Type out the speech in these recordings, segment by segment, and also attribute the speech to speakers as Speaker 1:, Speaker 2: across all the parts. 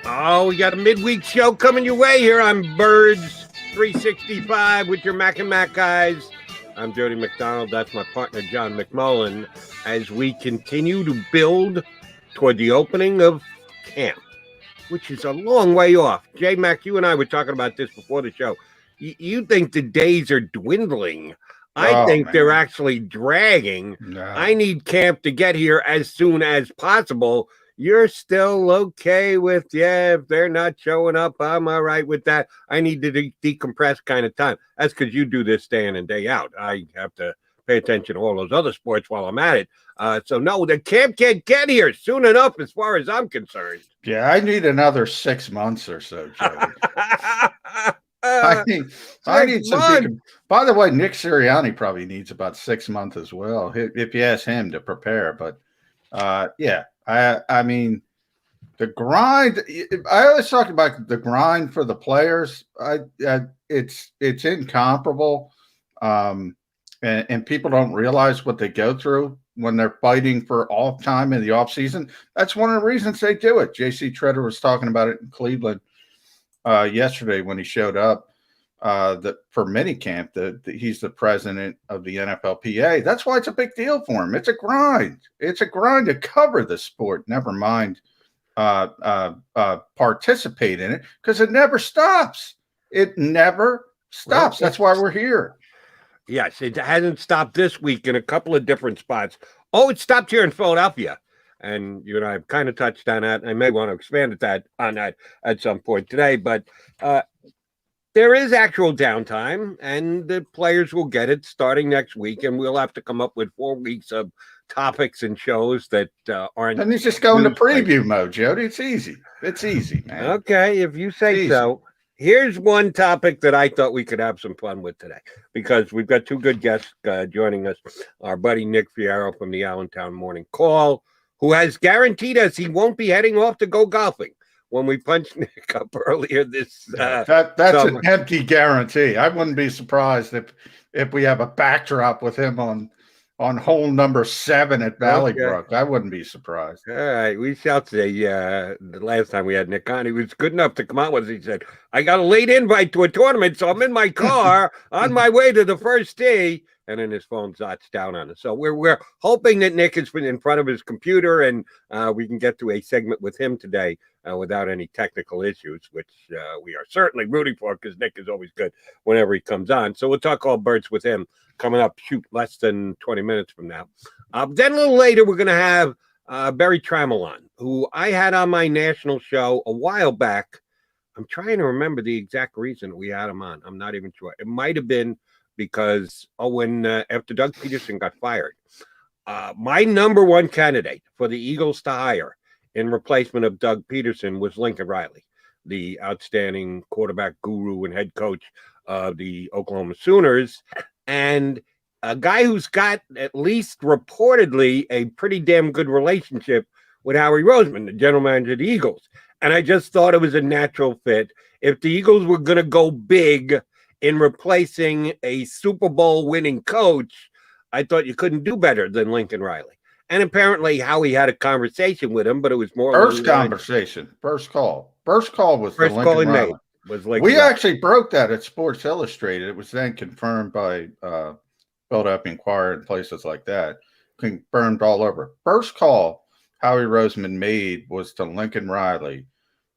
Speaker 1: Oh, we got a midweek show coming your way here on Birds 365 with your Mac and Mac guys. I'm Jody McDonald. That's my partner, John McMullen, as we continue to build toward the opening of camp, which is a long way off. J-Mac, you and I were talking about this before the show. You think the days are dwindling. I think they're actually dragging.
Speaker 2: No.
Speaker 1: I need camp to get here as soon as possible. You're still okay with, if they're not showing up, I'm all right with that. I need to decompress kind of time. That's because you do this day in and day out. I have to pay attention to all those other sports while I'm at it. So, no, the camp can't get here soon enough as far as I'm concerned.
Speaker 2: Yeah, I need another 6 months or so, Jody. I need some. By the way, Nick Sirianni probably needs about 6 months as well, if you ask him to prepare. But, I mean, the grind. I always talk about the grind for the players. It's incomparable, and people don't realize what they go through when they're fighting for off time in the off season. That's one of the reasons they do it. J.C. Treader was talking about it in Cleveland yesterday when he showed up. That for minicamp, that he's the president of the NFLPA. That's why it's a big deal for him. It's a grind. It's a grind to cover the sport. Never mind participate in it, because it never stops. It never stops. That's why we're here.
Speaker 1: Yes, it hasn't stopped this week in a couple of different spots. Oh, it stopped here in Philadelphia. And you and I have kind of touched on that. I may want to expand on that at some point today. But there is actual downtime, and the players will get it starting next week. And we'll have to come up with 4 weeks of topics and shows that aren't.
Speaker 2: And he's just going to preview mode, Jody. It's easy. It's easy, man.
Speaker 1: Okay, if you say so. Here's one topic that I thought we could have some fun with today, because we've got 2 good guests joining us. Our buddy Nick Fierro from the Allentown Morning Call, who has guaranteed us he won't be heading off to go golfing when we punched Nick up earlier this
Speaker 2: that's summer. An empty guarantee. I wouldn't be surprised if we have a backdrop with him on hole number 7 at Valley Brook. I wouldn't be surprised.
Speaker 1: All right. We shall say, the last time we had Nick on, he was good enough to come out with us. He said, I got a late invite to a tournament, so I'm in my car on my way to the first tee. And then his phone zots down on us. So we're hoping that Nick has been in front of his computer and we can get to a segment with him today without any technical issues, which we are certainly rooting for, because Nick is always good whenever he comes on. So we'll talk all birds with him coming up, less than 20 minutes from now. Then a little later, we're going to have Barry Tramel on, who I had on my national show a while back. I'm trying to remember the exact reason we had him on. I'm not even sure. It might have been because when after Doug Peterson got fired, my number one candidate for the Eagles to hire in replacement of Doug Peterson was Lincoln Riley, the outstanding quarterback guru and head coach of the Oklahoma Sooners, and a guy who's got, at least reportedly, a pretty damn good relationship with Howie Roseman, the general manager of the Eagles. And I just thought it was a natural fit. If the Eagles were going to go big in replacing a Super Bowl winning coach, I thought you couldn't do better than Lincoln Riley. And apparently Howie had a conversation with him, but it was more
Speaker 2: first conversation, first call was
Speaker 1: first
Speaker 2: the
Speaker 1: call
Speaker 2: Lincoln
Speaker 1: he
Speaker 2: Riley.
Speaker 1: made was Lincoln
Speaker 2: We
Speaker 1: Riley.
Speaker 2: actually broke that at Sports Illustrated. It was then confirmed by Philadelphia Inquirer and places like that. Confirmed all over. First call Howie Roseman made was to Lincoln Riley.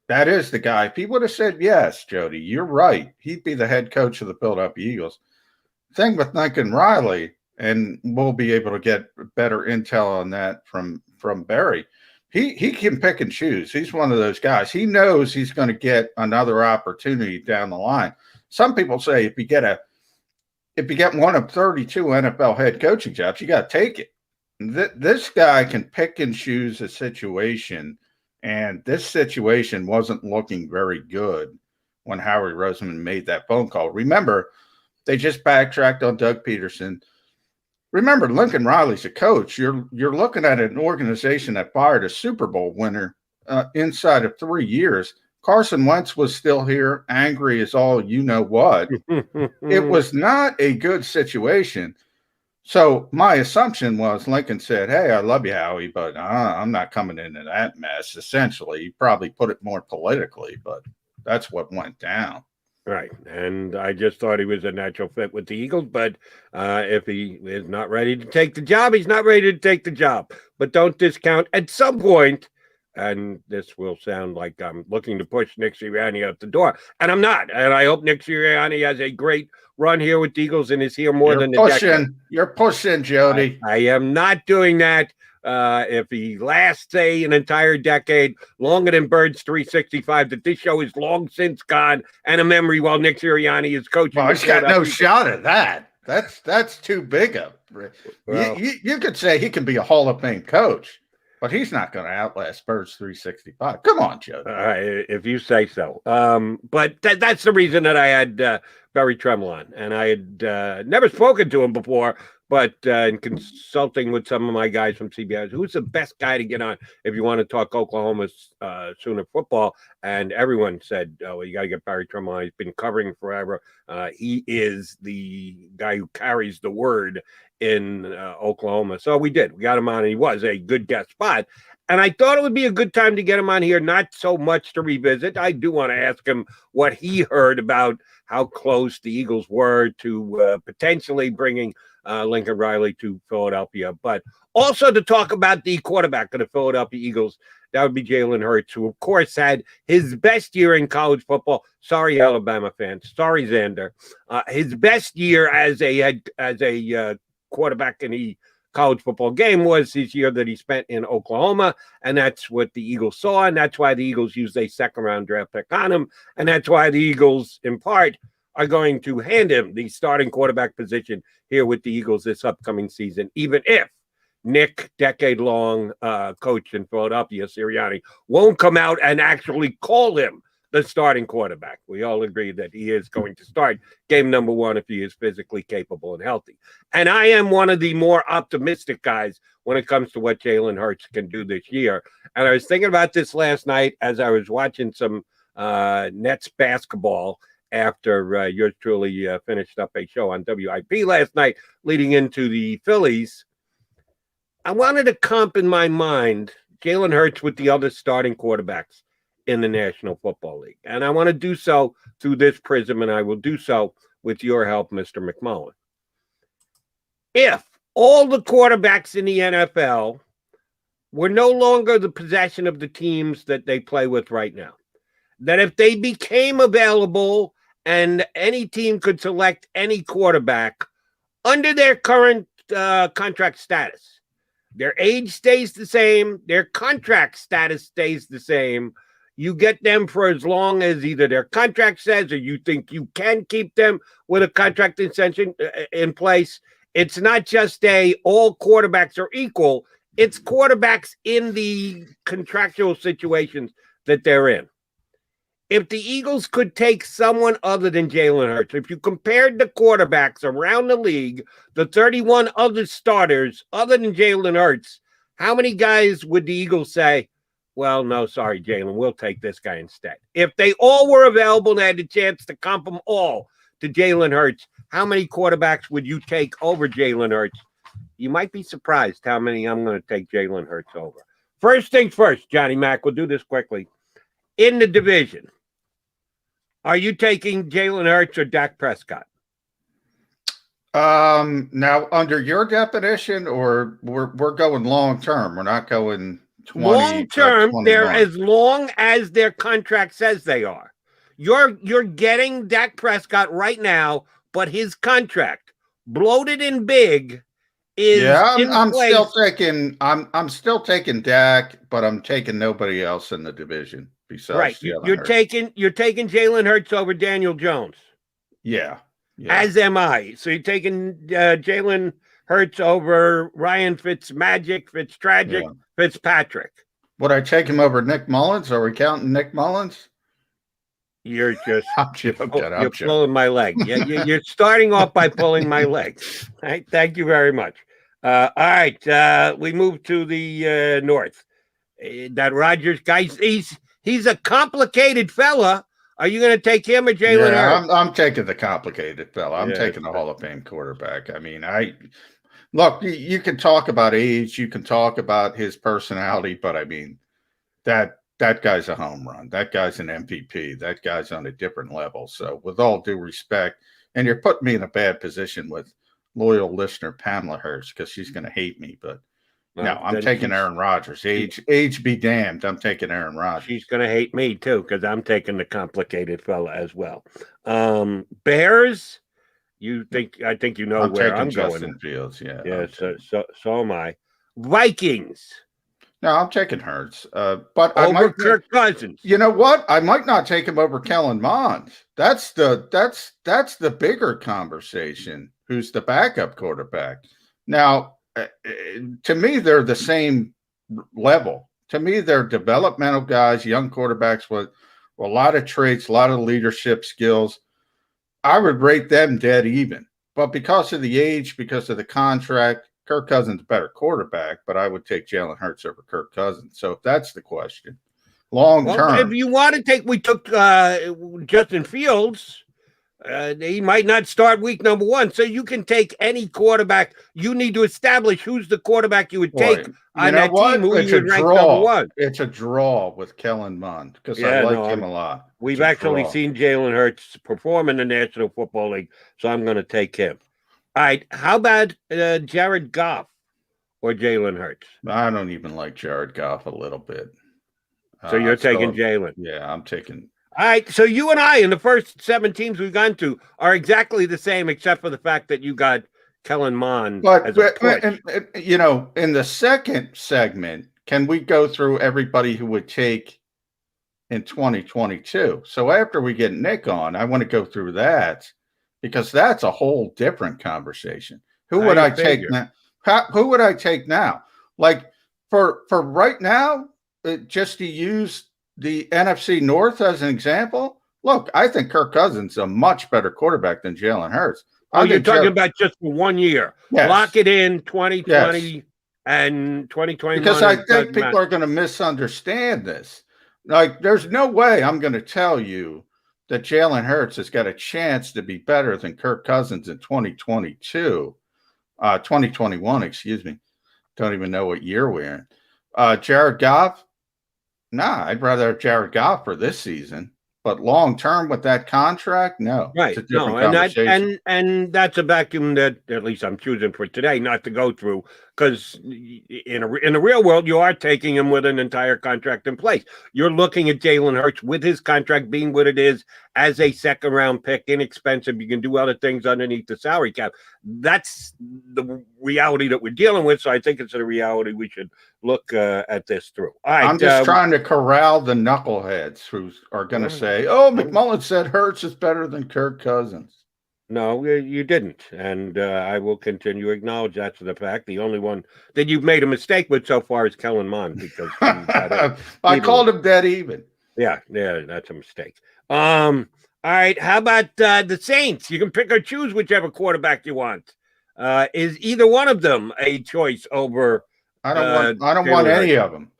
Speaker 2: That is the guy. If he would have said yes, Jody, you're right, he'd be the head coach of the Philadelphia Eagles. Thing with Lincoln Riley, and we'll be able to get better intel on that from Barry. He can pick and choose. He's one of those guys. He knows he's going to get another opportunity down the line. Some people say if you get one of 32 NFL head coaching jobs, you got to take it. This guy can pick and choose a situation. And this situation wasn't looking very good when Howie Roseman made that phone call. Remember, they just backtracked on Doug Peterson. Remember, Lincoln Riley's a coach. You're looking at an organization that fired a Super Bowl winner inside of 3 years. Carson Wentz was still here, angry as all you know what. It was not a good situation. So my assumption was Lincoln said, "Hey, I love you, Howie, but I'm not coming into that mess." Essentially, he probably put it more politically, but that's what went down.
Speaker 1: Right. And I just thought he was a natural fit with the Eagles. But if he is not ready to take the job, he's not ready to take the job. But don't discount at some point, and this will sound like I'm looking to push Nick Sirianni out the door. And I'm not. And I hope Nick Sirianni has a great run here with the Eagles and is here more than a decade.
Speaker 2: You're pushing, Jody.
Speaker 1: I am not doing that. If he lasts, say, an entire decade, longer than Bird's 365, that this show is long since gone and a memory while Nick Sirianni is coaching.
Speaker 2: Well, he's got no shot at that. That's too big a. Well, you could say he can be a Hall of Fame coach, but he's not going to outlast Bird's 365. Come on, Joe.
Speaker 1: If you say so. But that's the reason that I had Barry Tramel on, and I had never spoken to him before. But in consulting with some of my guys from CBS, who's the best guy to get on if you want to talk Oklahoma Sooner football? And everyone said, "Oh, you got to get Barry Tramel on. He's been covering forever. He is the guy who carries the word in Oklahoma." So we did. We got him on, and he was a good guest spot. And I thought it would be a good time to get him on here, not so much to revisit. I do want to ask him what he heard about how close the Eagles were to potentially bringing Lincoln Riley to Philadelphia, but also to talk about the quarterback of the Philadelphia Eagles. That would be Jalen Hurts, who, of course, had his best year in college football. Sorry, Alabama fans. Sorry, Xander. His best year as a quarterback in the college football game was his year that he spent in Oklahoma, and that's what the Eagles saw, and that's why the Eagles used a second-round draft pick on him, and that's why the Eagles, in part, are going to hand him the starting quarterback position here with the Eagles this upcoming season, even if Nick, decade-long coach in Philadelphia, Sirianni, won't come out and actually call him the starting quarterback. We all agree that he is going to start game number one if he is physically capable and healthy. And I am one of the more optimistic guys when it comes to what Jalen Hurts can do this year. And I was thinking about this last night as I was watching some Nets basketball after yours truly finished up a show on WIP last night leading into the Phillies. I wanted to comp in my mind Jalen Hurts with the other starting quarterbacks in the National Football League. And I want to do so through this prism, and I will do so with your help, Mr. McMullen. If all the quarterbacks in the NFL were no longer the possession of the teams that they play with right now, that if they became available and any team could select any quarterback under their current contract status, their age stays the same, their contract status stays the same. You get them for as long as either their contract says or you think you can keep them with a contract extension in place. It's not just all quarterbacks are equal. It's quarterbacks in the contractual situations that they're in. If the Eagles could take someone other than Jalen Hurts, if you compared the quarterbacks around the league, the 31 other starters other than Jalen Hurts, how many guys would the Eagles say, well, no, sorry, Jalen, we'll take this guy instead? If they all were available and had a chance to comp them all to Jalen Hurts, how many quarterbacks would you take over Jalen Hurts? You might be surprised how many I'm going to take Jalen Hurts over. First things first, Johnny Mac, we'll do this quickly. In the division, are you taking Jalen Hurts or Dak Prescott?
Speaker 2: Now, under your definition, or we're going long term. We're not going 20.
Speaker 1: Long term, they're as long as their contract says they are. You're getting Dak Prescott right now, but his contract, bloated and big, is
Speaker 2: I'm still taking Dak, but I'm taking nobody else in the division besides.
Speaker 1: Right, you're taking Jalen Hurts over Daniel Jones.
Speaker 2: Yeah.
Speaker 1: As am I. So you're taking Jalen Hurts over Ryan Fitzpatrick.
Speaker 2: Would I take him over Nick Mullins? Are we counting Nick Mullins?
Speaker 1: You're just
Speaker 2: I'm joking.
Speaker 1: You're pulling my leg. You're starting off by pulling my leg. All right, thank you very much. All right, we move to the north. That Rodgers guy, he's a complicated fella. Are you going to take him or Jalen Hurts?
Speaker 2: I'm taking the complicated fella. I'm taking the Hall of Fame quarterback. I mean, Look, you can talk about age, you can talk about his personality, but I mean that guy's a home run. That guy's an MVP. That guy's on a different level. So, with all due respect, and you're putting me in a bad position with loyal listener Pamela Hurst because she's going to hate me, but no,
Speaker 1: Well,
Speaker 2: I'm
Speaker 1: then
Speaker 2: taking Aaron Rodgers. Age be damned. I'm taking Aaron Rodgers.
Speaker 1: she's going to hate me too because I'm taking the complicated fella as well. Bears, I think you know
Speaker 2: I'm
Speaker 1: where
Speaker 2: taking
Speaker 1: I'm
Speaker 2: Justin
Speaker 1: going.
Speaker 2: Fields. Yeah.
Speaker 1: Yeah, so am I. Vikings
Speaker 2: No, I'm taking Hurts. But I
Speaker 1: over
Speaker 2: might
Speaker 1: Kirk Cousins.
Speaker 2: You know what? I might not take him over Kellen Mond. That's the bigger conversation. Who's the backup quarterback? Now, to me, they're the same level. To me, they're developmental guys, young quarterbacks with a lot of traits, a lot of leadership skills. I would rate them dead even. But because of the age, because of the contract, Kirk Cousins is a better quarterback, but I would take Jalen Hurts over Kirk Cousins. So if that's the question, long
Speaker 1: Well,
Speaker 2: term.
Speaker 1: if you want to take, we took Justin Fields. He might not start week number 1, so you can take any quarterback. You need to establish who's the quarterback you would take on that team, who you would rank number 1.
Speaker 2: It's a draw with Kellen Mond because I
Speaker 1: Yeah,
Speaker 2: like
Speaker 1: no,
Speaker 2: him a lot.
Speaker 1: We've actually seen Jalen Hurts perform in the National Football League, so I'm going to take him. All right, how about Jared Goff or Jalen Hurts?
Speaker 2: I don't even like Jared Goff a little bit.
Speaker 1: So you're taking Jalen?
Speaker 2: Yeah, I'm taking.
Speaker 1: All right, so you and I in the first 7 teams we've gone to are exactly the same, except for the fact that you got Kellen Mond as a push.
Speaker 2: You know, in the second segment, can we go through everybody who would take in 2022? So after we get Nick on, I want to go through that because that's a whole different conversation. Who would I take now? Who would I take now? Like for right now, just to use the NFC North as an example, look, I think Kirk Cousins is a much better quarterback than Jalen Hurts.
Speaker 1: Oh, you're talking about just for 1 year.
Speaker 2: Yes.
Speaker 1: Lock it in 2020 and 2021.
Speaker 2: Because I think people are going to misunderstand this. Like, there's no way I'm going to tell you that Jalen Hurts has got a chance to be better than Kirk Cousins in 2021, excuse me. Don't even know what year we're in. Jared Goff, I'd rather have Jared Goff for this season. But long term with that contract, no.
Speaker 1: Right.
Speaker 2: It's a different conversation.
Speaker 1: And that's a vacuum that at least I'm choosing for today not to go through, because in the real world, you are taking him with an entire contract in place. You're looking at Jalen Hurts with his contract being what it is as a second round pick, inexpensive. You can do other things underneath the salary cap. That's the reality that we're dealing with. So I think it's a reality we should look at this through. All right,
Speaker 2: I'm just trying to corral the knuckleheads who are going to say, "Oh, McMullen said Hurts is better than Kirk Cousins."
Speaker 1: No, you didn't, and I will continue to acknowledge that to the fact. The only one that you've made a mistake with so far is Kellen Mond, because
Speaker 2: I called him dead even.
Speaker 1: Yeah, that's a mistake. All right, how about the Saints? You can pick or choose whichever quarterback you want. Is either one of them a choice over?
Speaker 2: I don't want any of them.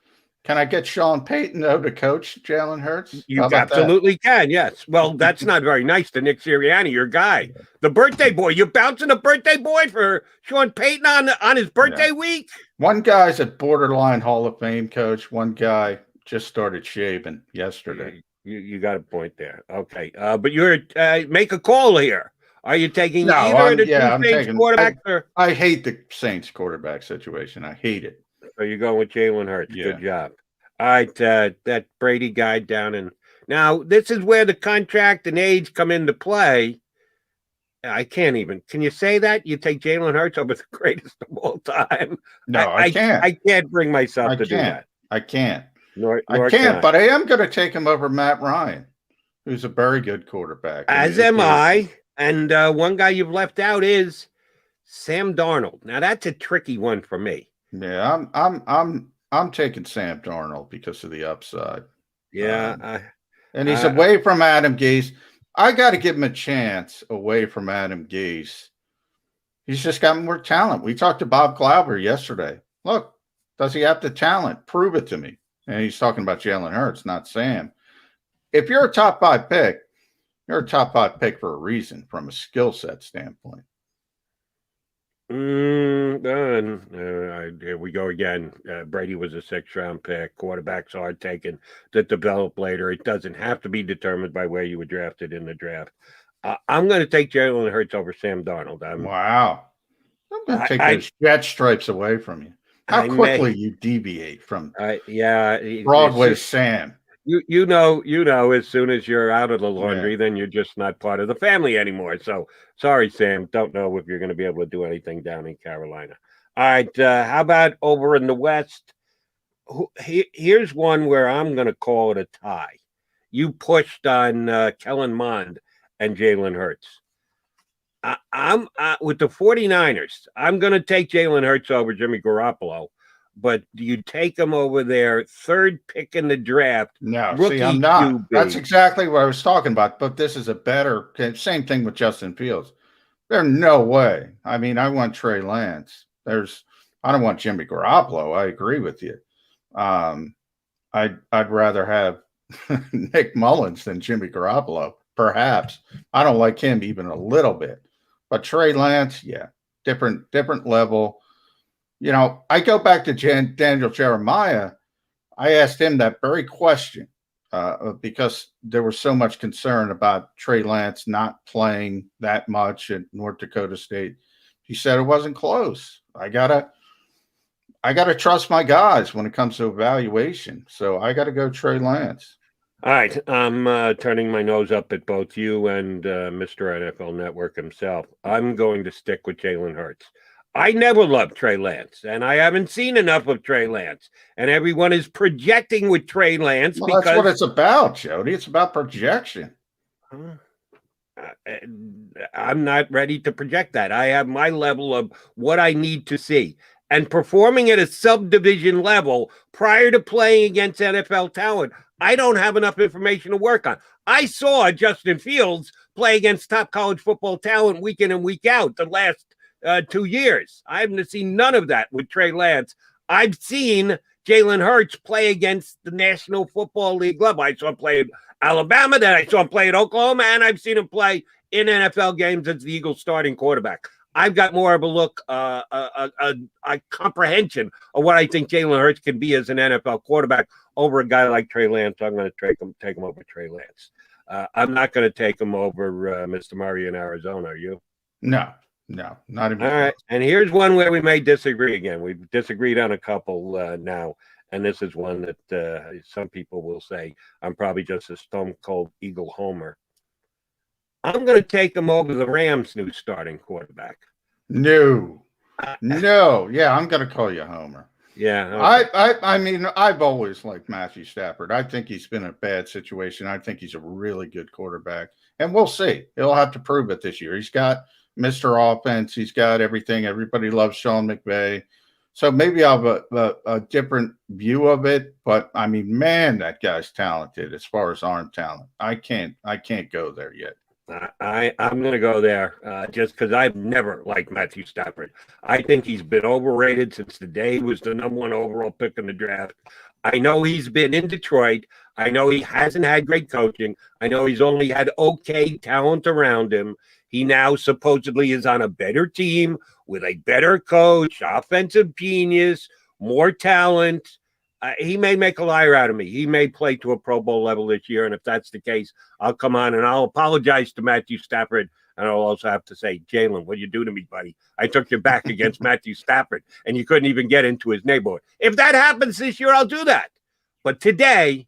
Speaker 2: Can I get Sean Payton, though, to coach Jalen Hurts?
Speaker 1: You absolutely can, yes. Well, that's not very nice to Nick Sirianni, your guy. The birthday boy. You're bouncing the birthday boy for Sean Payton on his birthday week?
Speaker 2: One guy's a borderline Hall of Fame coach. One guy just started shaving yesterday.
Speaker 1: You got a point there. Okay. But you're make a call here. Are you taking either of the two Saints quarterbacks?
Speaker 2: I hate the Saints quarterback situation. I hate it.
Speaker 1: So you're going with Jalen Hurts.
Speaker 2: Yeah.
Speaker 1: Good job. All right, that Brady guy down in. Now, this is where the contract and age come into play. I can't even. Can you say that? You take Jalen Hurts over the greatest of all time?
Speaker 2: No, I can't.
Speaker 1: I can't bring myself to do that.
Speaker 2: I can't.
Speaker 1: Nor
Speaker 2: I can't, but I am going to take him over Matt Ryan, who's a very good quarterback.
Speaker 1: As am I. And one guy you've left out is Sam Darnold. Now, that's a tricky one for me.
Speaker 2: Yeah, I'm taking Sam Darnold because of the upside.
Speaker 1: Yeah,
Speaker 2: and he's away from Adam Gase. I got to give him a chance away from Adam Gase. He's just got more talent. We talked to Bob Glauber yesterday. Look, does he have the talent? Prove it to me. And he's talking about Jalen Hurts, not Sam. If you're a top 5 pick, you're a top 5 pick for a reason from a skill set standpoint.
Speaker 1: Here we go again. Brady was a 6th-round pick. Quarterbacks are taken to develop later. It doesn't have to be determined by where you were drafted in the draft. I'm going to take Jalen Hurts over Sam Darnold.
Speaker 2: Wow. I'm going to take
Speaker 1: I,
Speaker 2: those jet stripes away from you. How
Speaker 1: I
Speaker 2: quickly
Speaker 1: may,
Speaker 2: you deviate from
Speaker 1: yeah,
Speaker 2: Broadway Sam.
Speaker 1: you know, as soon as you're out of the
Speaker 2: Yeah.
Speaker 1: laundry, then you're just not part of the family anymore. So sorry, Sam. Don't know if you're going to be able to do anything down in Carolina. All right. How about over in the West? Here's one where I'm going to call it a tie. You pushed on Kellen Mond and Jalen Hurts. I'm with the 49ers. I'm going to take Jalen Hurts over Jimmy Garoppolo. But do you take him over their 3rd pick in the draft?
Speaker 2: No, see, I'm
Speaker 1: Rookie
Speaker 2: not.
Speaker 1: QB.
Speaker 2: That's exactly what I was talking about. But this is a better, same thing with Justin Fields. There's no way. I mean, I want Trey Lance. I don't want Jimmy Garoppolo. I agree with you. I'd rather have Nick Mullins than Jimmy Garoppolo, perhaps. I don't like him even a little bit. But Trey Lance, yeah, different level. You know, I go back to Daniel Jeremiah. I asked him that very question because there was so much concern about Trey Lance not playing that much at North Dakota State. He said it wasn't close. I gotta trust my guys when it comes to evaluation. So I gotta go Trey Lance.
Speaker 1: All right, I'm turning my nose up at both you and Mr. NFL Network himself. I'm going to stick with Jalen Hurts. I never loved Trey Lance, and I haven't seen enough of Trey Lance. And everyone is projecting with Trey Lance
Speaker 2: Well,
Speaker 1: because
Speaker 2: that's what it's about, Jody. It's about projection.
Speaker 1: I'm not ready to project that. I have my level of what I need to see. And performing at a subdivision level prior to playing against NFL talent, I don't have enough information to work on. I saw Justin Fields play against top college football talent week in and week out the last 2 years. I haven't seen none of that with Trey Lance. I've seen Jalen Hurts play against the National Football League level. I saw him play at Alabama, then I saw him play at Oklahoma, and I've seen him play in NFL games as the Eagles starting quarterback. I've got more of a look, a comprehension of what I think Jalen Hurts can be as an NFL quarterback over a guy like Trey Lance. I'm going to take him over Trey Lance. I'm not going to take him over Mr. Murray in Arizona. Are you?
Speaker 2: No, not even.
Speaker 1: All right. And here's one where we may disagree again. We've disagreed on a couple now. And this is one that some people will say I'm probably just a stone cold Eagle homer. I'm going to take him over the Rams' new starting quarterback.
Speaker 2: No. Yeah, I'm going to call you Homer.
Speaker 1: Yeah.
Speaker 2: Okay. I mean, I've always liked Matthew Stafford. I think he's been in a bad situation. I think he's a really good quarterback. And we'll see. He'll have to prove it this year. He's got Mr. Offense. He's got everything. Everybody loves Sean McVay. So maybe I'll have a different view of it. But, I mean, man, that guy's talented as far as arm talent. I can't go there yet.
Speaker 1: I'm going to go there just because I've never liked Matthew Stafford. I think he's been overrated since the day he was the #1 overall pick in the draft. I know he's been in Detroit. I know he hasn't had great coaching. I know he's only had okay talent around him. He now supposedly is on a better team with a better coach, offensive genius, more talent. He may make a liar out of me. He may play to a Pro Bowl level this year. And if that's the case, I'll come on and I'll apologize to Matthew Stafford. And I'll also have to say, Jalen, what you do to me, buddy? I took your back against Matthew Stafford, and you couldn't even get into his neighborhood. If that happens this year, I'll do that. But today,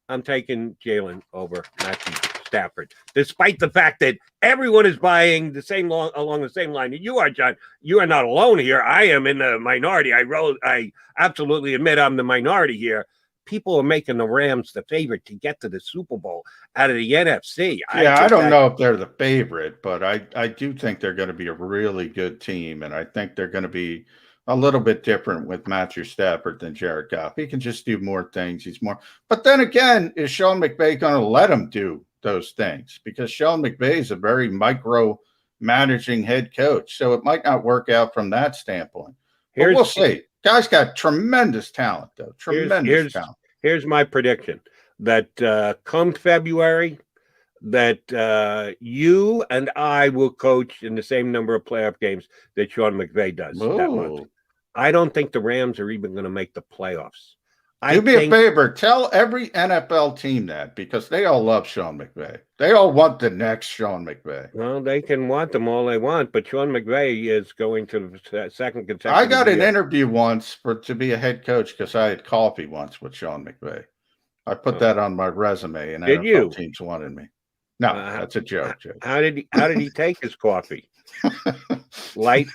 Speaker 1: I'm taking Jalen over Matthew Stafford, despite the fact that everyone is buying the same along the same line that you are, John. You are not alone here. I am in the minority. I absolutely admit I'm the minority here. People are making the Rams the favorite to get to the Super Bowl out of the NFC.
Speaker 2: I don't know if they're the favorite, but I do think they're going to be a really good team, and I think they're going to be a little bit different with Matthew Stafford than Jared Goff. He can just do more things. He's more. But then again, is Sean McVay going to let him do those things? Because Sean McVay is a very micro managing head coach, so it might not work out from that standpoint. But we'll see. Guy's got tremendous talent, though. Tremendous talent.
Speaker 1: Here's my prediction that come February, that you and I will coach in the same number of playoff games that Sean McVay does that month. I don't think the Rams are even going to make the playoffs.
Speaker 2: Do me a favor. Tell every NFL team that, because they all love Sean McVay. They all want the next Sean McVay.
Speaker 1: Well, they can want them all they want, but Sean McVay is going to the second consecutive
Speaker 2: I got an
Speaker 1: year.
Speaker 2: interview once to be a head coach because I had coffee once with Sean McVay. I put that on my resume, and
Speaker 1: Did you?
Speaker 2: teams wanted me. No, that's a joke.
Speaker 1: How did he take his coffee? light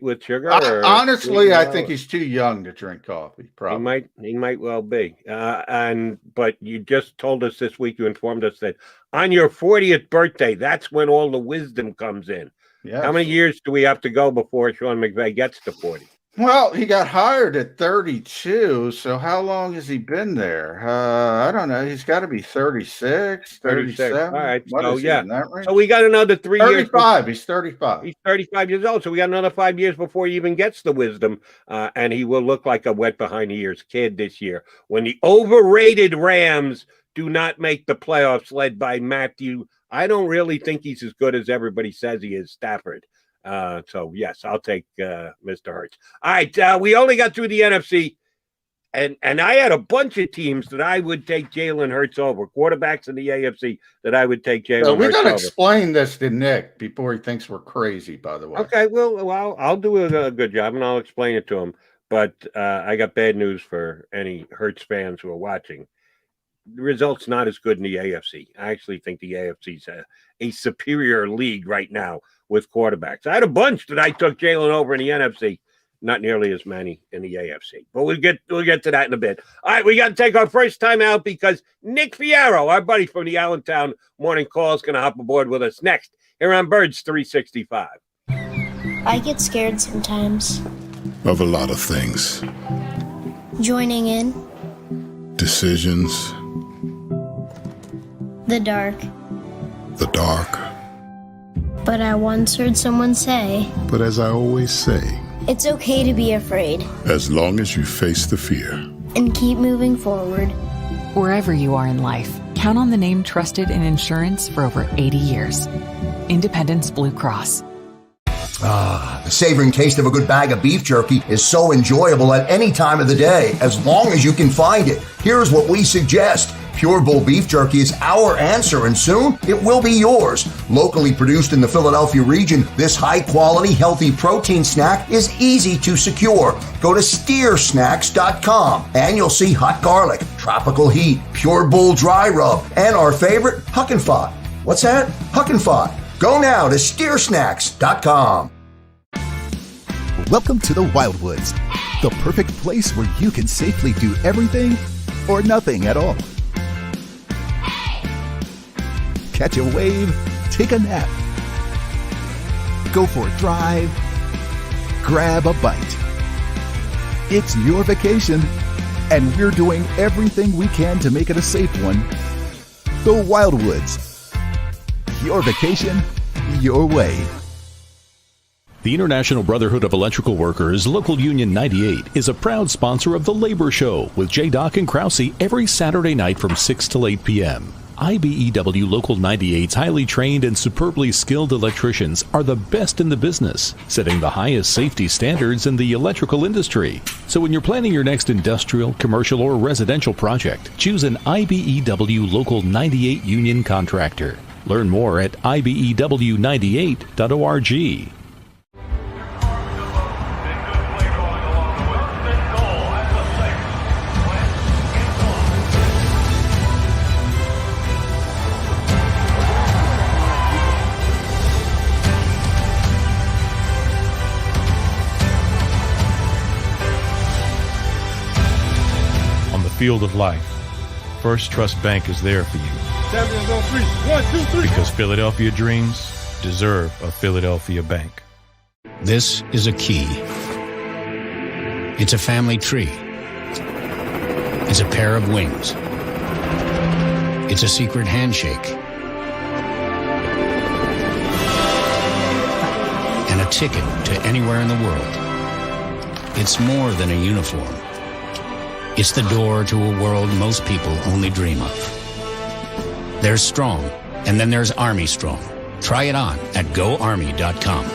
Speaker 1: with sugar?
Speaker 2: Honestly, I think he's too young to drink coffee. Probably
Speaker 1: he might well be. But you just told us this week. You informed us that on your 40th birthday, that's when all the wisdom comes in. Yes. How many years do we have to go before Sean McVay gets to 40?
Speaker 2: Well, he got hired at 32, so how long has he been there? I don't know. He's got to be 36, 37.
Speaker 1: All right,
Speaker 2: so
Speaker 1: yeah. So we got another 3 years.
Speaker 2: 35. He's 35.
Speaker 1: He's 35 years old, so we got another 5 years before he even gets the wisdom, and he will look like a wet behind the ears kid this year when the overrated Rams do not make the playoffs, led by Matthew. I don't really think he's as good as everybody says he is, Stafford. So yes, I'll take Mr. Hurts. All right, we only got through the NFC, and I had a bunch of teams that I would take Jalen Hurts over, quarterbacks in the AFC that I would take Jalen Hurts over.
Speaker 2: We got to explain this to Nick before he thinks we're crazy, by the way.
Speaker 1: Okay, well, I'll do a good job, and I'll explain it to him. But I got bad news for any Hurts fans who are watching. The result's not as good in the AFC. I actually think the AFC's a superior league right now with quarterbacks. I had a bunch that I took Jalen over in the NFC, not nearly as many in the AFC. But we'll get to that in a bit. All right, we got to take our first time out because Nick Fierro, our buddy from the Allentown Morning Call, is going to hop aboard with us next here on Birds 365.
Speaker 3: I get scared sometimes.
Speaker 4: Of a lot of things.
Speaker 3: Joining in.
Speaker 4: Decisions.
Speaker 3: The dark.
Speaker 4: The dark.
Speaker 3: But I once heard someone say,
Speaker 4: but as I always say,
Speaker 3: it's okay to be afraid.
Speaker 4: As long as you face the fear.
Speaker 3: And keep moving forward.
Speaker 5: Wherever you are in life, count on the name trusted in insurance for over 80 years. Independence Blue Cross.
Speaker 6: The savoring taste of a good bag of beef jerky is so enjoyable at any time of the day, as long as you can find it. Here's what we suggest. Pure Bull Beef Jerky is our answer, and soon it will be yours. Locally produced in the Philadelphia region, this high-quality, healthy protein snack is easy to secure. Go to steersnacks.com, and you'll see hot garlic, tropical heat, Pure Bull dry rub, and our favorite, Huck and Fod. What's that? Huck and Fod. Go now to steersnacks.com.
Speaker 7: Welcome to the Wildwoods, the perfect place where you can safely do everything or nothing at all. Catch a wave, take a nap, go for a drive, grab a bite. It's your vacation, and we're doing everything we can to make it a safe one. The Wildwoods. Your vacation, your way.
Speaker 8: The International Brotherhood of Electrical Workers, Local Union 98, is a proud sponsor of The Labor Show with J. Doc and Krause every Saturday night from 6 till 8 p.m. IBEW Local 98's highly trained and superbly skilled electricians are the best in the business, setting the highest safety standards in the electrical industry. So when you're planning your next industrial, commercial, or residential project, choose an IBEW Local 98 union contractor. Learn more at ibew98.org.
Speaker 9: Field of life, First Trust Bank is there for you. Champions on 3. 1, 2, 3. Because Philadelphia dreams deserve a Philadelphia bank.
Speaker 10: This is a key. It's a family tree. It's a pair of wings. It's a secret handshake. And a ticket to anywhere in the world. It's more than a uniform. It's the door to a world most people only dream of. There's strong, and then there's Army Strong. Try it on at GoArmy.com.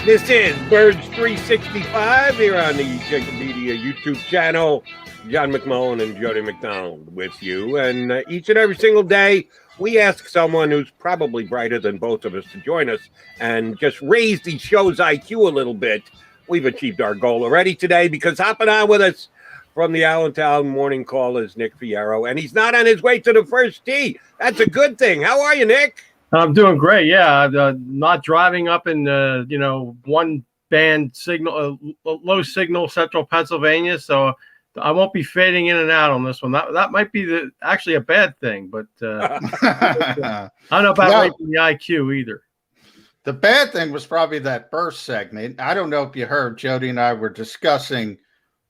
Speaker 1: This is Birds 365 here on the JAKIB Media YouTube channel. John McMullen and Jody McDonald with you. And each and every single day, we ask someone who's probably brighter than both of us to join us and just raise the show's IQ a little bit. We've achieved our goal already today because hopping on with us from the Allentown Morning Call is Nick Fierro. And he's not on his way to the first tee. That's a good thing. How are you, Nick?
Speaker 11: I'm doing great. Yeah, not driving up in one band signal, low signal, central Pennsylvania. So I won't be fading in and out on this one. That might be actually a bad thing, but I don't know about raising the IQ either.
Speaker 2: The bad thing was probably that first segment. I don't know if you heard, Jody and I were discussing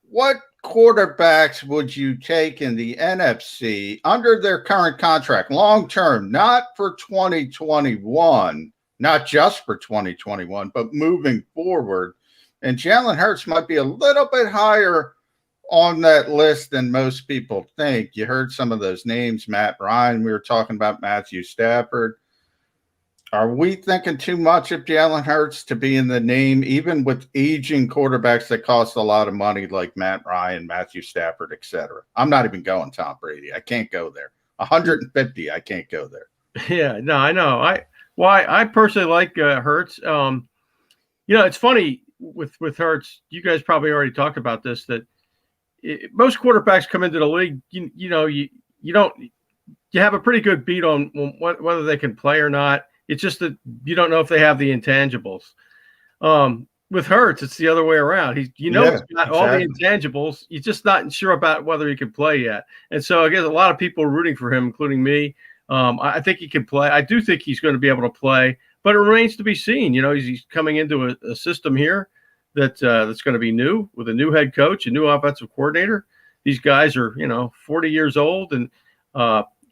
Speaker 2: what quarterbacks would you take in the NFC under their current contract, long term, not for 2021, not just for 2021, but moving forward. And Jalen Hurts might be a little bit higher on that list than most people think. You heard some of those names, Matt Ryan. We were talking about Matthew Stafford. Are we thinking too much of Jalen Hurts to be in the name, even with aging quarterbacks that cost a lot of money like Matt Ryan, Matthew Stafford, etc.? I'm not even going Tom Brady. I can't go there. 150, I can't go there.
Speaker 11: Yeah, no, I know. I personally like Hurts. It's funny with Hurts. You guys probably already talked about this, that most quarterbacks come into the league, you have a pretty good beat on whether they can play or not. It's just that you don't know if they have the intangibles. With Hurts, it's the other way around. He's got all the intangibles. He's just not sure about whether he can play yet. And so I guess a lot of people are rooting for him, including me. I think he can play. I do think he's going to be able to play, but it remains to be seen. He's coming into a system here that's going to be new, with a new head coach, a new offensive coordinator. These guys are, 40 years old, and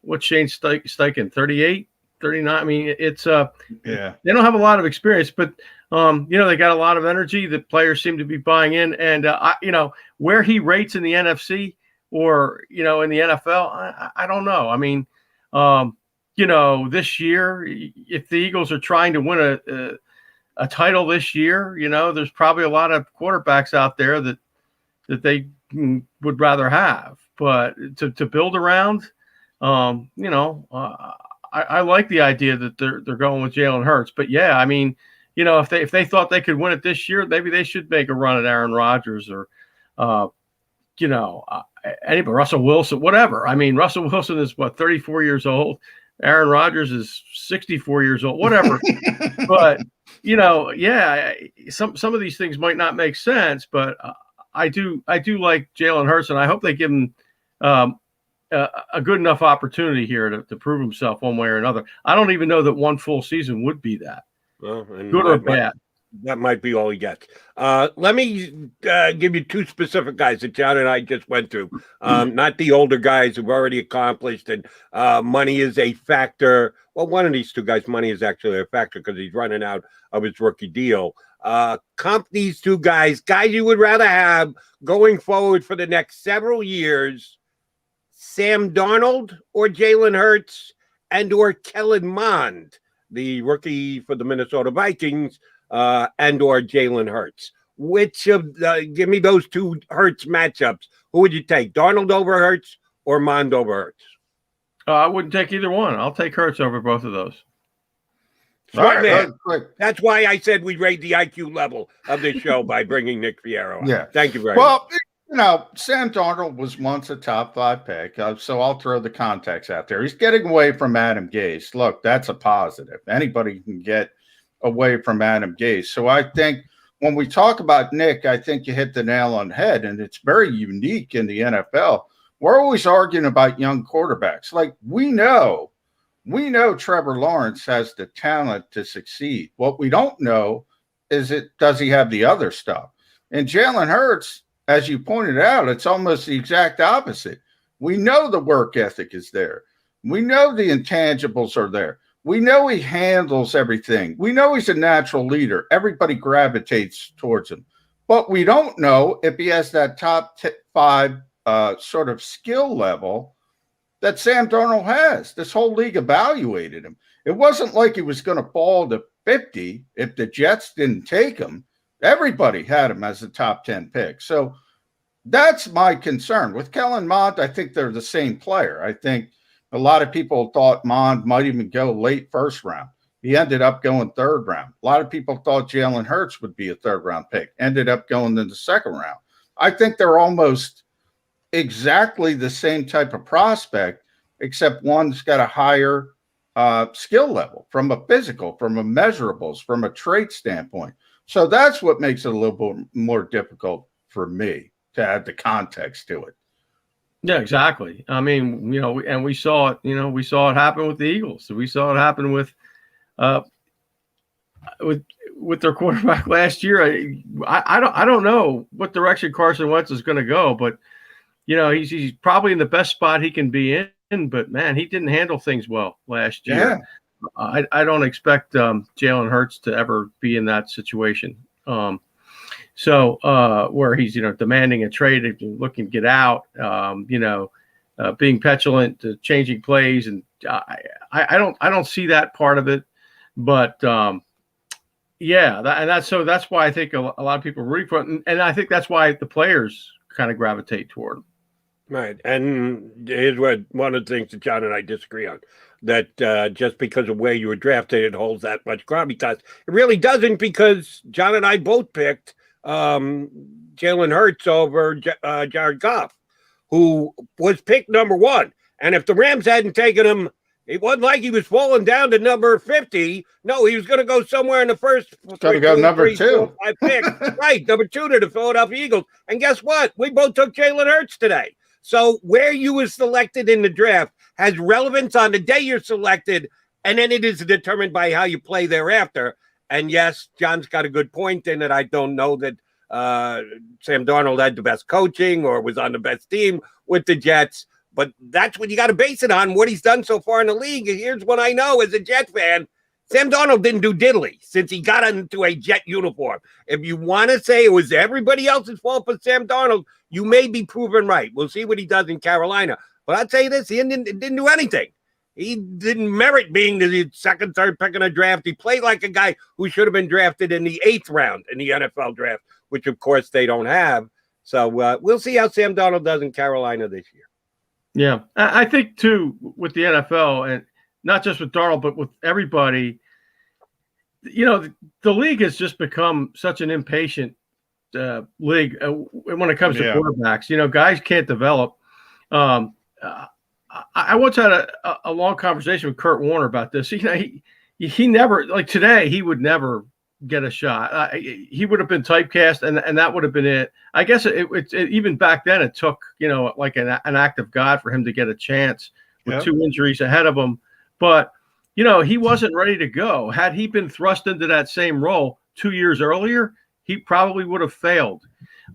Speaker 11: what's Shane Steichen, 38? 39. I mean, it's they don't have a lot of experience, but they got a lot of energy. The players seem to be buying in, and where he rates in the NFC or in the NFL, I don't know. I mean, this year, if the Eagles are trying to win a title this year, there's probably a lot of quarterbacks out there that they would rather have, but to build around, I like the idea that they're going with Jalen Hurts, but yeah, I mean, if they thought they could win it this year, maybe they should make a run at Aaron Rodgers or, anybody, Russell Wilson, whatever. I mean, Russell Wilson is 34 years old. Aaron Rodgers is 64 years old, whatever. But some of these things might not make sense, but I do like Jalen Hurts, and I hope they give him a good enough opportunity here to prove himself one way or another. I don't even know that one full season would be that.
Speaker 1: Well, and
Speaker 11: good or bad.
Speaker 1: That might be all he gets. Let me give you two specific guys that John and I just went through. Not the older guys who've already accomplished, and money is a factor. Well, one of these two guys, money is actually a factor because he's running out of his rookie deal. Comp these two guys you would rather have going forward for the next several years: Sam Darnold or Jalen Hurts, and or Kellen Mond, the rookie for the Minnesota Vikings, and or Jalen Hurts. Which of give me those two Hurts matchups? Who would you take, Darnold over Hurts or Mond over Hurts?
Speaker 11: I wouldn't take either one. I'll take Hurts over both of those.
Speaker 1: Smart man. That's why I said we rate the IQ level of this show by bringing Nick Fierro on.
Speaker 2: Yeah.
Speaker 1: Thank you very much.
Speaker 2: Sam Darnold was once a top 5 pick, so I'll throw the context out there. He's getting away from Adam Gase. Look, that's a positive. Anybody can get away from Adam Gase. So I think when we talk about Nick, I think you hit the nail on the head, and it's very unique in the NFL. We're always arguing about young quarterbacks. Like, we know Trevor Lawrence has the talent to succeed. What we don't know is does he have the other stuff? And Jalen Hurts, as you pointed out, it's almost the exact opposite. We know the work ethic is there. We know the intangibles are there. We know he handles everything. We know he's a natural leader. Everybody gravitates towards him. But we don't know if he has that top 5 sort of skill level that Sam Darnold has. This whole league evaluated him. It wasn't like he was going to fall to 50 if the Jets didn't take him. Everybody had him as a top 10 pick. So that's my concern. With Kellen Mond, I think they're the same player. I think a lot of people thought Mond might even go late first round. He ended up going third round. A lot of people thought Jalen Hurts would be a third round pick. Ended up going in the second round. I think they're almost exactly the same type of prospect, except one's got a higher skill level from a physical, from a measurables, from a trait standpoint. So that's what makes it a little bit more difficult for me to add the context to it.
Speaker 11: Yeah, exactly. I mean, you know, and we saw it, you know, we saw it happen with the Eagles. We saw it happen with their quarterback last year. I don't know what direction Carson Wentz is going to go, but you know, he's probably in the best spot he can be in, but man, he didn't handle things well last year. Yeah. I don't expect Jalen Hurts to ever be in that situation. So where he's, you know, demanding a trade, looking to get out, you know, being petulant, changing plays, and I don't see that part of it. But yeah, that's why I think a lot of people are rooting for it, and I think that's why the players kind of gravitate toward him.
Speaker 1: Right, and here's one of the things that John and I disagree on. That just because of where you were drafted, it holds that much gravitas. It really doesn't, because John and I both picked Jalen Hurts over Jared Goff, who was picked number 1. And if the Rams hadn't taken him, it wasn't like he was falling down to number 50. No, he was going to go somewhere in the first.
Speaker 2: Going to go number 2.
Speaker 1: 5 picks. Right, number 2 to the Philadelphia Eagles. And guess what? We both took Jalen Hurts today. So where you were selected in the draft has relevance on the day you're selected, and then it is determined by how you play thereafter. And yes, John's got a good point in that I don't know that Sam Darnold had the best coaching or was on the best team with the Jets, but that's what you got to base it on, what he's done so far in the league. And here's what I know as a Jet fan. Sam Darnold didn't do diddly since he got into a Jet uniform. If you want to say it was everybody else's fault for Sam Darnold, you may be proven right. We'll see what he does in Carolina. But I'll tell you this, he didn't do anything. He didn't merit being the second, third pick in a draft. He played like a guy who should have been drafted in the 8th round in the NFL draft, which, of course, they don't have. So we'll see how Sam Darnold does in Carolina this year.
Speaker 11: Yeah, I think, too, with the NFL, and not just with Darnold, but with everybody, you know, the league has just become such an impatient league when it comes to quarterbacks. You know, guys can't develop. I once had a long conversation with Kurt Warner about this. You know, he never, like today, he would never get a shot. He would have been typecast, and that would have been it. I guess it even back then, it took, you know, like an act of God for him to get a chance with 2 injuries ahead of him. But, you know, he wasn't ready to go. Had he been thrust into that same role 2 years earlier, he probably would have failed.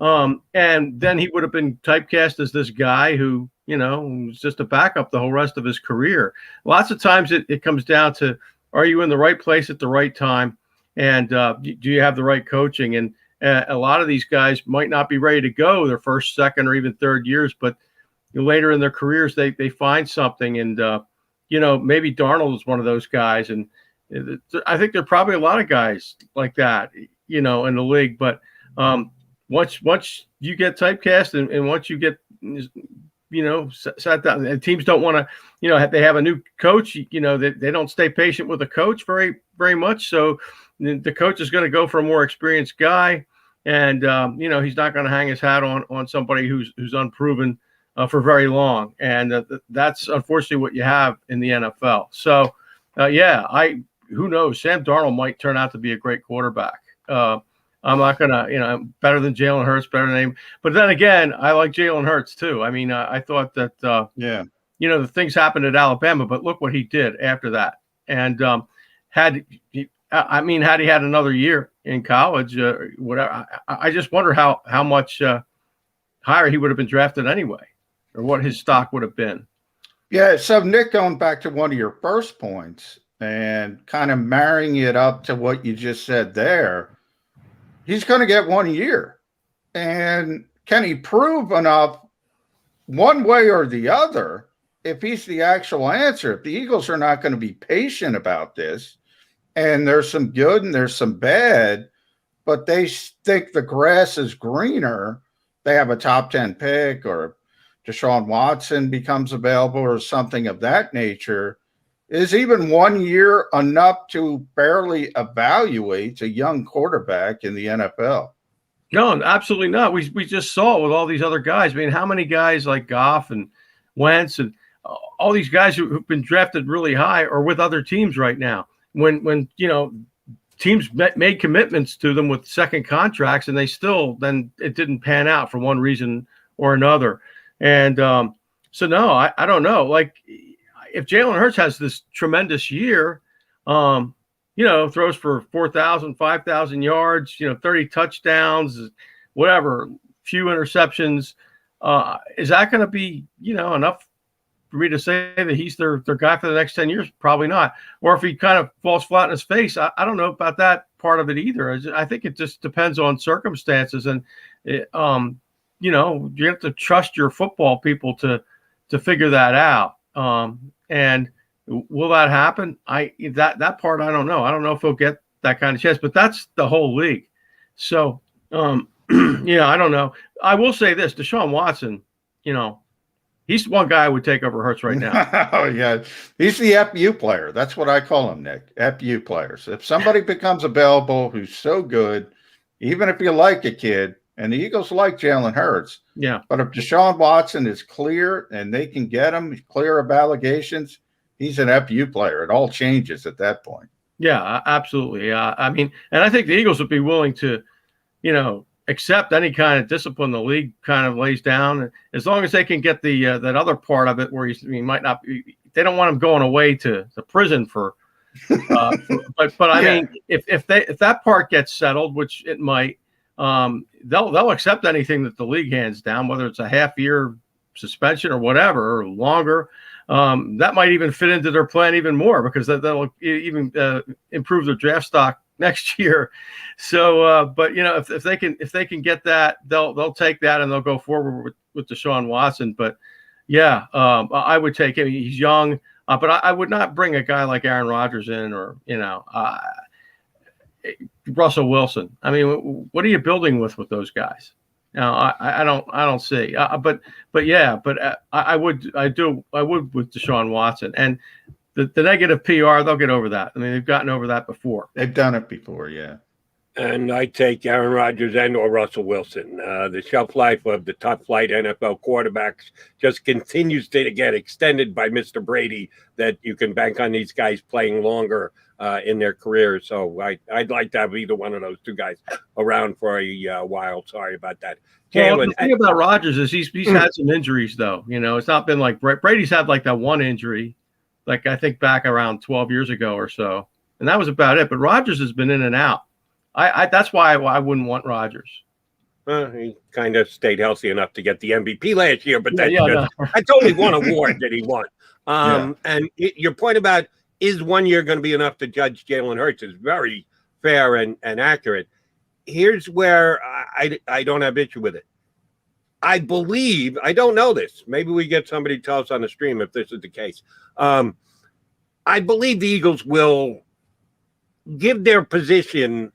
Speaker 11: And then he would have been typecast as this guy who, you know, was just a backup the whole rest of his career. Lots of times it comes down to, are you in the right place at the right time? And do you have the right coaching? And a lot of these guys might not be ready to go their first, second, or even third years, but later in their careers, they find something. And, you know, maybe Darnold is one of those guys. And I think there are probably a lot of guys like that, you know, in the league. But once you get typecast and once you get, you know, sat down, and teams don't want to, you know, they have a new coach, you know, they don't stay patient with the coach very, very much. So the coach is going to go for a more experienced guy. And, you know, he's not going to hang his hat on somebody who's unproven for very long. And that's unfortunately what you have in the NFL. So, who knows? Sam Darnold might turn out to be a great quarterback. I'm not going to, you know, better than Jalen Hurts, better than him. But then again, I like Jalen Hurts too. I mean, I thought that, you know, the things happened at Alabama, but look what he did after that. And had he had another year in college, whatever, I just wonder how much higher he would have been drafted anyway, or what his stock would have been.
Speaker 2: Yeah. So Nick, going back to one of your first points, and kind of marrying it up to what you just said there, he's going to get 1 year. And can he prove enough one way or the other if he's the actual answer? If the Eagles are not going to be patient about this, and there's some good and there's some bad, but they think the grass is greener, they have a top 10 pick, or Deshaun Watson becomes available or something of that nature, is even 1 year enough to barely evaluate a young quarterback in the NFL?
Speaker 11: No, absolutely not. We just saw it with all these other guys. I mean, how many guys like Goff and Wentz and all these guys who've been drafted really high are with other teams right now? When teams made commitments to them with second contracts, and then it didn't pan out for one reason or another. And so no, I don't know. Like, if Jalen Hurts has this tremendous year, throws for 4,000, 5,000 yards, 30 touchdowns, whatever, few interceptions, is that going to be, enough for me to say that he's their guy for the next 10 years? Probably not. Or if he kind of falls flat in his face, I don't know about that part of it either. I think it just depends on circumstances. And, you have to trust your football people to figure that out. And will that happen? That part, I don't know. I don't know if he'll get that kind of chance, but that's the whole league. So, I don't know. I will say this, Deshaun Watson, he's one guy I would take over Hurts right now.
Speaker 2: Oh, yeah. He's the FU player. That's what I call him, Nick. FU players. If somebody becomes available who's so good, even if you like a kid, and the Eagles like Jalen Hurts.
Speaker 11: Yeah.
Speaker 2: But if Deshaun Watson is clear and they can get him clear of allegations, he's an FU player. It all changes at that point.
Speaker 11: Yeah, absolutely. I mean, and I think the Eagles would be willing to, accept any kind of discipline the league kind of lays down, as long as they can get the that other part of it where he might not be. They don't want him going away to prison for. But I mean, if that part gets settled, which it might, they'll accept anything that the league hands down, whether it's a half-year suspension or whatever, or longer. That might even fit into their plan even more, because that'll even improve their draft stock next year. So, but if they can get that, they'll take that and they'll go forward with Deshaun Watson. But yeah, I would take him. He's young, but I would not bring a guy like Aaron Rodgers in, or Russell Wilson. I mean, what are you building with those guys? I don't see. But I would with Deshaun Watson. And the negative PR, they'll get over that. I mean, they've gotten over that before.
Speaker 2: They've done it before, yeah.
Speaker 1: And I take Aaron Rodgers and or Russell Wilson. The shelf life of the top flight NFL quarterbacks just continues to get extended by Mr. Brady, that you can bank on these guys playing longer in their careers. So I'd like to have either one of those two guys around for a while. Sorry about that.
Speaker 11: Well, the thing about Rodgers is he's had some injuries, though. It's not been like Brady's had like that one injury, like I think back around 12 years ago or so, and that was about it. But Rodgers has been in and out. That's why I wouldn't want Rodgers.
Speaker 1: He kind of stayed healthy enough to get the MVP last year, but that's only one award that he won. And your point about is 1 year going to be enough to judge Jalen Hurts is very fair and accurate. Here's where I don't have issue with it. I believe, I don't know this. Maybe we get somebody to tell us on the stream if this is the case. I believe the Eagles will give their position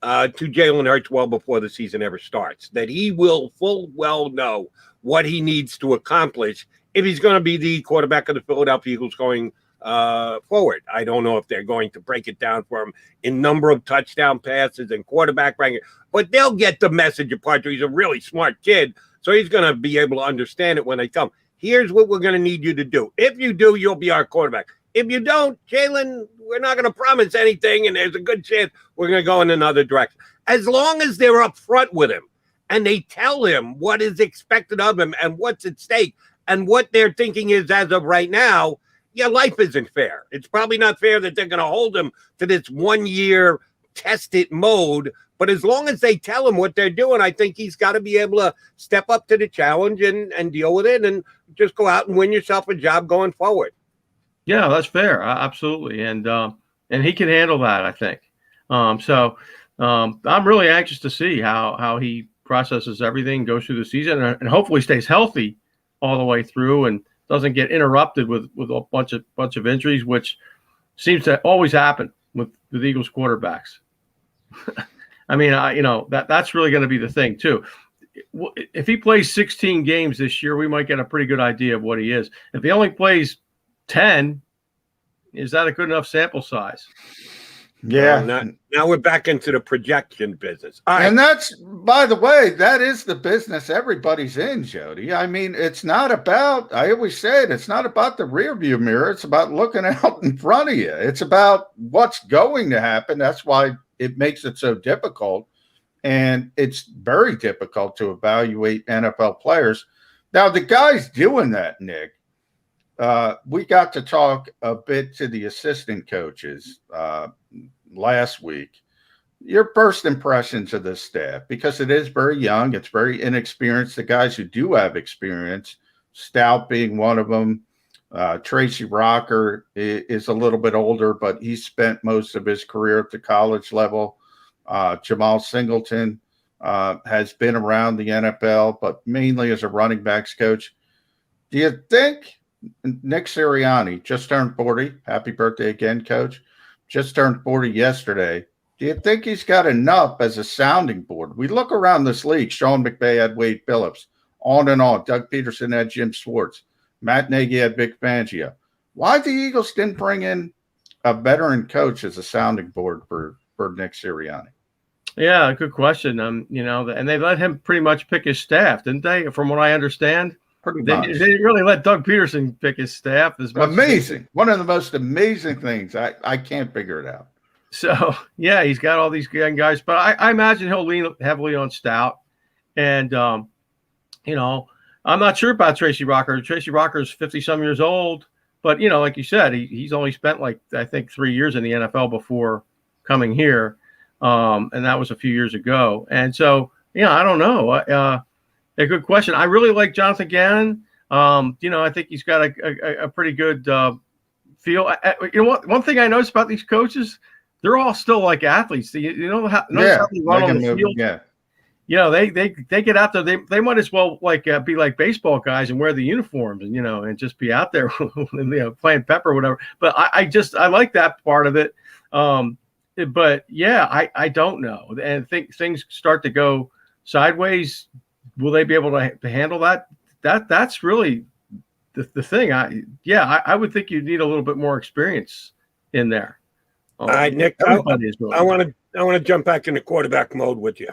Speaker 1: to Jalen Hurts well before the season ever starts, that he will full well know what he needs to accomplish if he's going to be the quarterback of the Philadelphia Eagles going forward. I don't know if they're going to break it down for him in number of touchdown passes and quarterback ranking, but they'll get the message apart. He's a really smart kid, so he's going to be able to understand it when they come. Here's what we're going to need you to do. If you do, you'll be our quarterback. If you don't, Jalen, we're not going to promise anything, and there's a good chance we're going to go in another direction. As long as they're up front with him and they tell him what is expected of him and what's at stake and what their thinking is as of right now, yeah, life isn't fair. It's probably not fair that they're going to hold him to this 1 year test it mode. But as long as they tell him what they're doing, I think he's got to be able to step up to the challenge and deal with it and just go out and win yourself a job going forward.
Speaker 11: Yeah, that's fair. Absolutely. And he can handle that, I think. I'm really anxious to see how he processes everything, goes through the season, and hopefully stays healthy all the way through and doesn't get interrupted with a bunch of injuries, which seems to always happen with Eagles quarterbacks. I mean, that's really going to be the thing too. If he plays 16 games this year, we might get a pretty good idea of what he is. If he only plays 10, is that a good enough sample size?
Speaker 2: Yeah.
Speaker 1: Now we're back into the projection business. All right.
Speaker 2: And that's, by the way, that is the business everybody's in, Jody. I mean, it's not about, I always say it, it's not about the rearview mirror. It's about looking out in front of you. It's about what's going to happen. That's why it makes it so difficult. And it's very difficult to evaluate NFL players. Now, the guys doing that, Nick, we got to talk a bit to the assistant coaches last week. Your first impressions of this staff, because it is very young, it's very inexperienced. The guys who do have experience, Stout being one of them, Tracy Rocker is a little bit older, but he spent most of his career at the college level. Jamal Singleton has been around the NFL, but mainly as a running backs coach. Do you think Nick Sirianni just turned 40? Happy birthday again, coach. Just turned 40 yesterday. Do you think he's got enough as a sounding board? We look around this league. Sean McVay had Wade Phillips, on and on. Doug Peterson had Jim Schwartz. Matt Nagy had Vic Fangio. Why the Eagles didn't bring in a veteran coach as a sounding board for Nick Sirianni?
Speaker 11: Yeah, good question. And they let him pretty much pick his staff, didn't they? From what I understand, they didn't really let Doug Peterson pick his staff.
Speaker 2: Amazing. One of the most amazing things. I can't figure it out.
Speaker 11: So, yeah, he's got all these young guys, but I imagine he'll lean heavily on Stout. And, I'm not sure about Tracy Rocker. Tracy Rocker's 50-some years old, but, like you said, he's only spent, I think 3 years in the NFL before coming here. And that was a few years ago. And so, I don't know. A good question. I really like Jonathan Gannon. I think he's got a pretty good feel. One thing I noticed about these coaches, they're all still like athletes. How they run on the field.
Speaker 2: Yeah.
Speaker 11: They get out there. They might as well be like baseball guys and wear the uniforms and just be out there playing pep or whatever. But I like that part of it. But yeah, I don't know. And things start to go sideways. Will they be able to handle that? That's really the thing. I would think you'd need a little bit more experience in there.
Speaker 1: All right, Nick, I want to jump back into quarterback mode with you.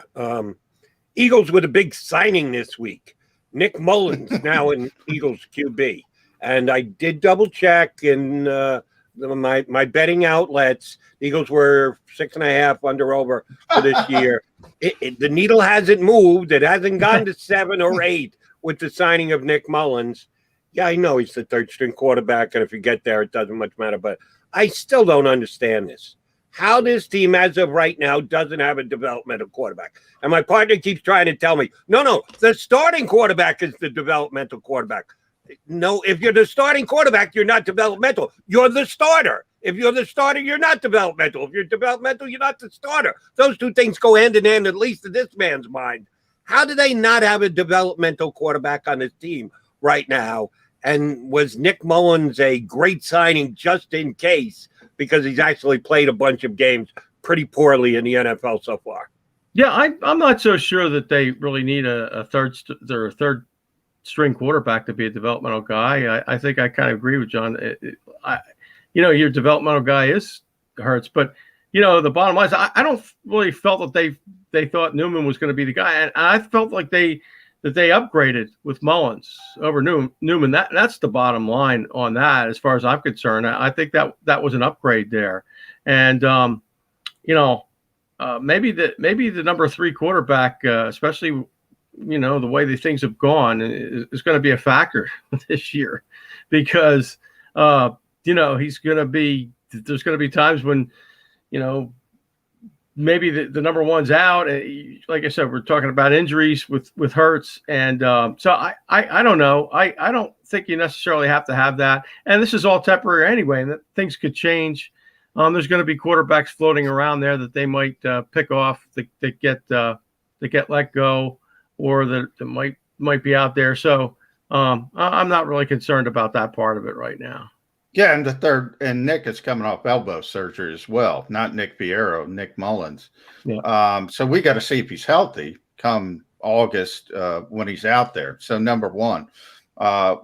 Speaker 1: Eagles with a big signing this week. Nick Mullins now in Eagles QB. And I did double check in my betting outlets. The Eagles were 6.5 under over for this year. The needle hasn't moved. It hasn't gone to 7 or 8 with the signing of Nick Mullins. Yeah, I know he's the third string quarterback, and if you get there, it doesn't much matter. But I still don't understand this. How this team, as of right now, doesn't have a developmental quarterback. And my partner keeps trying to tell me, no, the starting quarterback is the developmental quarterback. No, if you're the starting quarterback, you're not developmental. You're the starter. If you're the starter, you're not developmental. If you're developmental, you're not the starter. Those two things go hand in hand, at least in this man's mind. How do they not have a developmental quarterback on his team right now? And was Nick Mullins a great signing just in case, because he's actually played a bunch of games pretty poorly in the NFL so far?
Speaker 11: Yeah, I'm not so sure that they really need a third string quarterback to be a developmental guy. I think I kind of agree with John. Your developmental guy is Hurts, but the bottom line is I don't really felt that they thought Newman was going to be the guy, and I felt like they upgraded with Mullins over Newman. That's the bottom line on that, as far as I'm concerned. I think that was an upgrade there, and maybe the number 3 quarterback, especially the way the things have gone, is going to be a factor this year, because he's going to be. There's going to be times when maybe the number one's out. Like I said, we're talking about injuries with Hurts, and so I don't know. I don't think you necessarily have to have that. And this is all temporary anyway, and that things could change. There's going to be quarterbacks floating around there that they might pick off that get let go, or that might be out there. So I'm not really concerned about that part of it right now.
Speaker 2: Yeah, and Nick is coming off elbow surgery as well. Not Nick Fierro, Nick Mullins.
Speaker 11: Yeah.
Speaker 2: So we got to see if he's healthy come August when he's out there. So number one,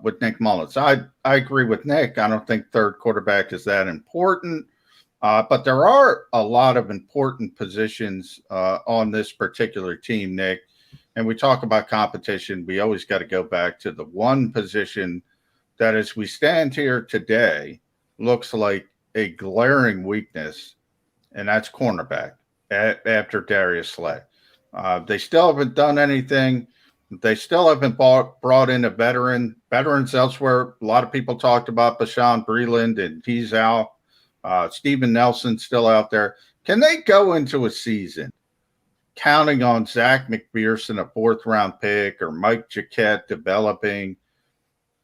Speaker 2: with Nick Mullins, I agree with Nick. I don't think third quarterback is that important, but there are a lot of important positions on this particular team, Nick. And we talk about competition. We always got to go back to the one position that, as we stand here today, looks like a glaring weakness, and that's cornerback after Darius Slay. They still haven't done anything. They still haven't brought in a veteran. Veterans elsewhere, a lot of people talked about Bashawn Breeland, and he's out. Steven Nelson's still out there. Can they go into a season counting on Zach McPherson, a fourth-round pick, or Mike Jaquette developing,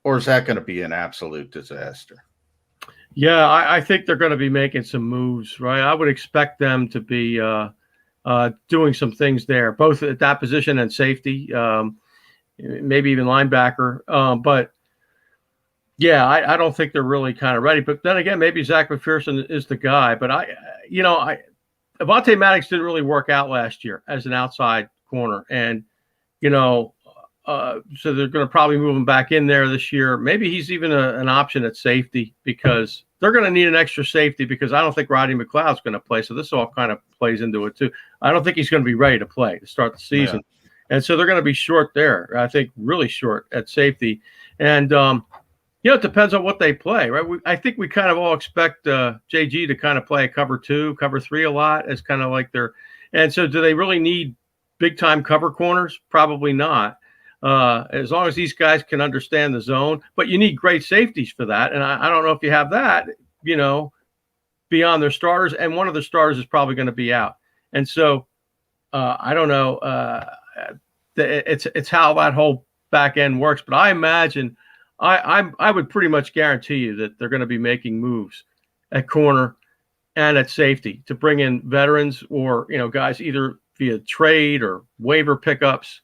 Speaker 2: or is that going to be an absolute disaster?
Speaker 11: Yeah, I think they're going to be making some moves, right? I would expect them to be doing some things there, both at that position and safety, maybe even linebacker. But yeah, I don't think they're really kind of ready. But then again, maybe Zach McPherson is the guy. But Avonte Maddox didn't really work out last year as an outside corner, and so they're going to probably move him back in there this year. Maybe he's even an option at safety, because they're going to need an extra safety, because I don't think Rodney McLeod's going to play. So this all kind of plays into it too. I don't think he's going to be ready to play to start the season. Yeah. And so they're going to be short there. I think really short at safety. And, it depends on what they play, right? I think we kind of all expect JG to kind of play a cover 2, cover 3 a lot as kind of like and so do they really need big time cover corners? Probably not. As long as these guys can understand the zone, but you need great safeties for that. And I don't know if you have that, beyond their starters, and one of the starters is probably going to be out. And so I don't know. It's how that whole back end works, but I imagine I would pretty much guarantee you that they're going to be making moves at corner and at safety to bring in veterans or, guys either via trade or waiver pickups.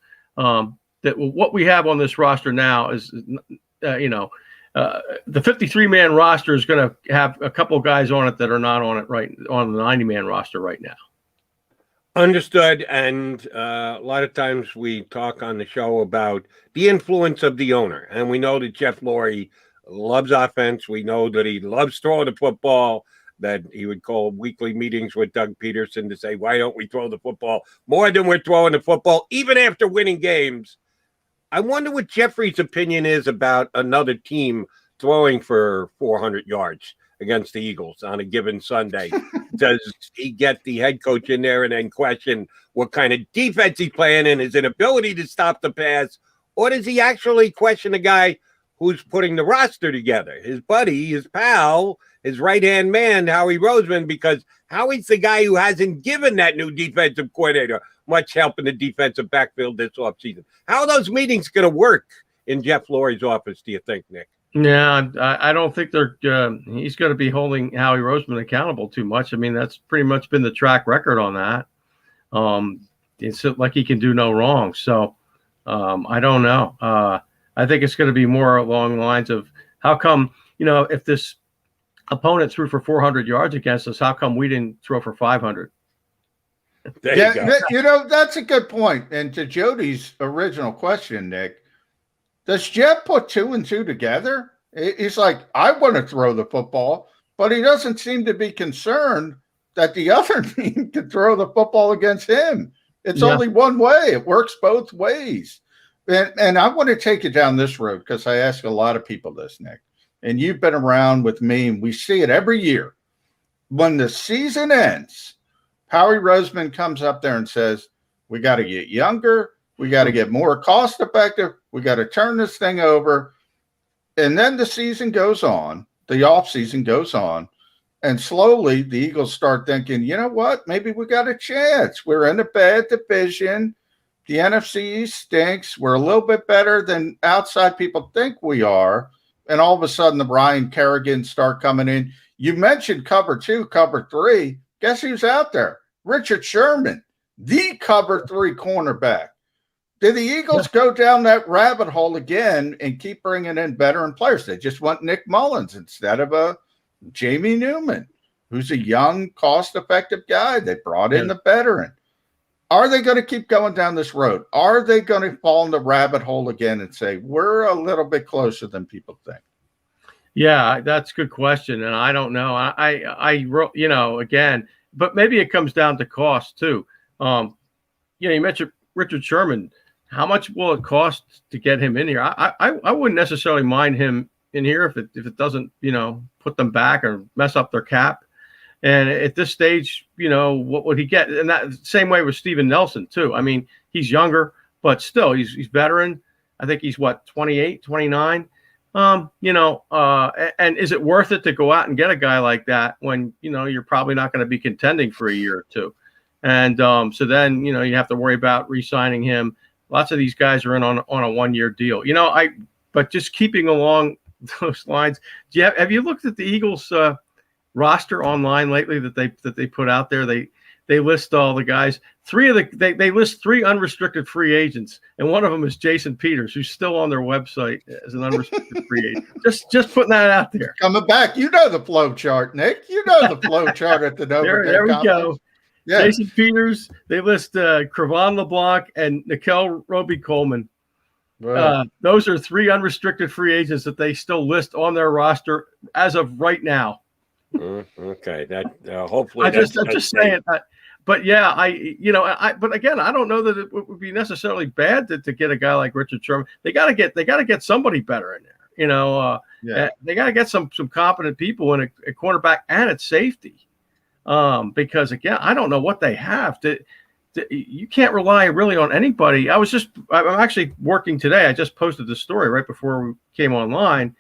Speaker 11: That what we have on this roster now is, the 53-man roster is going to have a couple of guys on it that are not on it right on the 90-man roster right now.
Speaker 1: Understood. And a lot of times we talk on the show about the influence of the owner. And we know that Jeff Lurie loves offense. We know that he loves throwing the football, that he would call weekly meetings with Doug Peterson to say, why don't we throw the football more than we're throwing the football, even after winning games? I wonder what Jeffrey's opinion is about another team throwing for 400 yards against the Eagles on a given Sunday. Does he get the head coach in there and then question what kind of defense he's playing and his inability to stop the pass? Or does he actually question the guy who's putting the roster together, his buddy, his pal, his right-hand man, Howie Roseman, because Howie's the guy who hasn't given that new defensive coordinator much help in the defensive backfield this offseason. How are those meetings going to work in Jeff Lurie's office, do you think, Nick?
Speaker 11: Yeah, I don't think he's going to be holding Howie Roseman accountable too much. I mean, that's pretty much been the track record on that. It's like he can do no wrong. So I don't know. I think it's going to be more along the lines of how come, if this opponent threw for 400 yards against us, how come we didn't throw for 500?
Speaker 2: That's a good point. And to Jody's original question, Nick, does Jeff put 2 and 2 together? He's like, I want to throw the football, but he doesn't seem to be concerned that the other team can throw the football against him. It's only one way. It works both ways. And I want to take you down this road because I ask a lot of people this, Nick. And you've been around with me, and we see it every year. When the season ends, Howie Roseman comes up there and says, we got to get younger. We got to get more cost effective. We got to turn this thing over. And then the season goes on. The off season goes on. And slowly the Eagles start thinking, you know what? Maybe we got a chance. We're in a bad division. The NFC East stinks. We're a little bit better than outside people think we are. And all of a sudden the Ryan Kerrigans start coming in. You mentioned cover 2, cover 3. Guess who's out there? Richard Sherman, the cover 3 cornerback. Did the Eagles go down that rabbit hole again and keep bringing in veteran players? They just want Nick Mullins instead of a Jamie Newman, who's a young, cost-effective guy. They brought in the veteran. Are they going to keep going down this road? Are they going to fall in the rabbit hole again and say, we're a little bit closer than people think?
Speaker 11: Yeah, that's a good question. And I don't know. I wrote, again, but maybe it comes down to cost too. You mentioned Richard Sherman. How much will it cost to get him in here? I wouldn't necessarily mind him in here if it doesn't, put them back or mess up their cap. And at this stage, what would he get? And that same way with Steven Nelson too. I mean, he's younger, but still he's veteran. I think he's 28, 29. And is it worth it to go out and get a guy like that when, you're probably not going to be contending for a year or two? And so then, you have to worry about re-signing him. Lots of these guys are in on a 1-year deal. But just keeping along those lines, have you looked at the Eagles roster online lately that they put out there? They list all the guys. They list 3 unrestricted free agents, and one of them is Jason Peters, who's still on their website as an unrestricted free agent. Just putting that out there.
Speaker 2: Coming back, the flow chart, Nick. The flow chart at the Nova.
Speaker 11: There we go. Yeah. Jason Peters. They list Crevon LeBlanc and Nickel Roby-Coleman. Right. Those are 3 unrestricted free agents that they still list on their roster as of right now.
Speaker 1: Okay, that hopefully.
Speaker 11: I'm just saying that. But yeah, but again, I don't know that it would be necessarily bad to get a guy like Richard Sherman. They got to get somebody better in there. They got to get some competent people in a cornerback and at safety. Because again, I don't know what they have. You can't rely really on anybody. I'm actually working today. I just posted the story right before we came online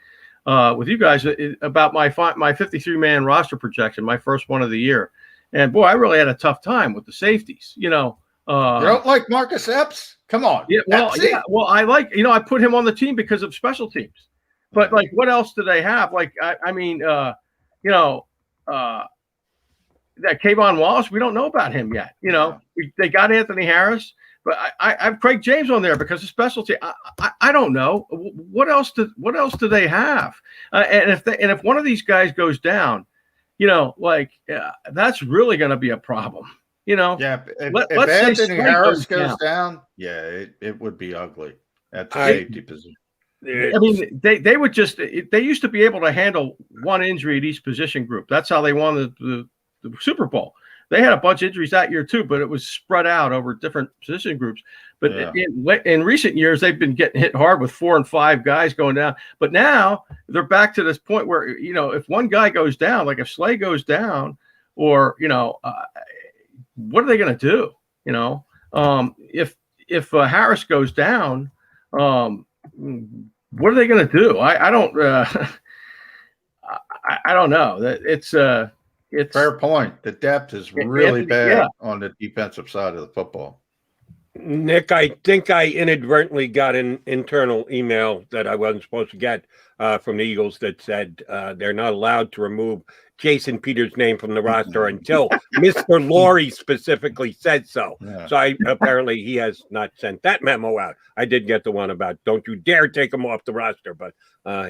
Speaker 11: with you guys about my 53-man roster projection, my first one of the year. And boy, I really had a tough time with the safeties. You don't
Speaker 2: like Marcus Epps? Come on.
Speaker 11: Yeah. Well, I like. I put him on the team because of special teams. But like, what else do they have? Like, that Kayvon Wallace, we don't know about him yet. They got Anthony Harris, but I have Craig James on there because of specialty. I don't know what else do they have? And if one of these guys goes down, that's really going to be a problem.
Speaker 2: Yeah. If Anthony Harris goes down, it would be ugly at the safety position.
Speaker 11: I mean, they would they used to be able to handle one injury at each position group. That's how they won the Super Bowl. They had a bunch of injuries that year too, but it was spread out over different position groups. But in recent years, they've been getting hit hard with 4 and 5 guys going down. But now they're back to this point where, if one guy goes down, like if Slay goes down, or, what are they going to do? If Harris goes down, what are they going to do? I don't know. It's
Speaker 2: fair point. The depth is really bad on the defensive side of the football.
Speaker 1: Nick, I think I inadvertently got an internal email that I wasn't supposed to get from the Eagles that said they're not allowed to remove Jason Peters' name from the roster until Mr. Laurie specifically said so. Yeah. So apparently he has not sent that memo out. I did get the one about don't you dare take him off the roster, but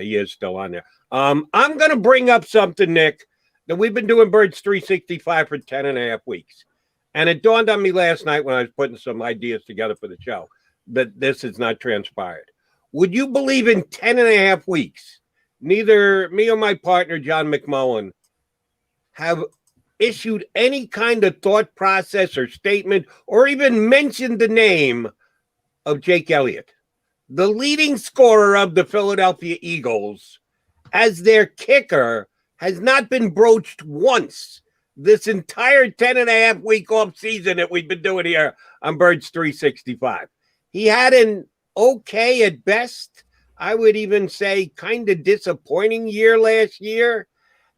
Speaker 1: he is still on there. I'm going to bring up something, Nick, that we've been doing Birds 365 for 10 and a half weeks. And it dawned on me last night when I was putting some ideas together for the show that this has not transpired. Would you believe in 10 and a half weeks, neither me or my partner, John McMullen, have issued any kind of thought process or statement or even mentioned the name of Jake Elliott, the leading scorer of the Philadelphia Eagles, as their kicker, has not been broached once this entire 10 and a half week off season that we've been doing here on Birds 365. He had an okay at best, I would even say kind of disappointing year last year.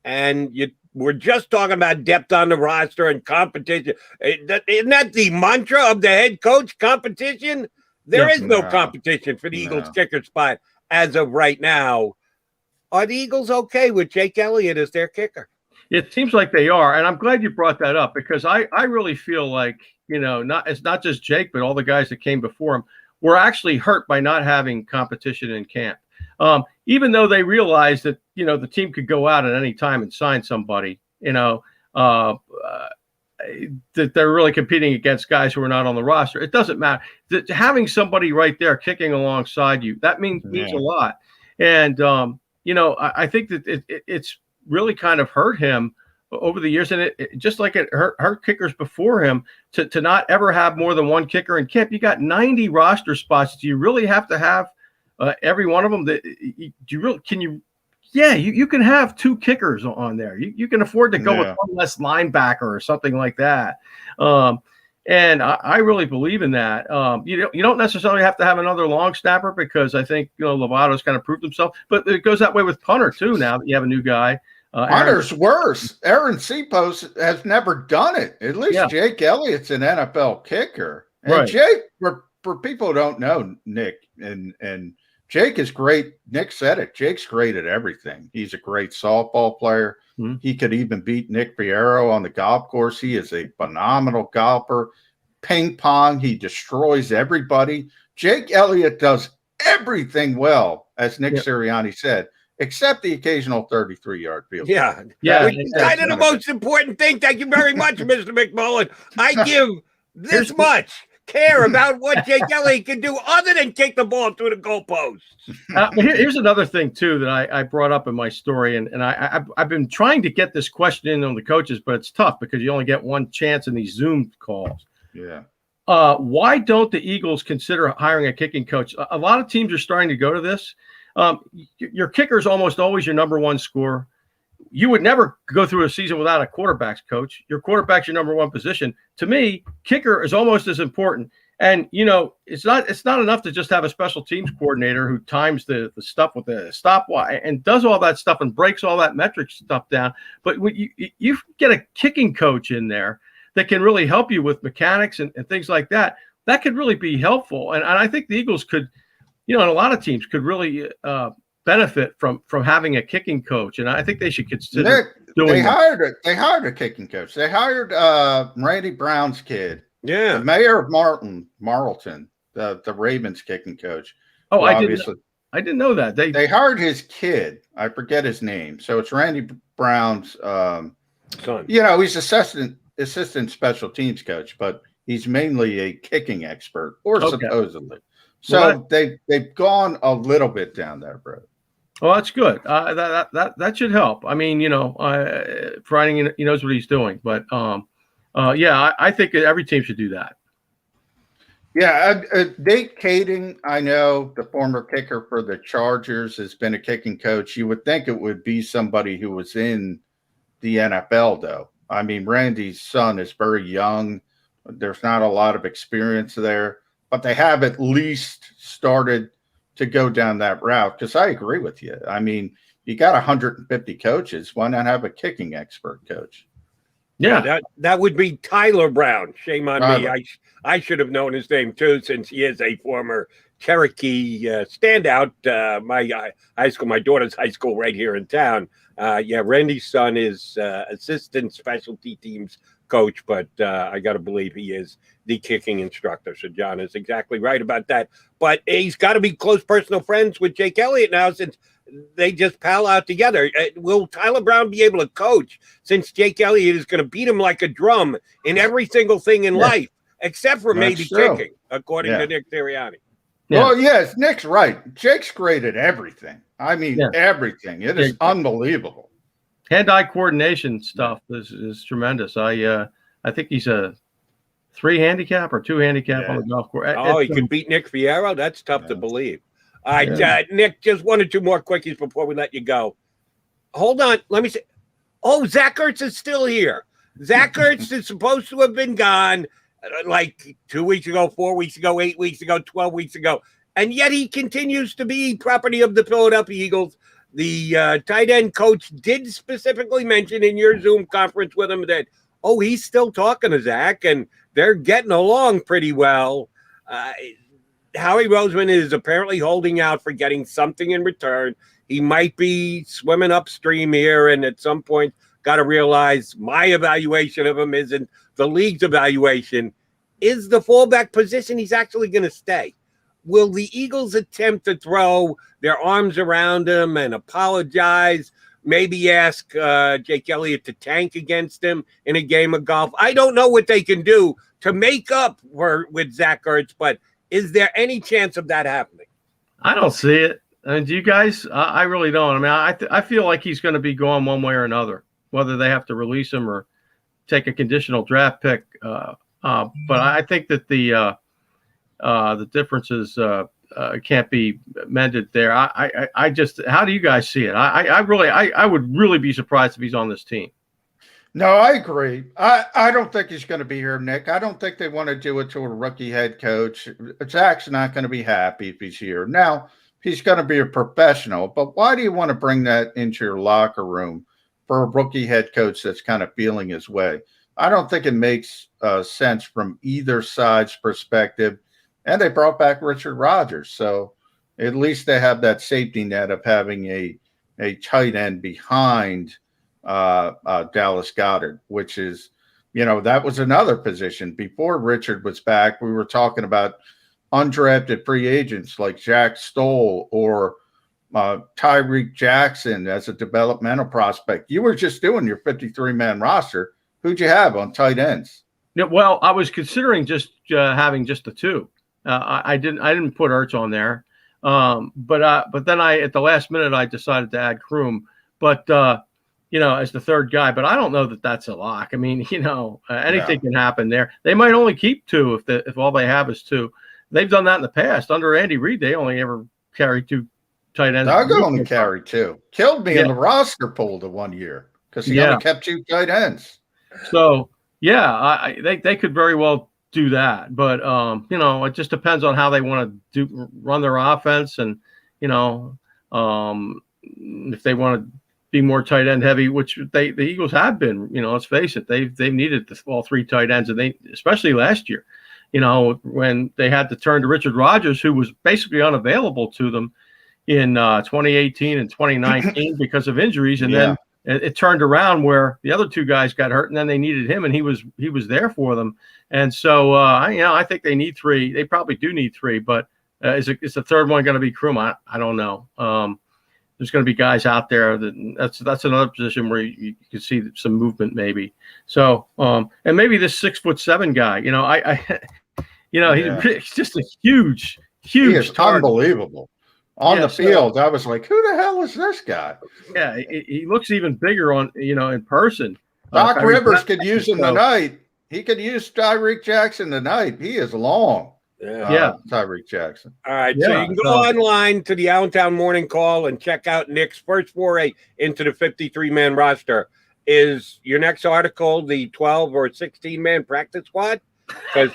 Speaker 1: And you we're just talking about depth on the roster and competition. Isn't that the mantra of the head coach? Competition? There is no competition for the Eagles kicker spot as of right now. Are the Eagles okay with Jake Elliott as their kicker?
Speaker 11: It seems like they are, and I'm glad you brought that up because I really feel like, it's not just Jake, but all the guys that came before him were actually hurt by not having competition in camp. Even though they realized that, the team could go out at any time and sign somebody, that they're really competing against guys who are not on the roster. It doesn't matter. Having somebody right there kicking alongside you, that means a lot. And, I think that it's really kind of hurt him over the years. And it just like it hurt kickers before him to not ever have more than one kicker in camp. You got 90 roster spots. Do you really have to have every one of them? You can have 2 kickers on there. You can afford to go with one less linebacker or something like that. And I really believe in that. You don't necessarily have to have another long snapper because I think, Lovato's kind of proved himself, but it goes that way with punter too. Now that you have a new guy,
Speaker 2: punter's worse. Aaron Cepos has never done it. At least Jake Elliott's an NFL kicker. And right. Jake, for people who don't know, Nick and Jake is great. Nick said it. Jake's great at everything. He's a great softball player. Mm-hmm. He could even beat Nick Fierro on the golf course. He is a phenomenal golfer. Ping pong, he destroys everybody. Jake Elliott does everything well, as Nick Sirianni said, except the occasional 33-yard field.
Speaker 1: Yeah. Which is kind of the most important thing. Thank you very much, Mr. McMullen. I give this much care about what Jake Elliott can do other than kick the ball through the goalposts.
Speaker 11: Here's another thing, too, that I brought up in my story, and I've been trying to get this question in on the coaches, but it's tough because you only get one chance in these Zoom calls.
Speaker 2: Yeah.
Speaker 11: Why don't the Eagles consider hiring a kicking coach? A lot of teams are starting to go to this. Your kicker is almost always your number one scorer. You would never go through a season without a quarterback's coach. Your quarterback's your number one position. To me, kicker is almost as important. And, it's not enough to just have a special teams coordinator who times the stuff with the stopwatch and does all that stuff and breaks all that metric stuff down. But when you get a kicking coach in there that can really help you with mechanics and things like that, that could really be helpful. And I think the Eagles could, and a lot of teams could really benefit from having a kicking coach, and I think they should consider doing that.
Speaker 2: They hired a kicking coach. They hired Randy Brown's kid.
Speaker 1: Yeah,
Speaker 2: the mayor of Marlton, the Ravens kicking coach.
Speaker 11: Oh, I didn't know that.
Speaker 2: They hired his kid. I forget his name. So it's Randy Brown's son. He's assistant special teams coach, but he's mainly a kicking expert, supposedly. So they've gone a little bit down there, bro.
Speaker 11: Well, that's good. That should help. I mean, Friday, he knows what he's doing. But I think every team should do that.
Speaker 2: Yeah, Nate Kading, I know the former kicker for the Chargers, has been a kicking coach. You would think it would be somebody who was in the NFL, though. I mean, Randy's son is very young. There's not a lot of experience there. But they have at least started to go down that route, because I agree with you. I mean, you got 150 coaches. Why not have a kicking expert coach?
Speaker 1: Yeah, that would be Tyler Brown. Shame on me. I should have known his name, too, since he is a former Cherokee standout. My daughter's high school right here in town. Randy's son is assistant specialty teams coach, but I got to believe he is the kicking instructor. So John is exactly right about that. But he's got to be close personal friends with Jake Elliott now, since they just pal out together. Will Tyler Brown be able to coach, since Jake Elliott is going to beat him like a drum in every single thing in life, except for maybe kicking, according to Nick Sirianni?
Speaker 2: Yeah. Well, yes, Nick's right. Jake's great at everything. I mean, everything. It is unbelievable.
Speaker 11: Hand-eye coordination stuff is tremendous. I think he's a 3 handicap or 2 handicap on the golf course.
Speaker 1: He could beat Nick Fierro? That's tough to believe. All right, Nick, just 1 or 2 more quickies before we let you go. Hold on. Let me see. Oh, Zach Ertz is still here. Zach Ertz is supposed to have been gone like 2 weeks ago, 4 weeks ago, 8 weeks ago, 12 weeks ago. And yet he continues to be property of the Philadelphia Eagles. The tight end coach did specifically mention in your Zoom conference with him that, oh, he's still talking to Zach, and they're getting along pretty well. Howie Roseman is apparently holding out for getting something in return. He might be swimming upstream here, and at some point got to realize my evaluation of him isn't the league's evaluation. Is the fullback position he's actually going to stay? Will the Eagles attempt to throw their arms around him and apologize? Maybe ask Jake Elliott to tank against him in a game of golf? I don't know what they can do to make up with Zach Ertz, but is there any chance of that happening?
Speaker 11: I don't see it. And do you guys? I really don't. I mean, I feel like he's going to be gone one way or another, whether they have to release him or take a conditional draft pick. But I think that the differences can't be mended there. I just, how do you guys see it? I would really be surprised if he's on this team.
Speaker 2: No, I agree. I don't think he's going to be here, Nick. I don't think they want to do it to a rookie head coach. Zach's not going to be happy if he's here. Now, he's going to be a professional, but why do you want to bring that into your locker room for a rookie head coach that's kind of feeling his way? I don't think it makes sense from either side's perspective. And they brought back Richard Rodgers, so at least they have that safety net of having a tight end behind Dallas Goedert, which is, that was another position. Before Richard was back, we were talking about undrafted free agents like Jack Stoll or Tyreek Jackson as a developmental prospect. You were just doing your 53-man roster. Who'd you have on tight ends?
Speaker 11: Yeah, well, I was considering just having just the two. I didn't put Ertz on there, but then at the last minute I decided to add Kroom, but as the third guy. But I don't know that that's a lock. I mean, anything can happen there. They might only keep two if all they have is two. They've done that in the past under Andy Reid. They only ever carried two tight ends.
Speaker 2: Doug only carried two. Killed me in the roster pool the 1 year because he only kept two tight ends.
Speaker 11: So they could very well do that, but it just depends on how they want to run their offense, and if they want to be more tight end heavy, which the Eagles have been. Let's face it, they've needed all three tight ends, and they especially last year, when they had to turn to Richard Rodgers, who was basically unavailable to them in 2018 and 2019 because of injuries, and then it turned around where the other two guys got hurt, and then they needed him, and he was there for them. And so, I think they need three. They probably do need three, but is the third one going to be Kroom? I don't know. There's going to be guys out there that's another position where you can see some movement maybe. So, and maybe this 6'7" guy. He's just a huge. He is
Speaker 2: unbelievable. On the field, I was like, who the hell is this guy?
Speaker 11: Yeah, he looks even bigger in person.
Speaker 2: Doc Rivers could use him tonight. He could use Tyreek Jackson tonight. He is long. Tyreek Jackson.
Speaker 1: All right, so you can go online to the Allentown Morning Call and check out Nick's first foray into the 53-man roster. Is your next article the 12 or 16-man practice squad? Because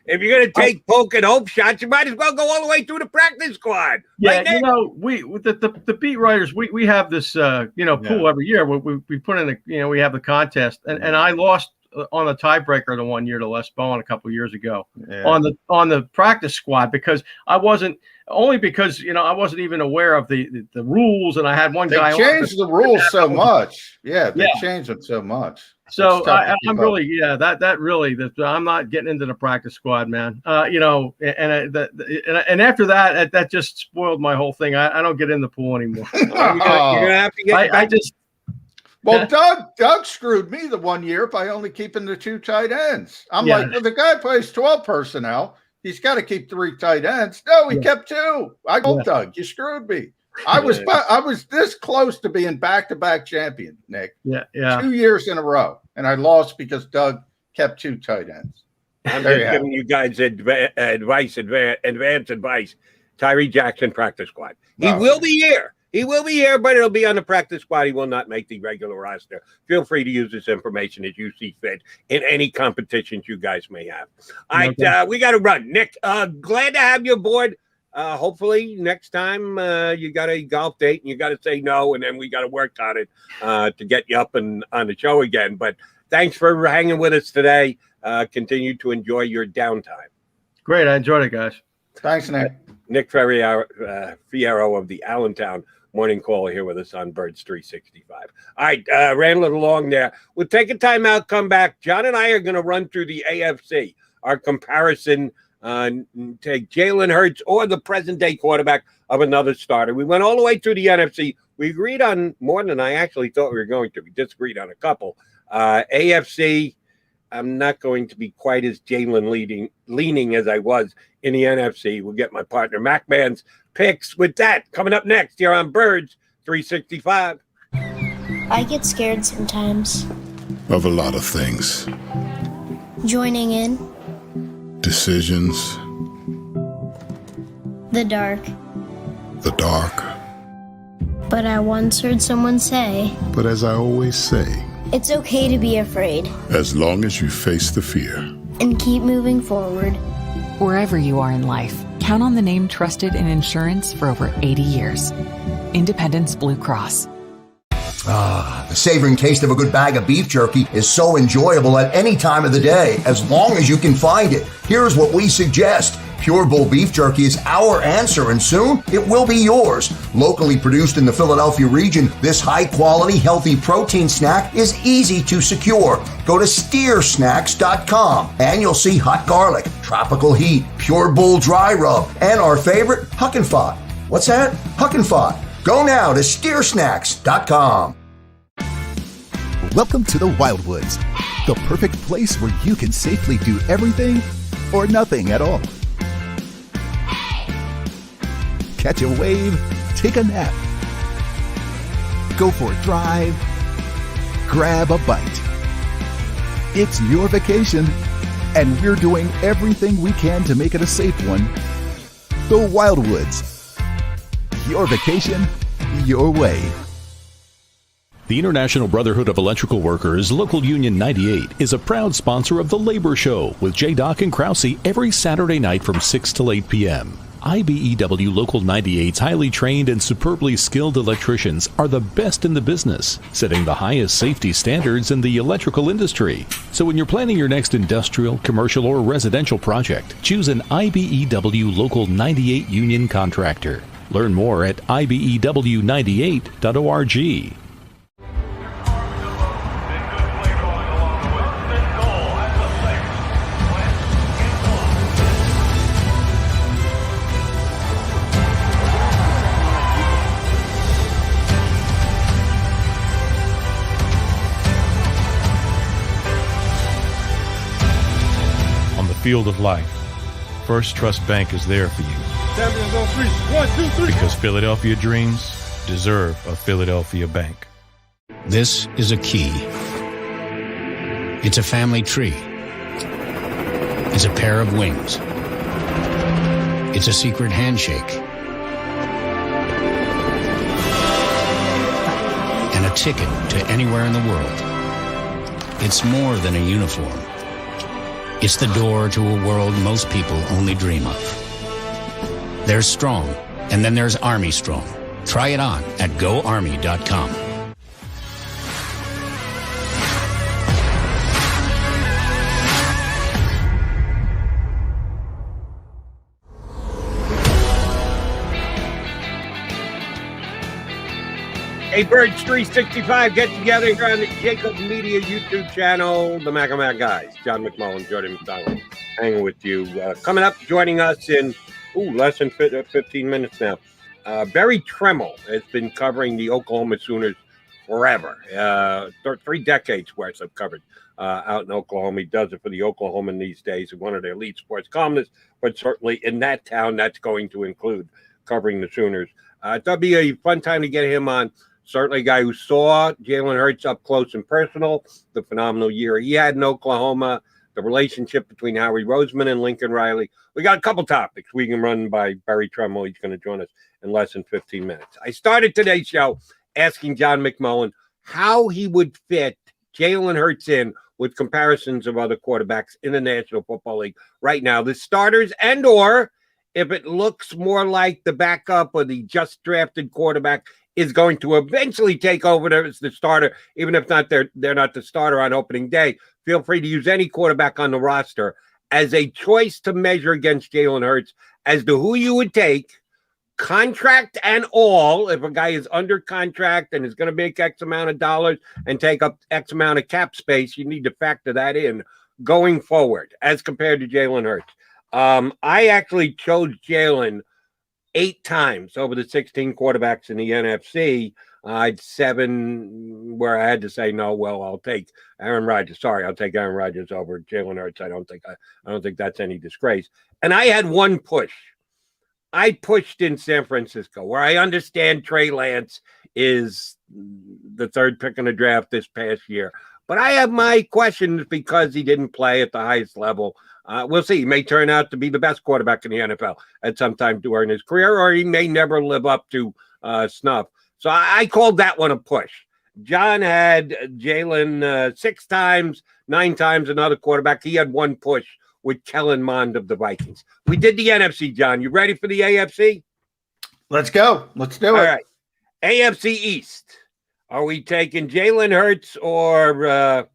Speaker 1: if you're going to take poke and hope shots, you might as well go all the way through the practice squad.
Speaker 11: Yeah, right, we with the beat writers, we have this pool every year. We put in we have the contest, and I lost on the tiebreaker the 1 year to Les Bowen a couple of years ago on the practice squad because I wasn't even aware of the rules, and I had one guy.
Speaker 2: They changed the rules so much. Yeah, they changed them so much.
Speaker 11: So I'm really I'm not getting into the practice squad, man. And after that just spoiled my whole thing. I don't get in the pool anymore. You're gonna have to get.
Speaker 2: Well, Doug screwed me the 1 year by only keeping the two tight ends. I'm like, well, the guy plays 12 personnel. He's got to keep three tight ends. No, he kept two. I go, Doug, you screwed me. I was this close to being back-to-back champion, Nick. 2 years in a row, and I lost because Doug kept two tight ends.
Speaker 1: I'm just giving you guys advanced advice. Tyree Jackson practice squad. He will be here. He will be here, but it'll be on the practice squad. He will not make the regular roster. Feel free to use this information as you see fit in any competitions you guys may have. All right, we got to run. Nick, glad to have you aboard. hopefully next time you got a golf date and you got to say no, and then we got to work on it to get you up and on the show again. But thanks for hanging with us today. Continue to enjoy your downtime.
Speaker 11: Great. I enjoyed it, guys.
Speaker 2: Thanks, Nick.
Speaker 1: Nick Fierro of the Allentown Morning Call here with us on Birds 365. All right, ran a little long there. We'll take a timeout, come back. John and I are going to run through the AFC, our comparison, take Jalen Hurts or the present-day quarterback of another starter. We went all the way through the NFC. We agreed on more than I actually thought we were going to. We disagreed on a couple. AFC, I'm not going to be quite as Jalen leaning as I was in the NFC. We'll get my partner Mac Man's picks with that coming up next here on Birds 365.
Speaker 3: I get scared sometimes.
Speaker 4: Of a lot of things.
Speaker 3: Joining in.
Speaker 4: Decisions.
Speaker 3: The dark.
Speaker 4: The dark.
Speaker 3: But I once heard someone say,
Speaker 4: But as I always say,
Speaker 3: it's okay to be afraid.
Speaker 4: as long as you face the fear.
Speaker 3: And keep moving forward.
Speaker 5: Wherever you are in life, count on the name trusted in insurance for over 80 years. Independence Blue Cross.
Speaker 6: The savoring taste of a good bag of beef jerky is so enjoyable at any time of the day, as long as you can find it. Here's what we suggest. Pure Bull Beef Jerky is our answer, and soon it will be yours. Locally produced in the Philadelphia region, this high-quality, healthy protein snack is easy to secure. Go to steersnacks.com, and you'll see hot garlic, tropical heat, Pure Bull dry rub, and our favorite, Huck and Fod. What's that? Huck and Fod. Go now to steersnacks.com.
Speaker 7: Welcome to the Wildwoods, the perfect place where you can safely do everything or nothing at all. Catch a wave, take a nap, go for a drive, grab a bite. It's your vacation, and we're doing everything we can to make it a safe one. The Wildwoods. Your vacation, your way.
Speaker 8: The International Brotherhood of Electrical Workers, Local Union 98, is a proud sponsor of The Labor Show with J. Doc and Krause every Saturday night from 6 till 8 p.m. IBEW Local 98's highly trained and superbly skilled electricians are the best in the business, setting the highest safety standards in the electrical industry. So when you're planning your next industrial, commercial, or residential project, choose an IBEW Local 98 union contractor. Learn more at ibew98.org.
Speaker 9: Field of life, First Trust Bank is there for you. Because Philadelphia dreams deserve a Philadelphia bank.
Speaker 10: This is a key. It's a family tree. It's a pair of wings. It's a secret handshake. And a ticket to anywhere in the world. It's more than a uniform. It's the door to a world most people only dream of. There's Strong, and then there's Army Strong. Try it on at GoArmy.com.
Speaker 1: Hey, Birds 365, get together here on the JAKIB Media YouTube channel. The Mac and Mac guys, John McMullen, Jordan McDonald, hanging with you. Coming up, joining us in less than 15 minutes now. Barry Tramel has been covering the Oklahoma Sooners forever. 3 decades worth of coverage out in Oklahoma. He does it for the Oklahoman these days. He's one of their lead sports columnists, but certainly in that town, that's going to include covering the Sooners. That'll be a fun time to get him on. Certainly a guy who saw Jalen Hurts up close and personal, the phenomenal year he had in Oklahoma, the relationship between Howie Roseman and Lincoln Riley. We got a couple topics we can run by Barry Tramel. He's going to join us in less than 15 minutes. I started today's show asking John McMullen how he would fit Jalen Hurts in with comparisons of other quarterbacks in the National Football League right now, the starters and or if it looks more like the backup or the just drafted quarterback is going to eventually take over as the starter, even if they're not the starter on opening day, feel free to use any quarterback on the roster as a choice to measure against Jalen Hurts as to who you would take, contract and all. If a guy is under contract and is going to make X amount of dollars and take up X amount of cap space, you need to factor that in going forward as compared to Jalen Hurts. I actually chose Jalen 8 times over the 16 quarterbacks in the NFC. I had 7 where I had to say no. Well, I'll take Aaron Rodgers. Sorry, I'll take Aaron Rodgers over Jalen Hurts. I don't think that's any disgrace. And I had 1 push. I pushed in San Francisco, where I understand Trey Lance is the 3rd pick in the draft this past year. But I have my questions because he didn't play at the highest level. We'll see. He may turn out to be the best quarterback in the NFL at some time during his career, or he may never live up to snuff. So I called that one a push. John had Jalen 6 times, 9 times another quarterback. He had 1 push with Kellen Mond of the Vikings. We did the NFC, John. You ready for the AFC?
Speaker 2: Let's go. Let's do it.
Speaker 1: All right. AFC East. Are we taking Jalen Hurts or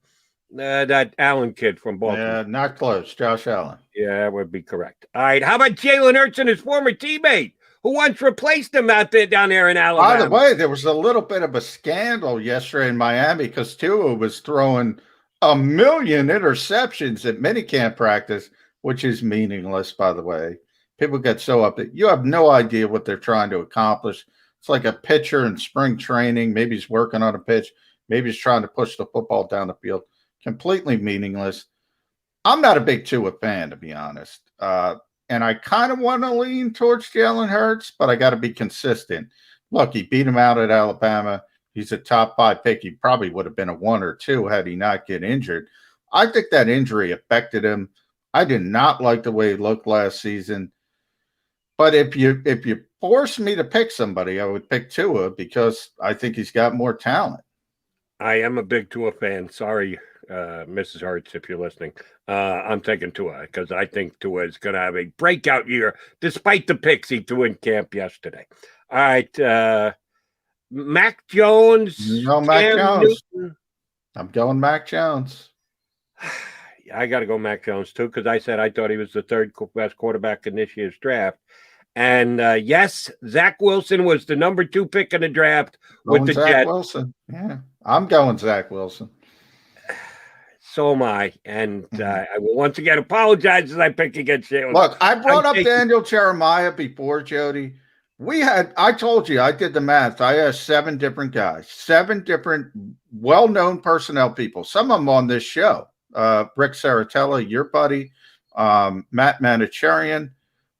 Speaker 1: that Allen kid from Baltimore?
Speaker 2: Yeah, not close. Josh Allen.
Speaker 1: Yeah, that would be correct. All right. How about Jalen Hurts and his former teammate who once replaced him down there in Alabama?
Speaker 2: By the way, there was a little bit of a scandal yesterday in Miami because Tua was throwing 1 million interceptions at minicamp practice, which is meaningless, by the way. People get so up that you have no idea what they're trying to accomplish. It's like a pitcher in spring training. Maybe he's working on a pitch. Maybe he's trying to push the football down the field. Completely meaningless. I'm not a big Tua fan, to be honest. And I kind of want to lean towards Jalen Hurts, but I got to be consistent. Look, he beat him out at Alabama. He's a top 5 pick. He probably would have been a 1 or 2 had he not get injured. I think that injury affected him. I did not like the way he looked last season. But if you force me to pick somebody, I would pick Tua because I think he's got more talent.
Speaker 1: I am a big Tua fan. Sorry, Mrs. Hurts, if you're listening. I'm taking Tua because I think Tua is going to have a breakout year despite the picks he threw in camp yesterday. All right. Mac Jones.
Speaker 2: No, Mac Jones. I'm going Mac Jones.
Speaker 1: I got to go Mac Jones, too, because I said I thought he was the 3rd best quarterback in this year's draft. And, yes, Zach Wilson was the number 2 pick in the draft with the
Speaker 2: Zach
Speaker 1: Jets.
Speaker 2: Wilson. Yeah, I'm going Zach Wilson.
Speaker 1: So am I. And I will once again apologize as I pick against Jalen.
Speaker 2: Look, I brought up Daniel Jeremiah before, Jody. I told you, I did the math. I asked 7 different guys, 7 different well-known personnel people, some of them on this show. Rick Saratella, your buddy, Matt Manicherian,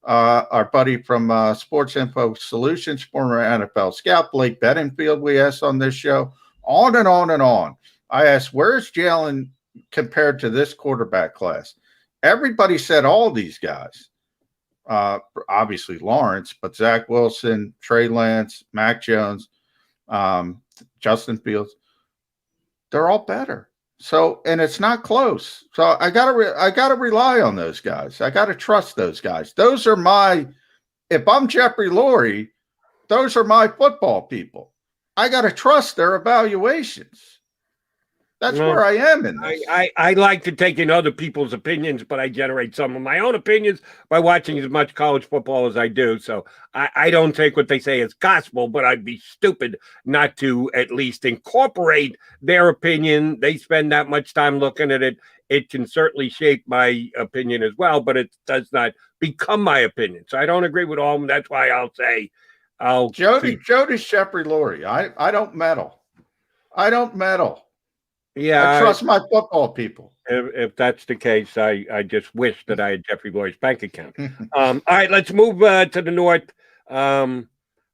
Speaker 2: our buddy from Sports Info Solutions, former NFL scout, Blake Bedingfield, we asked on this show, on and on and on. I asked, where's Jalen compared to this quarterback class? Everybody said all these guys. Obviously Lawrence, but Zach Wilson, Trey Lance, Mac Jones, Justin Fields, they're all better. So, and it's not close. So I gotta rely on those guys. I gotta trust those guys. Those are if I'm Jeffrey Lurie, those are my football people. I gotta trust their evaluations. That's where I am in this.
Speaker 1: I like to take in other people's opinions, but I generate some of my own opinions by watching as much college football as I do. So I don't take what they say as gospel, but I'd be stupid not to at least incorporate their opinion. They spend that much time looking at it. It can certainly shape my opinion as well, but it does not become my opinion. So I don't agree with all of them. That's why I'll say
Speaker 2: Jody's Jeffrey Lurie. I don't meddle. I don't meddle.
Speaker 1: Yeah,
Speaker 2: I trust my football people.
Speaker 1: If that's the case, I just wish that I had Jeffrey Lurie's bank account. All right, let's move to the north.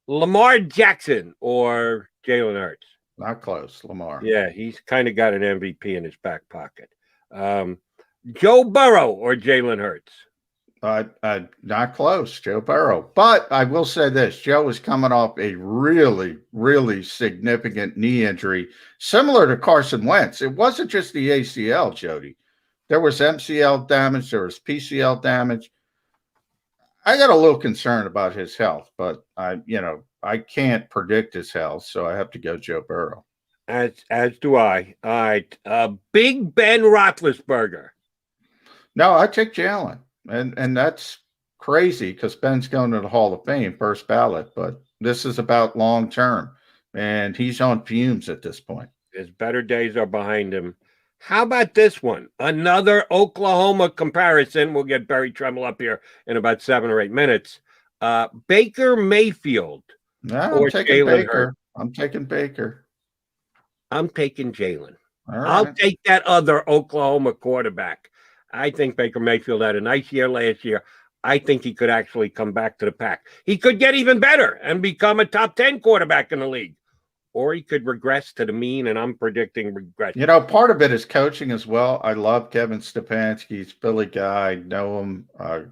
Speaker 1: Lamar Jackson or Jalen Hurts?
Speaker 2: Not close, Lamar.
Speaker 1: Yeah, he's kind of got an MVP in his back pocket. Joe Burrow or Jalen Hurts?
Speaker 2: Not close, Joe Burrow. But I will say this, Joe was coming off a really, really significant knee injury, similar to Carson Wentz. It wasn't just the ACL, Jody. There was MCL damage. There was PCL damage. I got a little concerned about his health, but I can't predict his health, so I have to go Joe Burrow.
Speaker 1: As do I. All right. Big Ben Roethlisberger.
Speaker 2: No, I take Jalen, and that's crazy because Ben's going to the Hall of Fame, first ballot, but this is about long term, and he's on fumes at this point.
Speaker 1: His better days are behind him. How about this one? Another Oklahoma comparison. We'll get Barry Tramel up here in about 7 or 8 minutes. Baker Mayfield.
Speaker 2: No, I'm taking Baker. I'm taking Baker.
Speaker 1: I'm taking Jalen.
Speaker 2: Right.
Speaker 1: I'll take that other Oklahoma quarterback. I think Baker Mayfield had a nice year last year. I think he could actually come back to the pack. He could get even better and become a top 10 quarterback in the league. Or he could regress to the mean, and I'm predicting regression.
Speaker 2: Part of it is coaching as well. I love Kevin Stefanski. He's a Philly guy. I know him.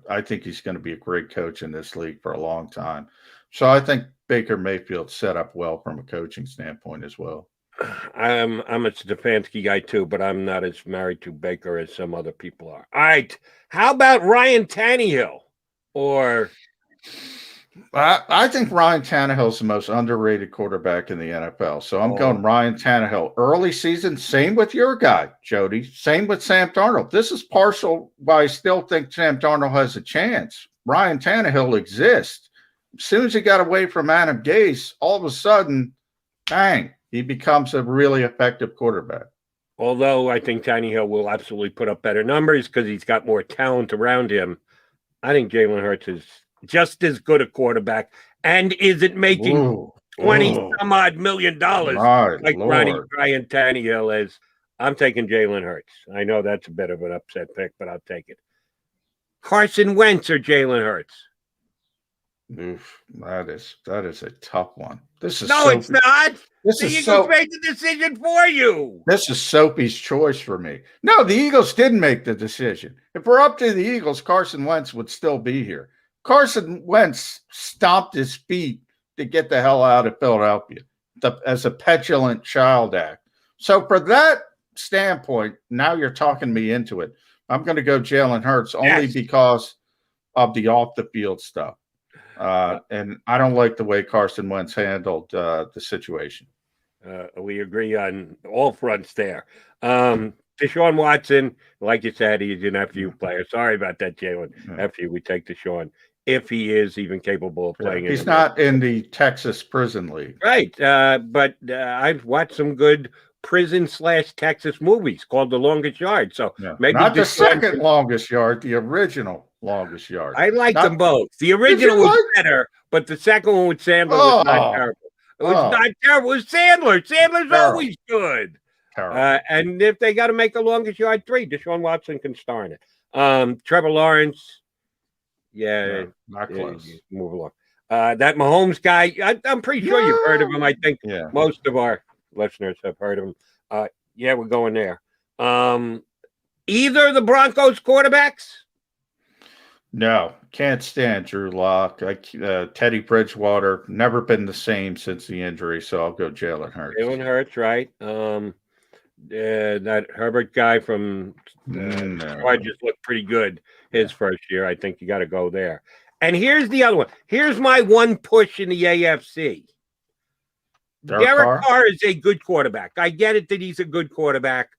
Speaker 2: I think he's going to be a great coach in this league for a long time. So I think Baker Mayfield set up well from a coaching standpoint as well.
Speaker 1: I'm a Stefanski guy too, but I'm not as married to Baker as some other people are. All right. How about Ryan Tannehill? Or
Speaker 2: I think Ryan Tannehill is the most underrated quarterback in the NFL. So I'm going Ryan Tannehill. Early season, same with your guy, Jody. Same with Sam Darnold. This is partial why I still think Sam Darnold has a chance. Ryan Tannehill exists. As soon as he got away from Adam Gase, all of a sudden, bang, he becomes a really effective quarterback.
Speaker 1: Although I think Tannehill will absolutely put up better numbers because he's got more talent around him, I think Jalen Hurts is just as good a quarterback and isn't making 20-some-odd million dollars like Ryan Tannehill is. I'm taking Jalen Hurts. I know that's a bit of an upset pick, but I'll take it. Carson Wentz or Jalen Hurts?
Speaker 2: Oof, that is a tough one. This is
Speaker 1: it's not.
Speaker 2: The
Speaker 1: Eagles made the decision for you.
Speaker 2: This is Soapy's choice for me. No, the Eagles didn't make the decision. If we're up to the Eagles, Carson Wentz would still be here. Carson Wentz stomped his feet to get the hell out of Philadelphia as a petulant child act. So for that standpoint, now you're talking me into it. I'm going to go Jalen Hurts only because of the off-the-field stuff. And I don't like the way Carson Wentz handled the situation.
Speaker 1: We agree on all fronts there. Deshaun Watson, like you said, he's an FU player. Sorry about that, Jalen. FU, we take Deshaun if he is even capable of playing.
Speaker 2: He's not in the Texas prison league.
Speaker 1: Right. But I've watched some good prison/Texas movies called The Longest Yard. So maybe
Speaker 2: not the second longest yard, the original longest yard.
Speaker 1: I like them both. The original was better, but the second one with Sandler was not terrible. It was not terrible. It was Sandler. Sandler's always good. And if they got to make a Longest Yard 3, Deshaun Watson can star in it. Trevor Lawrence,
Speaker 2: not close.
Speaker 1: Move along. That Mahomes guy, I'm pretty sure you've heard of him. I think most of our listeners have heard of him. We're going there. Either of the Broncos quarterbacks?
Speaker 2: No, can't stand Drew Lock. Teddy Bridgewater, never been the same since the injury, so I'll go Jalen Hurts.
Speaker 1: Jalen Hurts, right? That Herbert guy from Chargers looked pretty good his first year. I think you got to go there. And here's the other one. Here's my one push in the AFC. Derek Carr is a good quarterback. I get it that he's a good quarterback,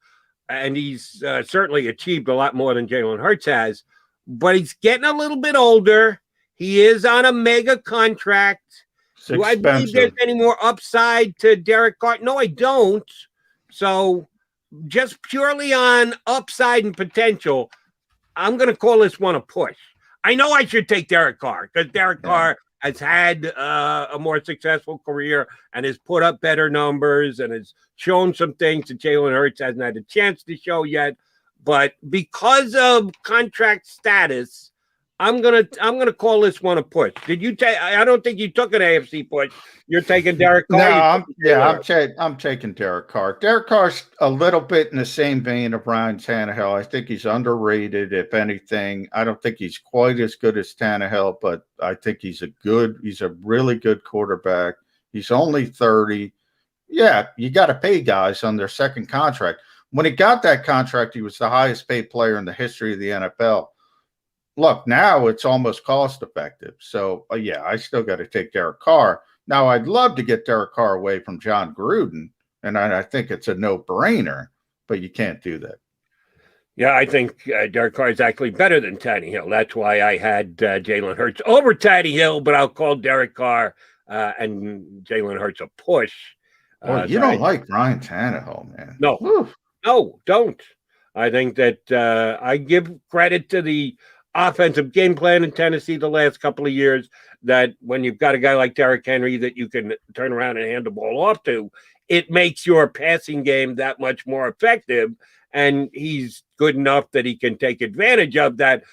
Speaker 1: and he's certainly achieved a lot more than Jalen Hurts has. But he's getting a little bit older. He is on a mega contract. Do I believe there's any more upside to Derek Carr? No, I don't. So just purely on upside and potential, I'm going to call this one a push. I know I should take Derek Carr because Derek Carr has had a more successful career and has put up better numbers and has shown some things that Jalen Hurts hasn't had a chance to show yet. But because of contract status, I'm gonna call this one a push. Did you take? I don't think you took an AFC push. You're taking Derek Carr.
Speaker 2: No, I'm taking Derek Carr. Derek Carr's a little bit in the same vein of Ryan Tannehill. I think he's underrated, if anything. I don't think he's quite as good as Tannehill, but I think he's a really good quarterback. He's only 30. Yeah, you got to pay guys on their second contract. When he got that contract, he was the highest paid player in the history of the NFL. look, now it's almost cost effective. So, yeah, I still got to take Derek Carr. Now, I'd love to get Derek Carr away from John Gruden, and I think it's a no-brainer, but you can't do that.
Speaker 1: Yeah, I think Derek Carr is actually better than Tannehill. That's why I had Jalen Hurts over Tannehill, but I'll call Derek Carr and Jalen Hurts a push.
Speaker 2: Well, you don't like Ryan Tannehill, man.
Speaker 1: No, no, don't. I think that I give credit to the offensive game plan in Tennessee the last couple of years, that when you've got a guy like Derrick Henry that you can turn around and hand the ball off to, it makes your passing game that much more effective. And he's good enough that he can take advantage of that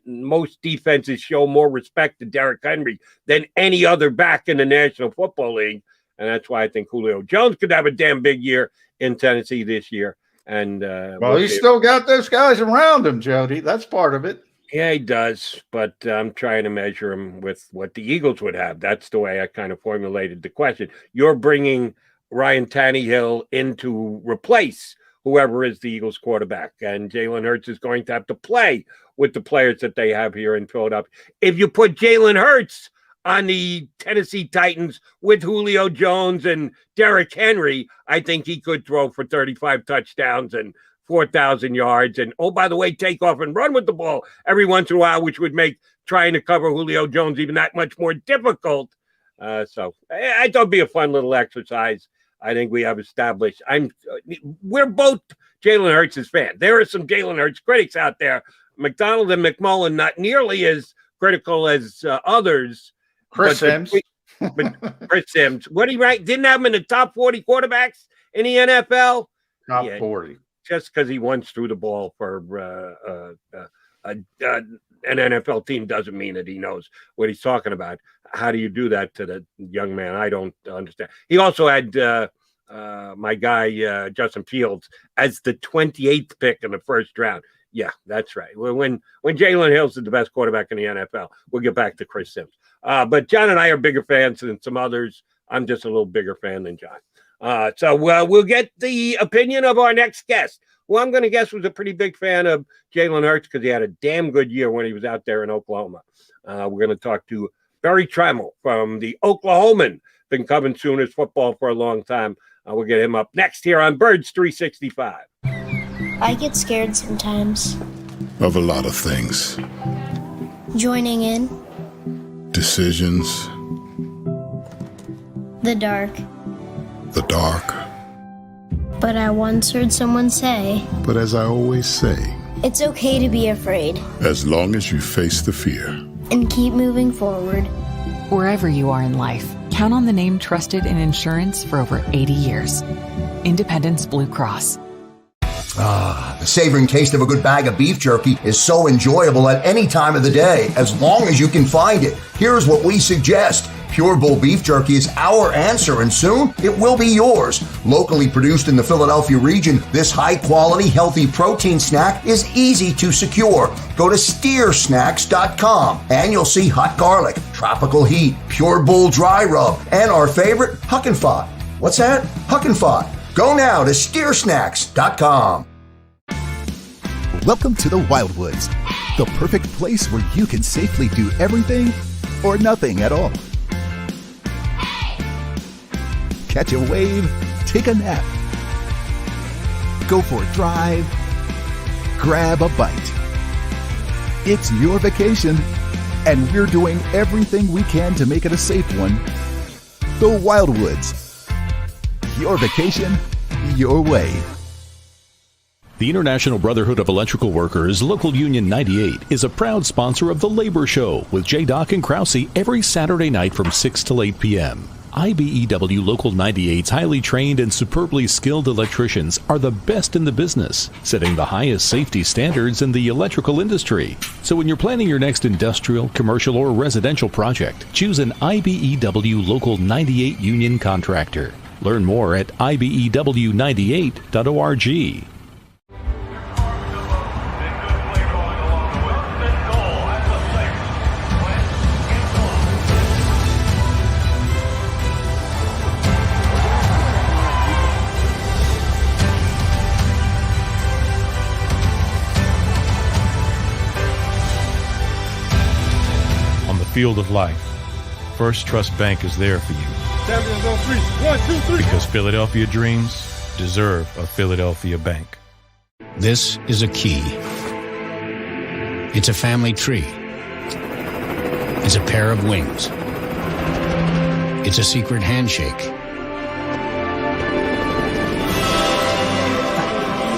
Speaker 1: most defenses show more respect to Derrick Henry than any other back in the National Football League. And that's why I think Julio Jones could have a damn big year in Tennessee this year. And
Speaker 2: well, he's still got those guys around him, Jody. That's part of it.
Speaker 1: Yeah, he does. But I'm trying to measure him with what the Eagles would have. That's the way I kind of formulated the question. You're bringing Ryan Tannehill in to replace whoever is the Eagles quarterback. And Jalen Hurts is going to have to play with the players that they have here in Philadelphia. If you put Jalen Hurts on the Tennessee Titans with Julio Jones and Derrick Henry, I think he could throw for 35 touchdowns and 4,000 yards. And, oh, by the way, take off and run with the ball every once in a while, which would make trying to cover Julio Jones even that much more difficult. So I thought it'd be a fun little exercise. I think we have established we're both Jalen Hurts' fans. There are some Jalen Hurts critics out there. McDonald and McMullen, not nearly as critical as others.
Speaker 2: Chris Sims.
Speaker 1: But Chris Sims. What he rank? Didn't have him in the top 40 quarterbacks in the NFL?
Speaker 2: Top 40.
Speaker 1: Just because he once threw the ball for an NFL team doesn't mean that he knows what he's talking about. How do you do that to the young man? I don't understand. He also had my guy, Justin Fields, as the 28th pick in the first round. Yeah, that's right. When Jalen Hill's the best quarterback in the NFL, we'll get back to Chris Sims. But John and I are bigger fans than some others. I'm just a little bigger fan than John. So we'll get the opinion of our next guest, who I'm going to guess was a pretty big fan of Jalen Hurts because he had a damn good year when he was out there in Oklahoma. We're going to talk to Barry Tramel from the Oklahoman. Been covering Sooners football for a long time. We'll get him up next here on Birds 365.
Speaker 3: I get scared sometimes.
Speaker 4: Of a lot of things.
Speaker 3: Joining in.
Speaker 4: Decisions.
Speaker 3: The dark.
Speaker 4: The dark.
Speaker 3: But I once heard someone say,
Speaker 4: But as I always say,
Speaker 3: it's okay to be afraid.
Speaker 4: as long as you face the fear.
Speaker 3: And keep moving forward.
Speaker 5: Wherever you are in life, count on the name trusted in insurance for over 80 years. Independence Blue Cross.
Speaker 6: The savoring taste of a good bag of beef jerky is so enjoyable at any time of the day, as long as you can find it. Here's what we suggest. Pure Bull beef jerky is our answer, and soon it will be yours. Locally produced in the Philadelphia region, this high-quality, healthy protein snack is easy to secure. Go to steersnacks.com, and you'll see hot garlic, tropical heat, Pure Bull dry rub, and our favorite, Huck and Fod. What's that? Huck and Fod. Go now to steersnacks.com.
Speaker 7: Welcome to the Wildwoods, the perfect place where you can safely do everything or nothing at all. Catch a wave, take a nap, go for a drive, grab a bite. It's your vacation, and we're doing everything we can to make it a safe one. The Wildwoods. Your vacation, your way.
Speaker 8: The International Brotherhood of Electrical Workers, Local Union 98, is a proud sponsor of The Labor Show with J. Doc and Krause every Saturday night from 6 to 8 p.m. IBEW Local 98's highly trained and superbly skilled electricians are the best in the business, setting the highest safety standards in the electrical industry. So when you're planning your next industrial, commercial, or residential project, choose an IBEW Local 98 union contractor. Learn more at ibew98.org.
Speaker 9: field of life, First Trust Bank is there for you. Because Philadelphia dreams deserve a Philadelphia bank.
Speaker 10: This is a key. It's a family tree. It's a pair of wings. It's a secret handshake.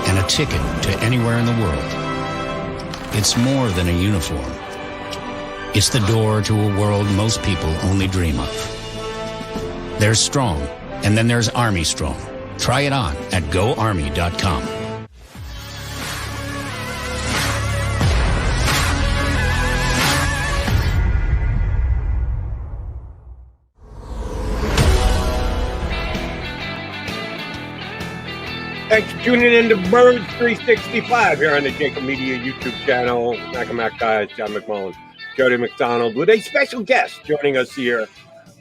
Speaker 10: And a ticket to anywhere in the world. It's more than a uniform. It's the door to a world most people only dream of. There's Strong, and then there's Army Strong. Try it on at GoArmy.com.
Speaker 1: Thanks for tuning in to Birds 365 here on the JAKIB Media YouTube channel. Mac guys, John McMullen, Jody McDonald, with a special guest joining us here.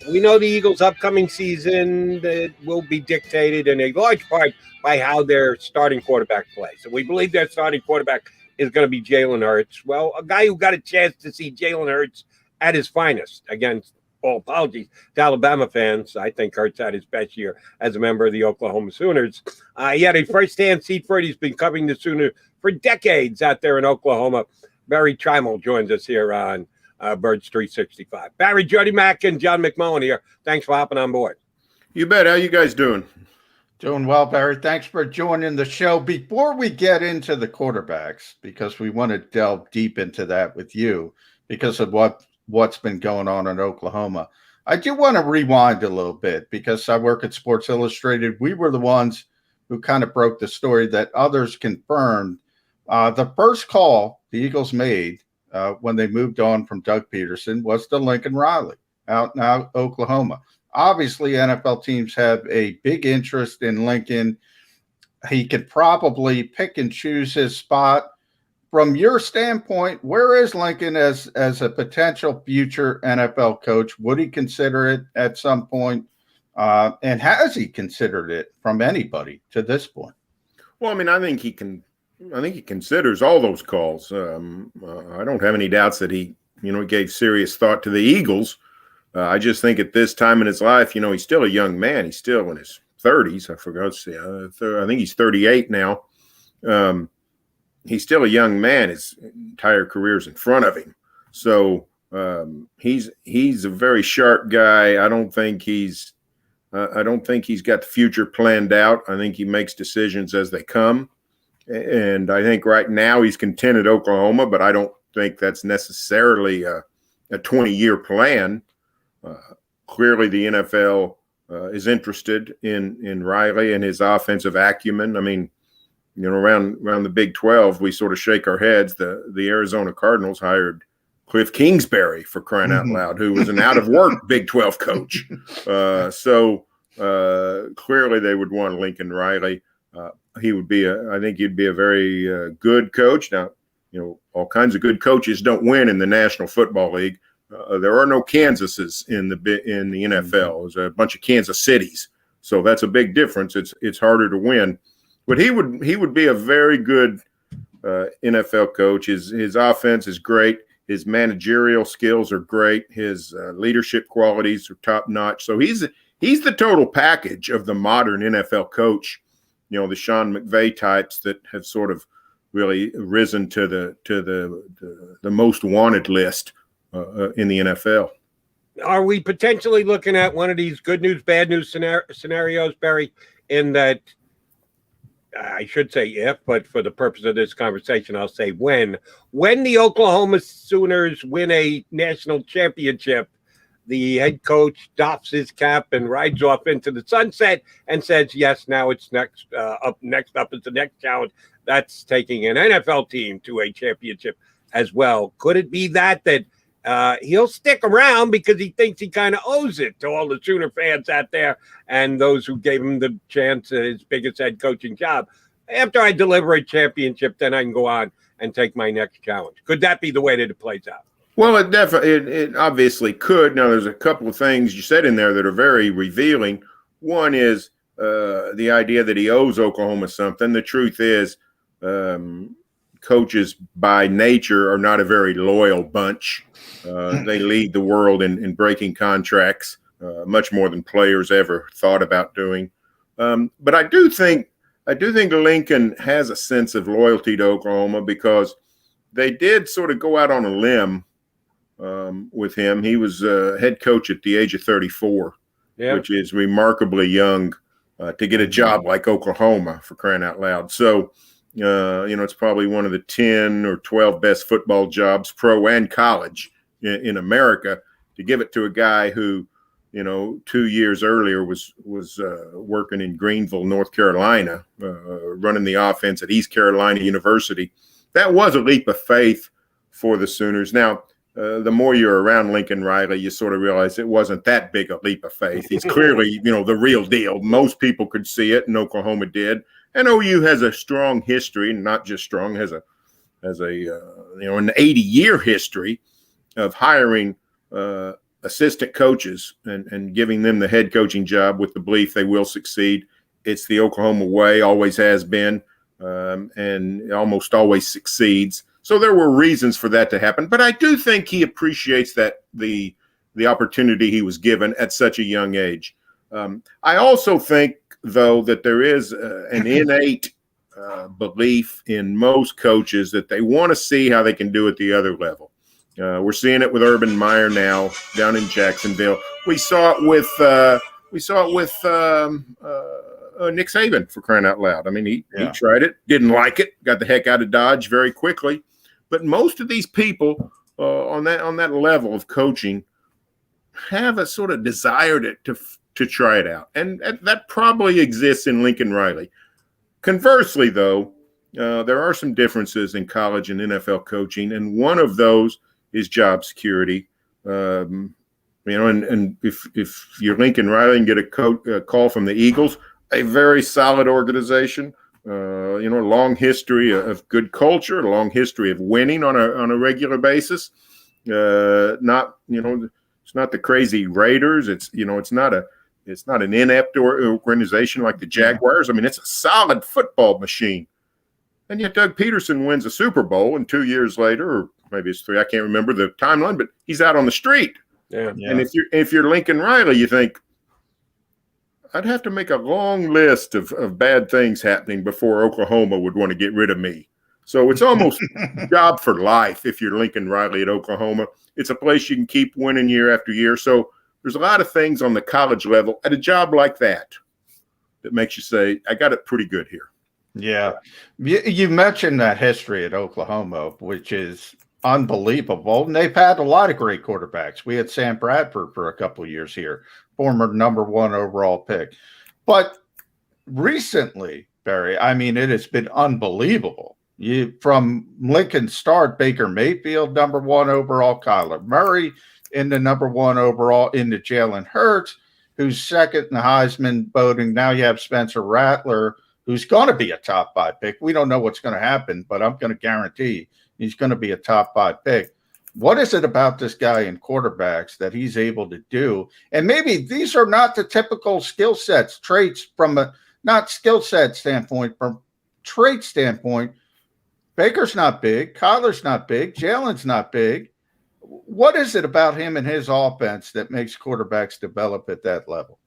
Speaker 1: We know the Eagles' upcoming season that will be dictated in a large part by how their starting quarterback plays. And we believe their starting quarterback is going to be Jalen Hurts. Well, a guy who got a chance to see Jalen Hurts at his finest, against all apologies to Alabama fans, I think Hurts had his best year as a member of the Oklahoma Sooners. He had a first-hand seat for it. He's been covering the Sooners for decades out there in Oklahoma. Barry Tramel joins us here on Birds 365. Barry, Jody Mack, and John McMullen here. Thanks for hopping on board.
Speaker 12: You bet. How you guys doing?
Speaker 2: Doing well, Barry. Thanks for joining the show. Before we get into the quarterbacks, because we want to delve deep into that with you because of what's been going on in Oklahoma, I do want to rewind a little bit because I work at Sports Illustrated. We were the ones who kind of broke the story that others confirmed. The first call the Eagles made when they moved on from Doug Peterson was to Lincoln Riley out now Oklahoma. Obviously, NFL teams have a big interest in Lincoln. He could probably pick and choose his spot. From your standpoint, where is Lincoln as a potential future NFL coach? Would he consider it at some point? And has he considered it from anybody to this point?
Speaker 12: Well, I mean, I think he considers all those calls. I don't have any doubts that he gave serious thought to the Eagles. I just think at this time in his life, he's still a young man. He's still in his 30s. I forgot to say, I think he's 38 now. He's still a young man. His entire career's in front of him. So he's a very sharp guy. I don't think he's got the future planned out. I think he makes decisions as they come. And I think right now he's content at Oklahoma, but I don't think that's necessarily a 20-year plan. Clearly the NFL is interested in Riley and his offensive acumen. I mean, around the Big 12, we sort of shake our heads. The Arizona Cardinals hired Cliff Kingsbury, for crying out loud, who was an out-of-work Big 12 coach. So clearly they would want Lincoln Riley. I think he'd be a very good coach. Now, all kinds of good coaches don't win in the National Football League. There are no Kansases in the NFL. There's a bunch of Kansas Cities. So that's a big difference. It's harder to win. But he would be a very good NFL coach. His offense is great. His managerial skills are great. His leadership qualities are top notch. So he's the total package of the modern NFL coach. The Sean McVay types that have sort of really risen to the most wanted list in the NFL.
Speaker 1: Are we potentially looking at one of these good news, bad news scenarios, Barry, in that I should say if, but for the purpose of this conversation, I'll say when the Oklahoma Sooners win a national championship, the head coach doffs his cap and rides off into the sunset and says, yes, now it's next up is the next challenge. That's taking an NFL team to a championship as well. Could it be that he'll stick around because he thinks he kind of owes it to all the Sooner fans out there and those who gave him the chance at his biggest head coaching job? After I deliver a championship, then I can go on and take my next challenge. Could that be the way that it plays out?
Speaker 12: Well, it obviously could. Now, there's a couple of things you said in there that are very revealing. One is the idea that he owes Oklahoma something. The truth is, coaches by nature are not a very loyal bunch. They lead the world in breaking contracts, much more than players ever thought about doing. But I do think Lincoln has a sense of loyalty to Oklahoma because they did sort of go out on a limb with him. He was head coach at the age of 34, which is remarkably young to get a job like Oklahoma, for crying out loud. So, it's probably one of the 10 or 12 best football jobs, pro and college, in America. To give it to a guy who, 2 years earlier was working in Greenville, North Carolina, running the offense at East Carolina University. That was a leap of faith for the Sooners. Now, the more you're around Lincoln Riley, you sort of realize it wasn't that big a leap of faith. He's clearly, the real deal. Most people could see it, and Oklahoma did. And OU has a strong history, not just strong, has an 80-year history of hiring assistant coaches and giving them the head coaching job with the belief they will succeed. It's the Oklahoma way, always has been, and almost always succeeds. So there were reasons for that to happen, but I do think he appreciates that the opportunity he was given at such a young age. I also think, though, that there is an innate belief in most coaches that they want to see how they can do at the other level. We're seeing it with Urban Meyer now down in Jacksonville. We saw it with Nick Saban, for crying out loud. I mean, he tried it, didn't like it, got the heck out of Dodge very quickly. But most of these people on that level of coaching have a sort of desire to try it out, and that probably exists in Lincoln Riley. Conversely, though, there are some differences in college and NFL coaching, and one of those is job security. And if you're Lincoln Riley and get a call from the Eagles, a very solid organization, a long history of good culture, a long history of winning on a regular basis. It's not the crazy Raiders. It's not an inept organization like the Jaguars. I mean, it's a solid football machine. And yet Doug Peterson wins a Super Bowl, and 2 years later, or maybe it's 3, I can't remember the timeline, but he's out on the street. Yeah. And if you're Lincoln Riley, you think, I'd have to make a long list of bad things happening before Oklahoma would want to get rid of me. So it's almost job for life if you're Lincoln Riley at Oklahoma. It's a place you can keep winning year after year. So there's a lot of things on the college level at a job like that makes you say, I got it pretty good here.
Speaker 2: Yeah. You mentioned that history at Oklahoma, which is unbelievable. And they've had a lot of great quarterbacks. We had Sam Bradford for a couple of years here, former #1 overall pick. But recently, Barry, I mean, it has been unbelievable. From Lincoln's start, Baker Mayfield, #1 overall, Kyler Murray in the #1 overall, into Jalen Hurts, who's second in the Heisman voting. Now you have Spencer Rattler, who's going to be a top 5 pick. We don't know what's going to happen, but I'm going to guarantee he's going to be a top 5 pick. What is it about this guy in quarterbacks that he's able to do? And maybe these are not the typical skill sets, traits from a not skill set standpoint, from trait standpoint. Baker's not big. Kyler's not big. Jalen's not big. What is it about him and his offense that makes quarterbacks develop at that level?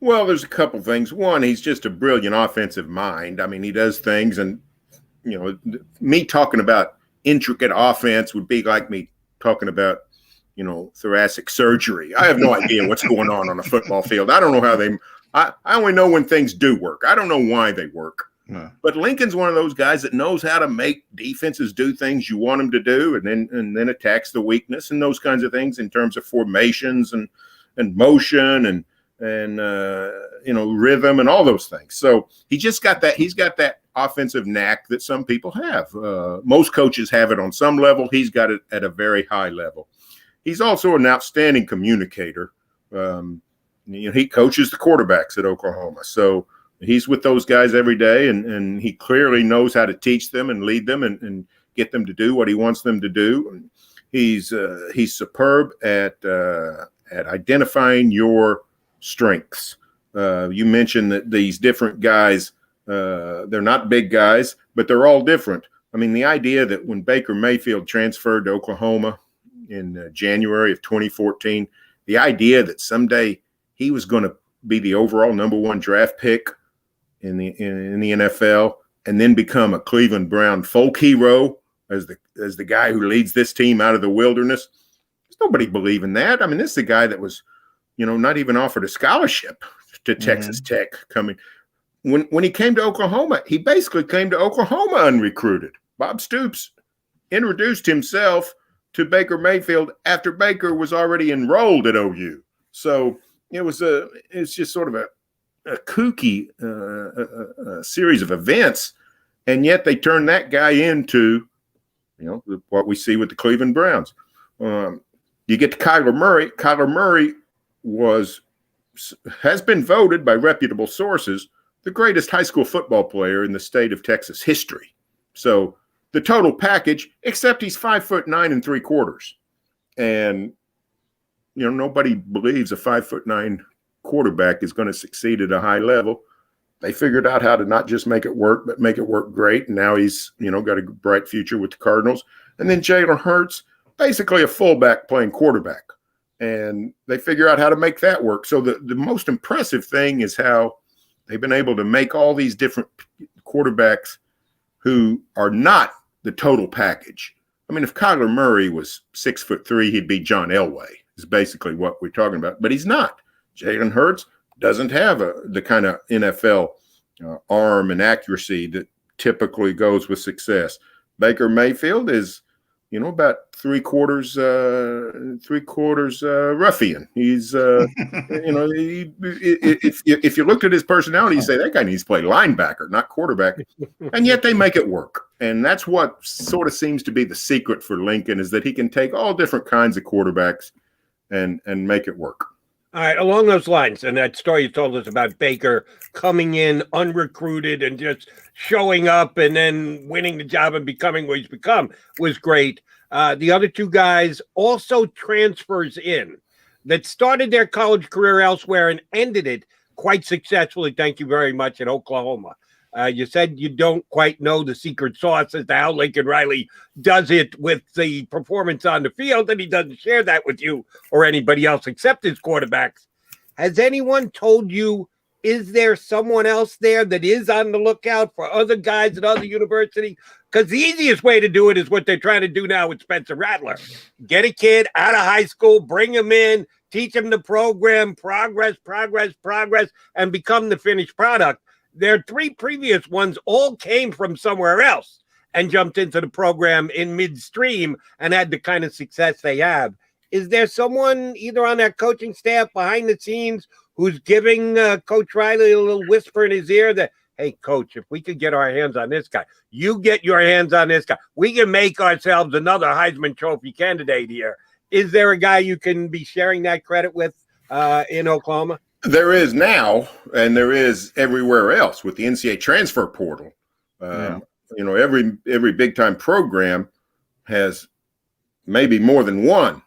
Speaker 12: Well, there's a couple things. One, he's just a brilliant offensive mind. I mean, he does things, and, me talking about intricate offense would be like me talking about, thoracic surgery. I have no idea what's going on a football field. I don't know how I only know when things do work. I don't know why they work. No. But Lincoln's one of those guys that knows how to make defenses do things you want them to do, and then attacks the weakness and those kinds of things in terms of formations and motion and rhythm and all those things. So he just got that. He's got that offensive knack that some people have. Most coaches have it on some level. He's got it at a very high level. He's also an outstanding communicator. He coaches the quarterbacks at Oklahoma, so he's with those guys every day, and he clearly knows how to teach them and lead them and get them to do what he wants them to do. He's superb at identifying your strengths. You mentioned that these different guys, they're not big guys, but they're all different. I mean, the idea that when Baker Mayfield transferred to Oklahoma in January of 2014, the idea that someday he was going to be the overall #1 draft pick in the NFL and then become a Cleveland Brown folk hero as the guy who leads this team out of the wilderness. There's nobody believing that. I mean, this is a guy that was, not even offered a scholarship to Texas Tech coming. When he came to Oklahoma, he basically came to Oklahoma unrecruited. Bob Stoops introduced himself to Baker Mayfield after Baker was already enrolled at OU. So it's just sort of a kooky series of events, and yet they turned that guy into, what we see with the Cleveland Browns. You get to Kyler Murray. Kyler Murray has been voted by reputable sources the greatest high school football player in the state of Texas history. So the total package, except he's 5'9"3/4, and nobody believes a 5'9" quarterback is going to succeed at a high level. They figured out how to not just make it work, but make it work great. And now he's got a bright future with the Cardinals. And then Jalen Hurts, basically a fullback playing quarterback, and they figure out how to make that work. So the most impressive thing is how they've been able to make all these different quarterbacks who are not the total package. I mean, if Kyler Murray was 6'3", he'd be John Elway, is basically what we're talking about. But he's not. Jalen Hurts doesn't have the kind of NFL arm and accuracy that typically goes with success. Baker Mayfield is, about three quarters ruffian. He's, if you looked at his personality, you say that guy needs to play linebacker, not quarterback, and yet they make it work. And that's what sort of seems to be the secret for Lincoln, is that he can take all different kinds of quarterbacks and make it work.
Speaker 1: All right, along those lines, and that story you told us about Baker coming in unrecruited and just showing up and then winning the job and becoming what he's become was great. The other two guys also transfers in that started their college career elsewhere and ended it quite successfully, thank you very much, in Oklahoma. You said you don't quite know the secret sauce as to how Lincoln Riley does it with the performance on the field, and he doesn't share that with you or anybody else except his quarterbacks. Has anyone told you, is there someone else there that is on the lookout for other guys at other universities? Because the easiest way to do it is what they're trying to do now with Spencer Rattler. Get a kid out of high school, bring him in, teach him the program, progress, and become the finished product. Their three previous ones all came from somewhere else and jumped into the program in midstream and had the kind of success they have. Is there someone either on that coaching staff behind the scenes who's giving Coach Riley a little whisper in his ear that, hey, Coach, if we could get our hands on this guy, you get your hands on this guy, we can make ourselves another Heisman Trophy candidate here? Is there a guy you can be sharing that credit with in Oklahoma?
Speaker 12: There is now, and there is everywhere else with the NCAA transfer portal. Every big-time program has maybe more than one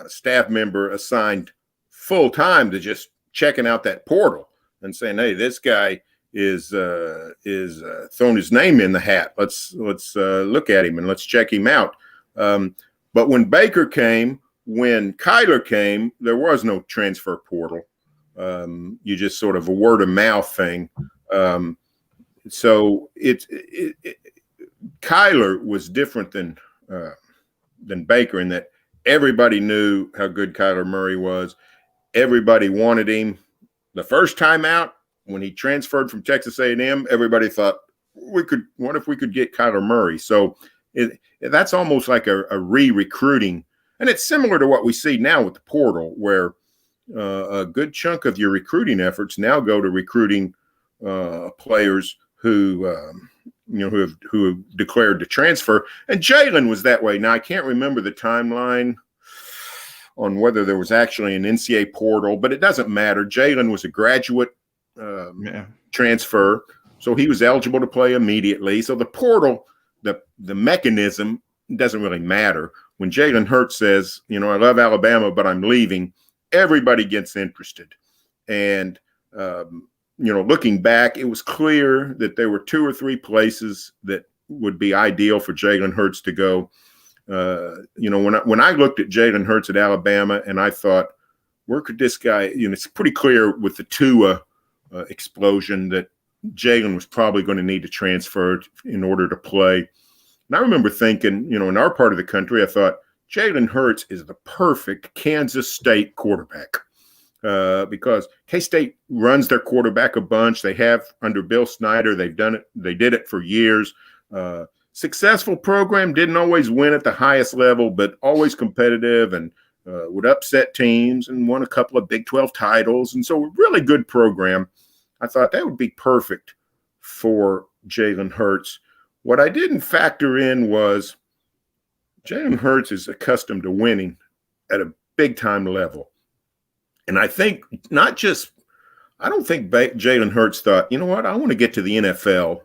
Speaker 12: staff member assigned full-time to just checking out that portal and saying, hey, this guy is throwing his name in the hat. Let's look at him and let's check him out. But when Baker came, when Kyler came, there was no transfer portal. You just sort of a word of mouth thing. So Kyler was different than Baker in that everybody knew how good Kyler Murray was. Everybody wanted him. The first time out, when he transferred from Texas A&M, everybody thought what if we could get Kyler Murray? So that's almost like a re-recruiting, and it's similar to what we see now with the portal, where a good chunk of your recruiting efforts now go to recruiting players who have declared to transfer. And Jalen was that way. Now, I can't remember the timeline on whether there was actually an NCAA portal, but it doesn't matter. Jalen was a graduate transfer, so he was eligible to play immediately. So the portal, the mechanism doesn't really matter. When Jalen Hurts says, I love Alabama, but I'm leaving, everybody gets interested. And, looking back, it was clear that there were two or three places that would be ideal for Jalen Hurts to go. When I looked at Jalen Hurts at Alabama, and I thought, where could this guy? It's pretty clear with the Tua explosion that Jalen was probably going to need to transfer in order to play. And I remember thinking, in our part of the country, I thought Jalen Hurts is the perfect Kansas State quarterback. Because K-State runs their quarterback a bunch. They have under Bill Snyder. They've done it. They did it for years. Successful program, didn't always win at the highest level, but always competitive and would upset teams and won a couple of Big 12 titles. And so a really good program. I thought that would be perfect for Jalen Hurts. What I didn't factor in was Jalen Hurts is accustomed to winning at a big-time level. And I think I don't think Jalen Hurts thought, you know what, I want to get to the NFL,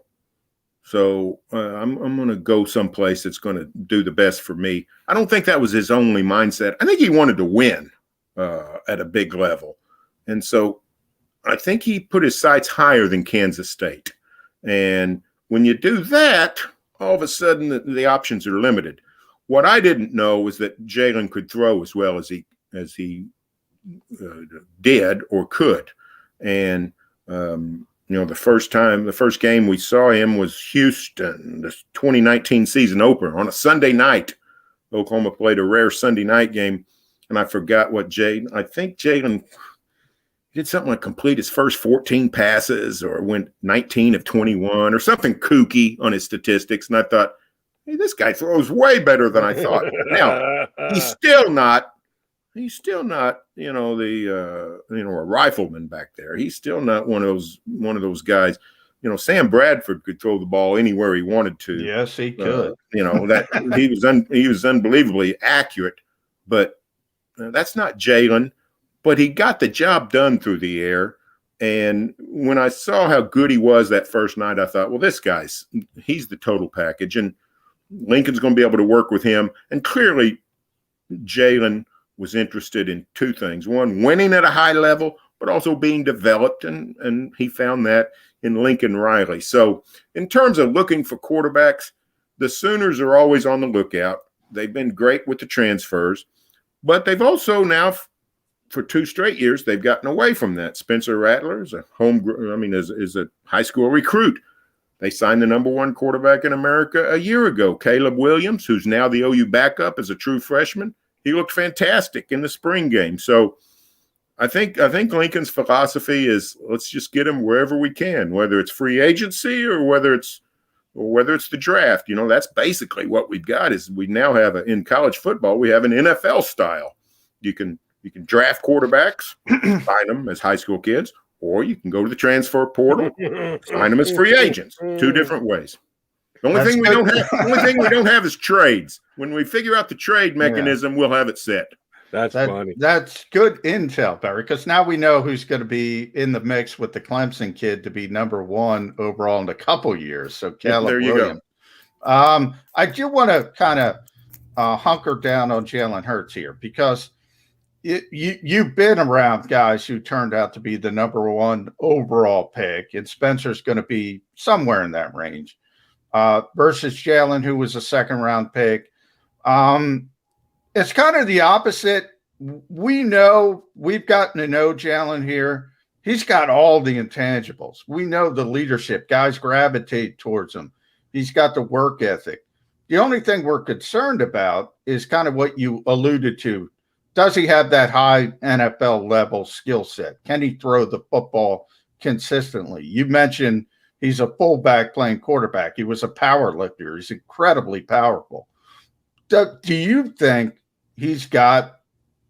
Speaker 12: so I'm going to go someplace that's going to do the best for me. I don't think that was his only mindset. I think he wanted to win at a big level. And so I think he put his sights higher than Kansas State. And when you do that, all of a sudden the options are limited. What I didn't know was that Jalen could throw as well as he did or could. And the first game we saw him was Houston, the 2019 season opener on a Sunday night. Oklahoma played a rare Sunday night game, and I forgot what I think Jalen did something like complete his first 14 passes or went 19 of 21 or something kooky on his statistics. And I thought, hey, this guy throws way better than I thought. Now, he's still not, a rifleman back there. He's still not one of those guys. Sam Bradford could throw the ball anywhere he wanted to.
Speaker 2: Yes, he could.
Speaker 12: That he was unbelievably accurate, but that's not Jalen. But he got the job done through the air. And when I saw how good he was that first night, I thought, well, he's the total package, and Lincoln's going to be able to work with him. And clearly, Jalen was interested in two things. One, winning at a high level, but also being developed. And he found that in Lincoln Riley. So in terms of looking for quarterbacks, the Sooners are always on the lookout. They've been great with the transfers, but they've also now, for 2 straight years, they've gotten away from that. Spencer Rattler is is a high school recruit. They signed the number 1 quarterback in America a year ago, Caleb Williams, who's now the OU backup as a true freshman. He looked fantastic in the spring game. So I think Lincoln's philosophy is, let's just get him wherever we can, whether it's free agency or whether it's the draft. That's basically what we've got. Is we now have in college football, we have an NFL style. You can draft quarterbacks, sign them as high school kids, or you can go to the transfer portal, sign them as free agents. 2 different ways. The only thing we don't have is trades. When we figure out the trade mechanism, we'll have it set.
Speaker 1: That's funny.
Speaker 2: That's good intel, Barry, because now we know who's going to be in the mix with the Clemson kid to be number 1 overall in a couple years. So Caleb
Speaker 12: there you
Speaker 2: Williams.
Speaker 12: go.
Speaker 2: I do want to kind of hunker down on Jalen Hurts here, because you've been around guys who turned out to be the number 1 overall pick, and Spencer's going to be somewhere in that range, versus Jalen, who was a 2nd-round pick. It's kind of the opposite. We've gotten to know Jalen here. He's got all the intangibles. We know the leadership. Guys gravitate towards him. He's got the work ethic. The only thing we're concerned about is kind of what you alluded to. Does he have that high NFL level skill set? Can he throw the football consistently? You mentioned he's a fullback playing quarterback. He was a power lifter. He's incredibly powerful. Do you think he's got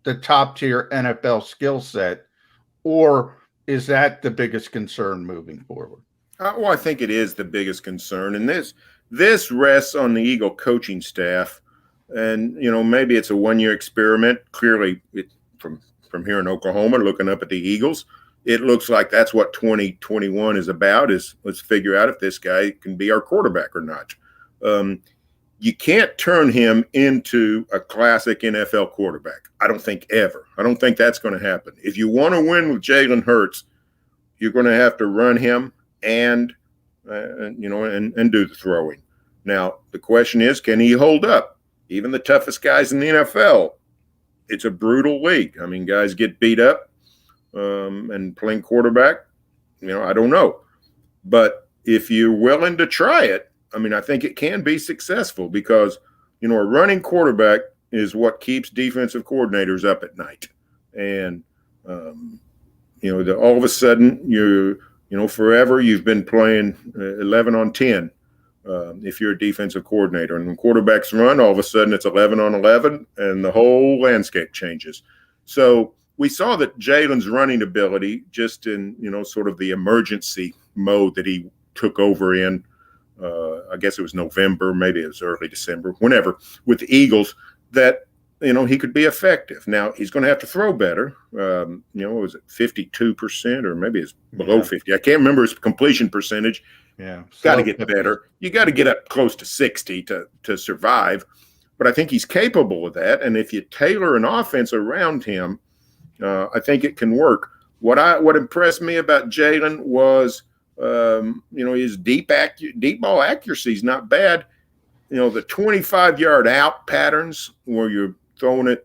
Speaker 2: the top tier NFL skill set, or is that the biggest concern moving forward?
Speaker 12: Well, I think it is the biggest concern. And this rests on the Eagle coaching staff. And, maybe it's a 1-year experiment. Clearly, from here in Oklahoma, looking up at the Eagles, it looks like that's what 2021 is about, is let's figure out if this guy can be our quarterback or not. You can't turn him into a classic NFL quarterback. I don't think ever. I don't think that's going to happen. If you want to win with Jalen Hurts, you're going to have to run him and do the throwing. Now, the question is, can he hold up? Even the toughest guys in the NFL, it's a brutal league. I mean, guys get beat up and playing quarterback, I don't know. But if you're willing to try it, I mean, I think it can be successful because, a running quarterback is what keeps defensive coordinators up at night. And, all of a sudden forever you've been playing 11 on 10 if you're a defensive coordinator. And when quarterbacks run, all of a sudden it's 11 on 11 and the whole landscape changes. So we saw that Jalen's running ability just in, sort of the emergency mode that he took over in, I guess it was November, maybe it was early December, whenever, with the Eagles, that, he could be effective. Now, he's going to have to throw better. Was it 52% or maybe it's below 50? I can't remember his completion percentage.
Speaker 2: Yeah.
Speaker 12: Got to get better. You got to get up close to 60 to survive. But I think he's capable of that. And if you tailor an offense around him, I think it can work. What impressed me about Jalen was, his deep ball accuracy is not bad. The 25-yard out patterns where you're throwing it,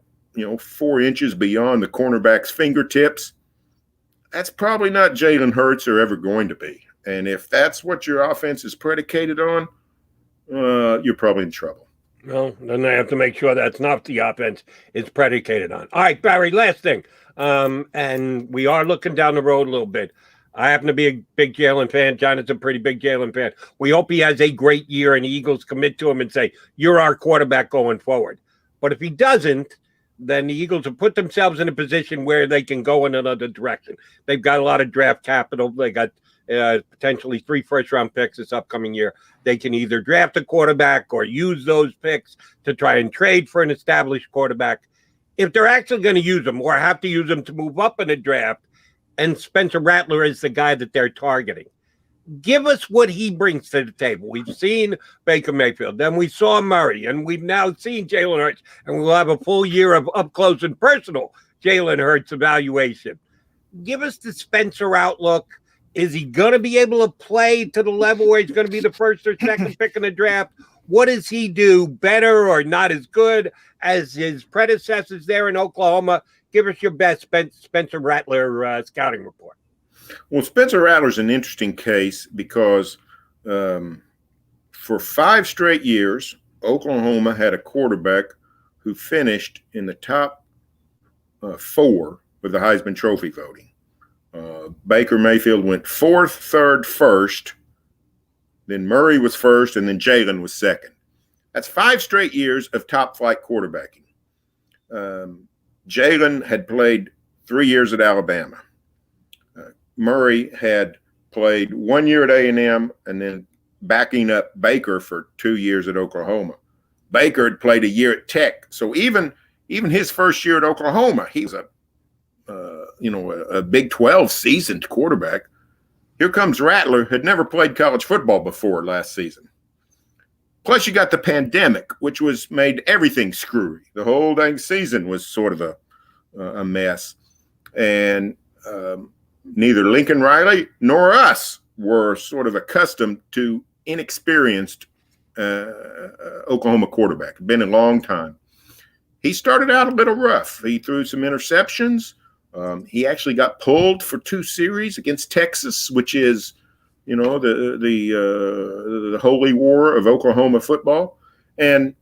Speaker 12: 4 inches beyond the cornerback's fingertips, that's probably not Jalen Hurts or ever going to be. And if that's what your offense is predicated on, you're probably in trouble.
Speaker 1: Well, then I have to make sure that's not the offense it's predicated on. All right, Barry, last thing. And we are looking down the road a little bit. I happen to be a big Jalen fan. John is a pretty big Jalen fan. We hope he has a great year and the Eagles commit to him and say, you're our quarterback going forward. But if he doesn't, then the Eagles have put themselves in a position where they can go in another direction. They've got a lot of draft capital. They got potentially 3 first-round picks this upcoming year. They can either draft a quarterback or use those picks to try and trade for an established quarterback. If they're actually going to use them or have to use them to move up in a draft, and Spencer Rattler is the guy that they're targeting, give us what he brings to the table. We've seen Baker Mayfield, then we saw Murray, and we've now seen Jalen Hurts, and we'll have a full year of up-close and personal Jalen Hurts evaluation. Give us the Spencer outlook. Is he going to be able to play to the level where he's going to be the first or second pick in the draft? What does he do better or not as good as his predecessors there in Oklahoma? Give us your best Spencer Rattler scouting report.
Speaker 12: Well, Spencer Rattler's an interesting case because for 5 straight years, Oklahoma had a quarterback who finished in the top 4 with the Heisman Trophy voting. Baker Mayfield went 4th, 3rd, 1st. Then Murray was 1st, and then Jalen was 2nd. That's 5 straight years of top-flight quarterbacking. Jalen had played 3 years at Alabama. Murray had played 1 year at A&M and then backing up Baker for 2 years at Oklahoma. Baker had played a year at Tech. So even his first year at Oklahoma, he was a Big 12 seasoned quarterback. Here comes Rattler, had never played college football before last season. Plus you got the pandemic, which made everything screwy. The whole dang season was sort of a mess. And neither Lincoln Riley nor us were sort of accustomed to inexperienced Oklahoma quarterback. Been a long time. He started out a little rough. He threw some interceptions. He actually got pulled for 2 series against Texas, which is, the holy war of Oklahoma football. And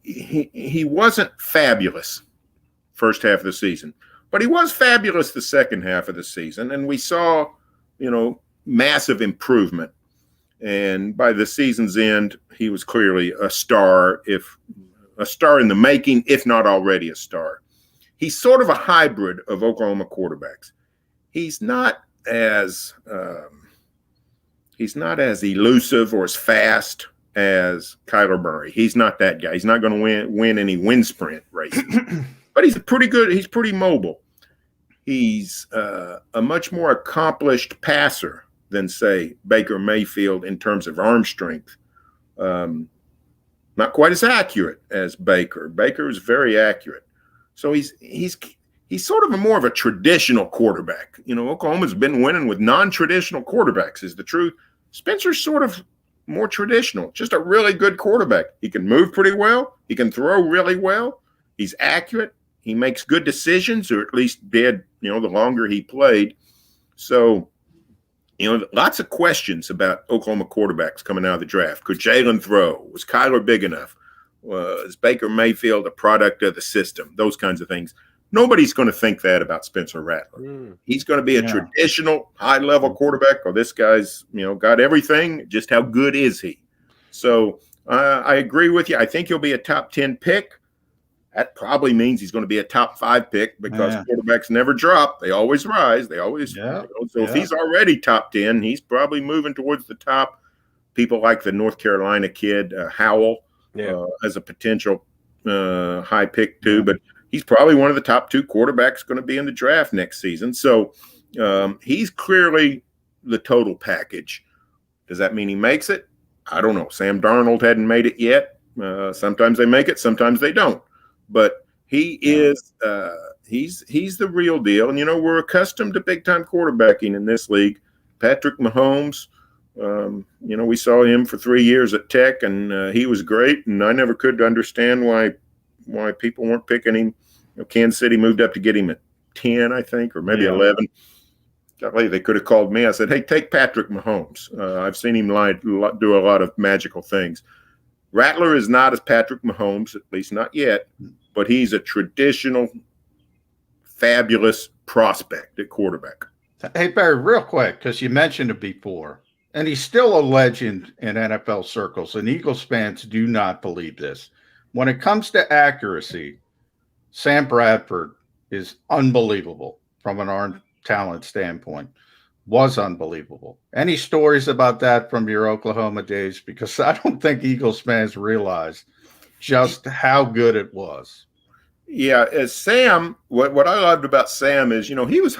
Speaker 12: he wasn't fabulous first half of the season, but he was fabulous the second half of the season. And we saw, massive improvement. And by the season's end, he was clearly a star in the making, if not already a star. He's sort of a hybrid of Oklahoma quarterbacks. He's not as elusive or as fast as Kyler Murray. He's not that guy. He's not going to win any wind sprint races. But he's pretty mobile. He's a much more accomplished passer than, say, Baker Mayfield in terms of arm strength. Not quite as accurate as Baker. Baker is very accurate. So he's sort of more of a traditional quarterback. Oklahoma's been winning with non-traditional quarterbacks is the truth. Spencer's sort of more traditional, just a really good quarterback. He can move pretty well. He can throw really well. He's accurate. He makes good decisions, or at least did, the longer he played. So, lots of questions about Oklahoma quarterbacks coming out of the draft. Could Jalen throw? Was Kyler big enough? Was Baker Mayfield a product of the system? Those kinds of things. Nobody's going to think that about Spencer Rattler. He's going to be a traditional high-level quarterback. Or this guy's, got everything. Just how good is he? So I agree with you. I think he'll be a top 10 pick. That probably means he's going to be a top 5 pick because quarterbacks never drop. They always rise. They always. If he's already top 10, he's probably moving towards the top. People like the North Carolina kid, Howell, as a potential high pick too. But he's probably one of the top 2 quarterbacks going to be in the draft next season. So he's clearly the total package. Does that mean he makes it? I don't know. Sam Darnold hadn't made it yet. Sometimes they make it, sometimes they don't. But he is he's the real deal. And, we're accustomed to big-time quarterbacking in this league. Patrick Mahomes, we saw him for 3 years at Tech, and he was great. And I never could understand why people weren't picking him. Kansas City moved up to get him at 10, I think, or maybe 11. Golly, they could have called me. I said, hey, take Patrick Mahomes. I've seen him do a lot of magical things. Rattler is not as Patrick Mahomes, at least not yet, but he's a traditional, fabulous prospect at quarterback.
Speaker 2: Hey, Barry, real quick, because you mentioned it before, and he's still a legend in NFL circles, and Eagles fans do not believe this. When it comes to accuracy, Sam Bradford is unbelievable from an arm talent standpoint. Was unbelievable. Any stories about that from your Oklahoma days? Because I don't think Eagles fans realize just how good it was.
Speaker 12: Yeah, as Sam, what I loved about Sam is, he was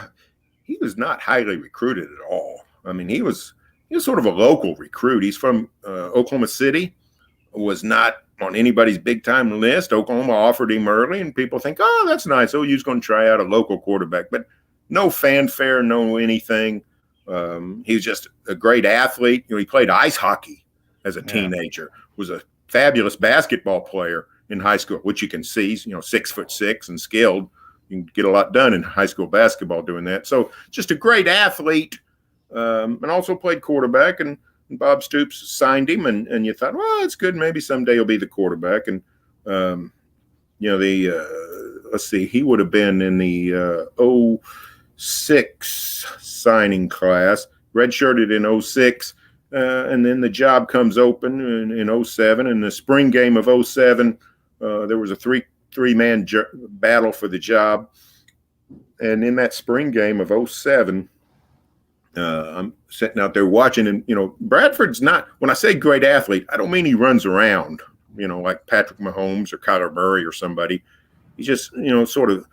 Speaker 12: not highly recruited at all. I mean, he was sort of a local recruit. He's from Oklahoma City, was not on anybody's big time list. Oklahoma offered him early, and people think, oh, that's nice. OU's going to try out a local quarterback, but no fanfare, no anything. He was just a great athlete. He played ice hockey as a teenager, was a fabulous basketball player in high school, which you can see, 6'6" and skilled. You can get a lot done in high school basketball doing that. So just a great athlete, and also played quarterback, and Bob Stoops signed him, and you thought, well, it's good. Maybe someday he'll be the quarterback. And, let's see, he would have been in the 06 signing class, redshirted in 06, and then the job comes open in 07. In the spring game of 07, there was a three-man battle for the job. And in that spring game of 07, I'm sitting out there watching, and, Bradford's not, when I say great athlete, I don't mean he runs around, like Patrick Mahomes or Kyler Murray or somebody. He's just, sort of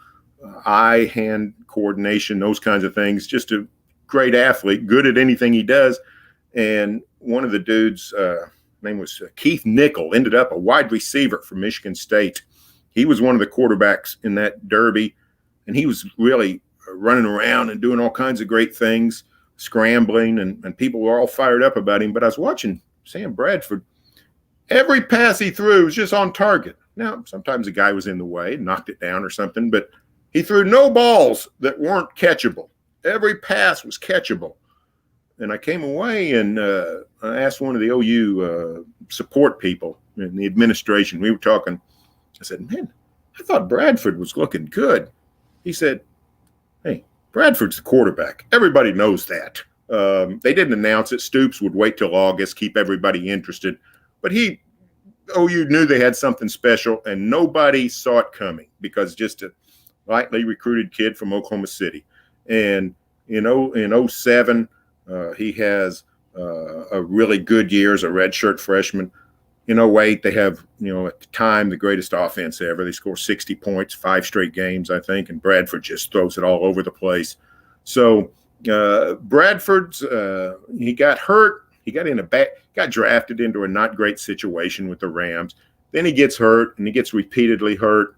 Speaker 12: eye-hand coordination, those kinds of things. Just a great athlete, good at anything he does. And one of the dudes, name was Keith Nickel, ended up a wide receiver from Michigan State. He was one of the quarterbacks in that derby, and he was really running around and doing all kinds of great things, scrambling, and people were all fired up about him. But I was watching Sam Bradford. Every pass he threw was just on target. Now, sometimes the guy was in the way, knocked it down or something, but he threw no balls that weren't catchable. Every pass was catchable. And I came away and I asked one of the OU support people in the administration. We were talking. I said, man, I thought Bradford was looking good. He said, hey, Bradford's the quarterback. Everybody knows that. They didn't announce it. Stoops would wait till August, keep everybody interested. But OU knew they had something special, and nobody saw it coming because just a lightly recruited kid from Oklahoma City. And in 07, he has a really good year as a redshirt freshman. In 08, they have, at the time, the greatest offense ever. They score 60 points, 5 straight games, I think, and Bradford just throws it all over the place. So Bradford's he got hurt. He got drafted into a not great situation with the Rams. Then he gets hurt, and he gets repeatedly hurt.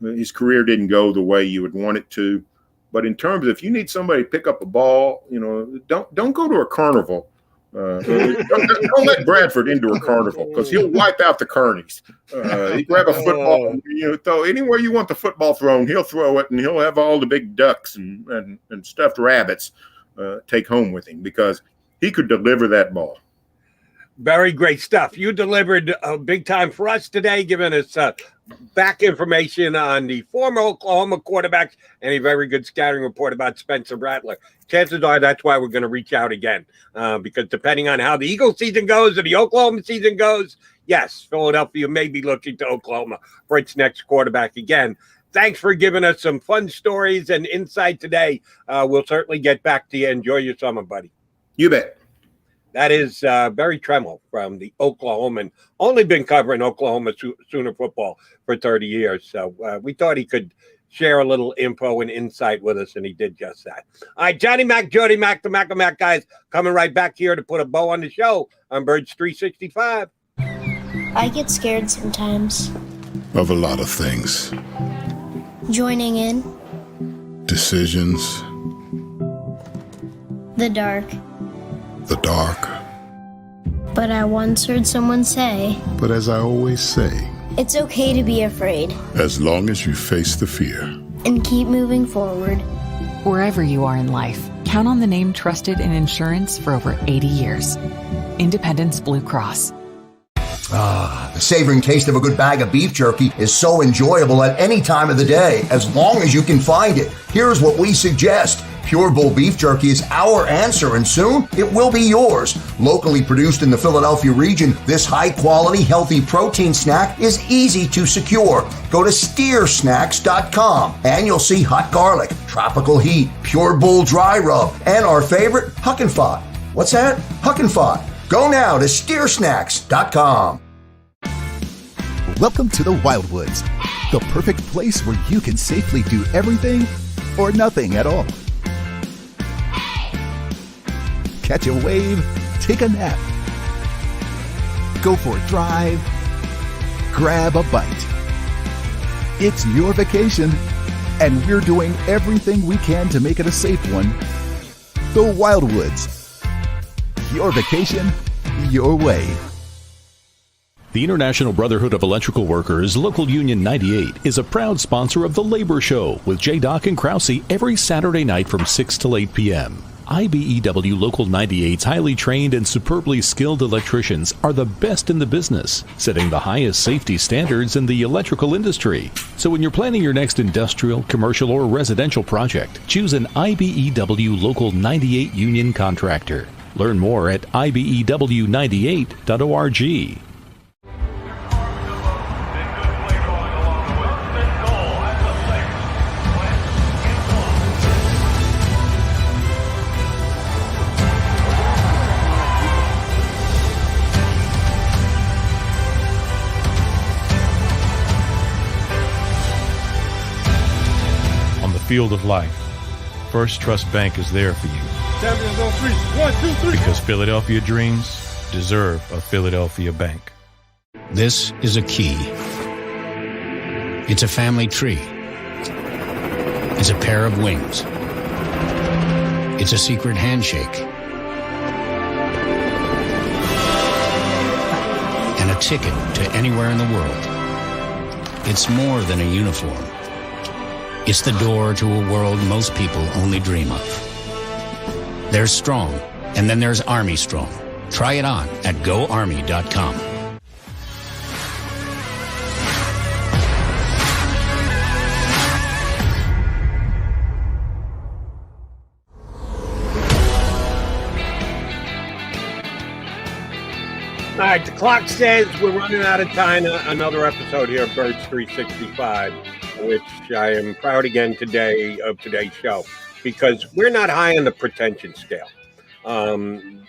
Speaker 12: His career didn't go the way you would want it to. But in terms of if you need somebody to pick up a ball, don't go to a carnival Don't let Bradford into a carnival because he'll wipe out the carnies. He grab a football, throw anywhere you want the football thrown, he'll throw it, and he'll have all the big ducks and stuffed rabbits take home with him because he could deliver that ball.
Speaker 1: Very great stuff. You delivered big time for us today, giving us back information on the former Oklahoma quarterbacks and a very good scouting report about Spencer Rattler. Chances are that's why we're going to reach out again because depending on how the Eagles season goes or the Oklahoma season goes, yes, Philadelphia may be looking to Oklahoma for its next quarterback again. Thanks for giving us some fun stories and insight today. We'll certainly get back to you. Enjoy your summer, buddy.
Speaker 12: You bet.
Speaker 1: That is Barry Tramel from the Oklahoman. Only been covering Oklahoma Sooner football for 30 years. So we thought he could share a little info and insight with us, and he did just that. All right, Johnny Mac, Jody Mac, the Mac guys coming right back here to put a bow on the show on Birds 365.
Speaker 3: I get scared sometimes.
Speaker 4: Of a lot of things.
Speaker 3: Joining in.
Speaker 4: Decisions.
Speaker 3: The dark.
Speaker 4: The dark.
Speaker 3: But I once heard someone say,
Speaker 4: But as I always say,
Speaker 3: it's okay to be afraid.
Speaker 4: as long as you face the fear.
Speaker 3: And keep moving forward.
Speaker 5: Wherever you are in life, count on the name trusted in insurance for over 80 years. Independence Blue Cross.
Speaker 6: The savoring taste of a good bag of beef jerky is so enjoyable at any time of the day, as long as you can find it. Here's what we suggest. Pure Bull beef jerky is our answer, and soon it will be yours. Locally produced in the Philadelphia region, this high-quality, healthy protein snack is easy to secure. Go to steersnacks.com, and you'll see hot garlic, tropical heat, Pure Bull dry rub, and our favorite, Huck and Fod. What's that? Huck and Fod. Go now to steersnacks.com.
Speaker 7: Welcome to the Wildwoods, the perfect place where you can safely do everything or nothing at all. Catch a wave, take a nap, go for a drive, grab a bite. It's your vacation, and we're doing everything we can to make it a safe one. The Wildwoods. Your vacation, your way.
Speaker 8: The International Brotherhood of Electrical Workers, Local Union 98, is a proud sponsor of The Labor Show with J. Doc and Krause every Saturday night from 6 till 8 p.m. IBEW Local 98's highly trained and superbly skilled electricians are the best in the business, setting the highest safety standards in the electrical industry. So when you're planning your next industrial, commercial, or residential project, choose an IBEW Local 98 union contractor. Learn more at IBEW98.org.
Speaker 9: On the field of life, First Trust Bank is there for you.
Speaker 1: Champions on three. 1, 2, 3.
Speaker 9: Because Philadelphia dreams deserve a Philadelphia bank.
Speaker 10: This is a key. It's a family tree. It's a pair of wings. It's a secret handshake. And a ticket to anywhere in the world. It's more than a uniform. It's the door to a world most people only dream of. There's Strong, and then there's Army Strong. Try it on at GoArmy.com.
Speaker 1: All right, the clock says we're running out of time. Another episode here of Birds 365, which I am proud again today of today's show because we're not high on the pretension scale.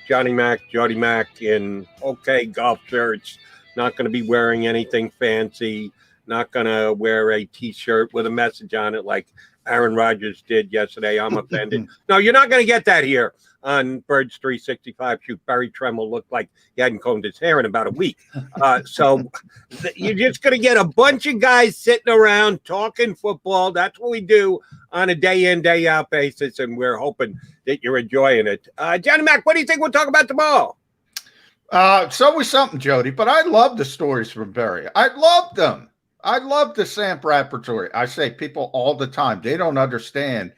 Speaker 1: Johnny Mac, Jody Mac in okay golf shirts, not going to be wearing anything fancy, not going to wear a T-shirt with a message on it like Aaron Rodgers did yesterday. I'm offended. No, you're not going to get that here on Birds 365. Shoot, Barry Tramel looked like he hadn't combed his hair in about a week. So you're just going to get a bunch of guys sitting around talking football. That's what we do on a day in, day out basis, and we're hoping that you're enjoying it. Johnny Mac, what do you think we'll talk about tomorrow?
Speaker 2: It's always something, Jody, but I love the stories from Barry. I love them. I love the Sam Bradford story. I say people all the time, they don't understand.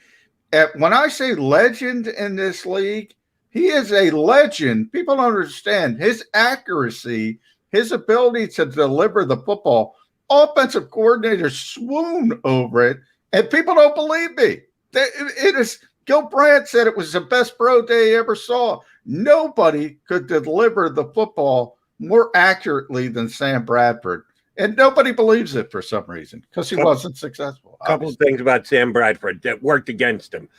Speaker 2: When I say legend in this league, he is a legend. People don't understand his accuracy, his ability to deliver the football. Offensive coordinators swoon over it, and people don't believe me. It is. Gil Brandt said it was the best pro day he ever saw. Nobody could deliver the football more accurately than Sam Bradford. And nobody believes it for some reason because he wasn't successful.
Speaker 1: A couple of things about Sam Bradford that worked against him.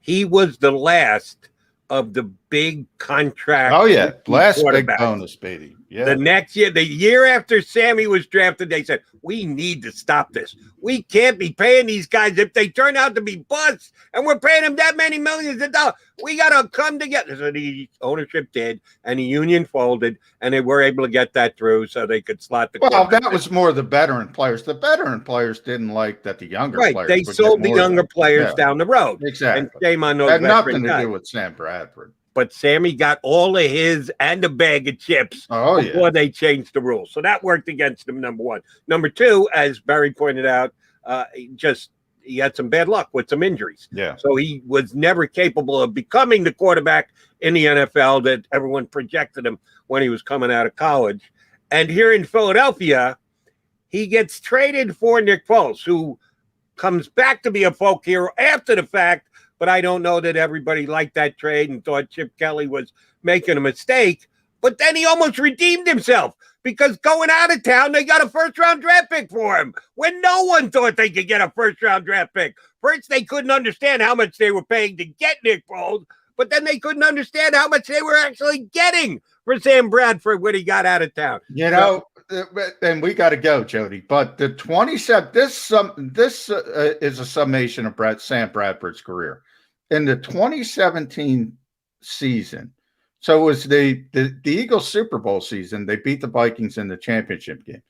Speaker 1: He was the last of the big contract.
Speaker 2: Oh, yeah. Last big bonus, baby. Yeah.
Speaker 1: The next year, the year after Sammy was drafted, they said, we need to stop this. We can't be paying these guys if they turn out to be busts and we're paying them that many millions of dollars. We got to come together. So the ownership did, and the union folded, and they were able to get that through so they could slot the.
Speaker 2: Well, that was more the veteran players. The veteran players didn't like that the younger players.
Speaker 1: They sold the younger players down the road.
Speaker 2: Exactly.
Speaker 1: And shame on those.
Speaker 2: Had nothing to do with Sam Bradford.
Speaker 1: But Sammy got all of his and a bag of chips before they changed the rules. So that worked against him, number one. Number two, as Barry pointed out, he had some bad luck with some injuries.
Speaker 2: Yeah.
Speaker 1: So he was never capable of becoming the quarterback in the NFL that everyone projected him when he was coming out of college. And here in Philadelphia, he gets traded for Nick Foles, who comes back to be a folk hero after the fact. But I don't know that everybody liked that trade and thought Chip Kelly was making a mistake. But then he almost redeemed himself because going out of town, they got a first-round draft pick for him when no one thought they could get a first-round draft pick. First, they couldn't understand how much they were paying to get Nick Foles, but then they couldn't understand how much they were actually getting for Sam Bradford when he got out of town.
Speaker 2: You know, and we got to go, Jody. But the 27, this is a summation of Sam Bradford's career. In the 2017 season, so it was the Eagles Super Bowl season. They beat the Vikings in the championship game.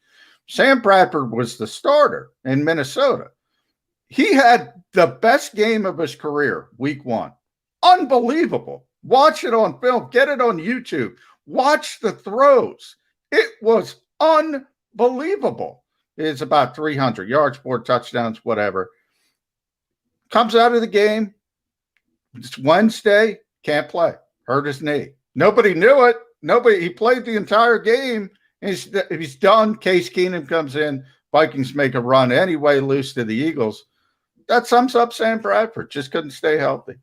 Speaker 2: Sam Bradford was the starter in Minnesota. He had the best game of his career, week one. Unbelievable. Watch it on film. Get it on YouTube. Watch the throws. It was unbelievable. It's about 300 yards, 4 touchdowns, whatever. Comes out of the game. It's Wednesday, can't play. Hurt his knee. Nobody knew it. He played the entire game. He's done. Case Keenum comes in. Vikings make a run anyway, lose to the Eagles. That sums up Sam Bradford. Just couldn't stay healthy.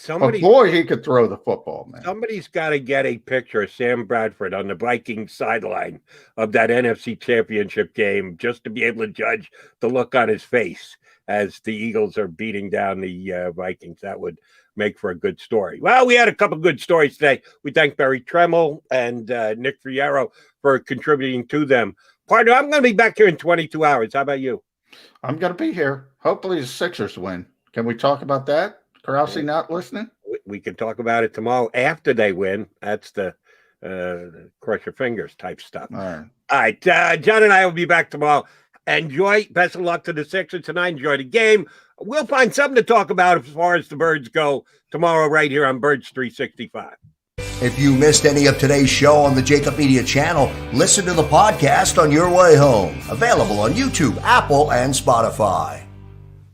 Speaker 2: But boy, he could throw the football, man.
Speaker 1: Somebody's got to get a picture of Sam Bradford on the Vikings sideline of that NFC Championship game just to be able to judge the look on his face as the Eagles are beating down the Vikings. That would make for a good story. Well, we had a couple good stories today. We thank Barry Tramel and Nick Fierro for contributing to them. Partner, I'm going to be back here in 22 hours. How about you?
Speaker 2: I'm going to be here. Hopefully the Sixers win. Can we talk about that? Krause not listening?
Speaker 1: We can talk about it tomorrow after they win. That's the crush your fingers type stuff. All right. John and I will be back tomorrow. Enjoy. Best of luck to the Sixers tonight. Enjoy the game. We'll find something to talk about as far as the Birds go tomorrow right here on Birds 365.
Speaker 6: If you missed any of today's show on the JAKIB Media channel, listen to the podcast on your way home. Available on YouTube, Apple, and Spotify.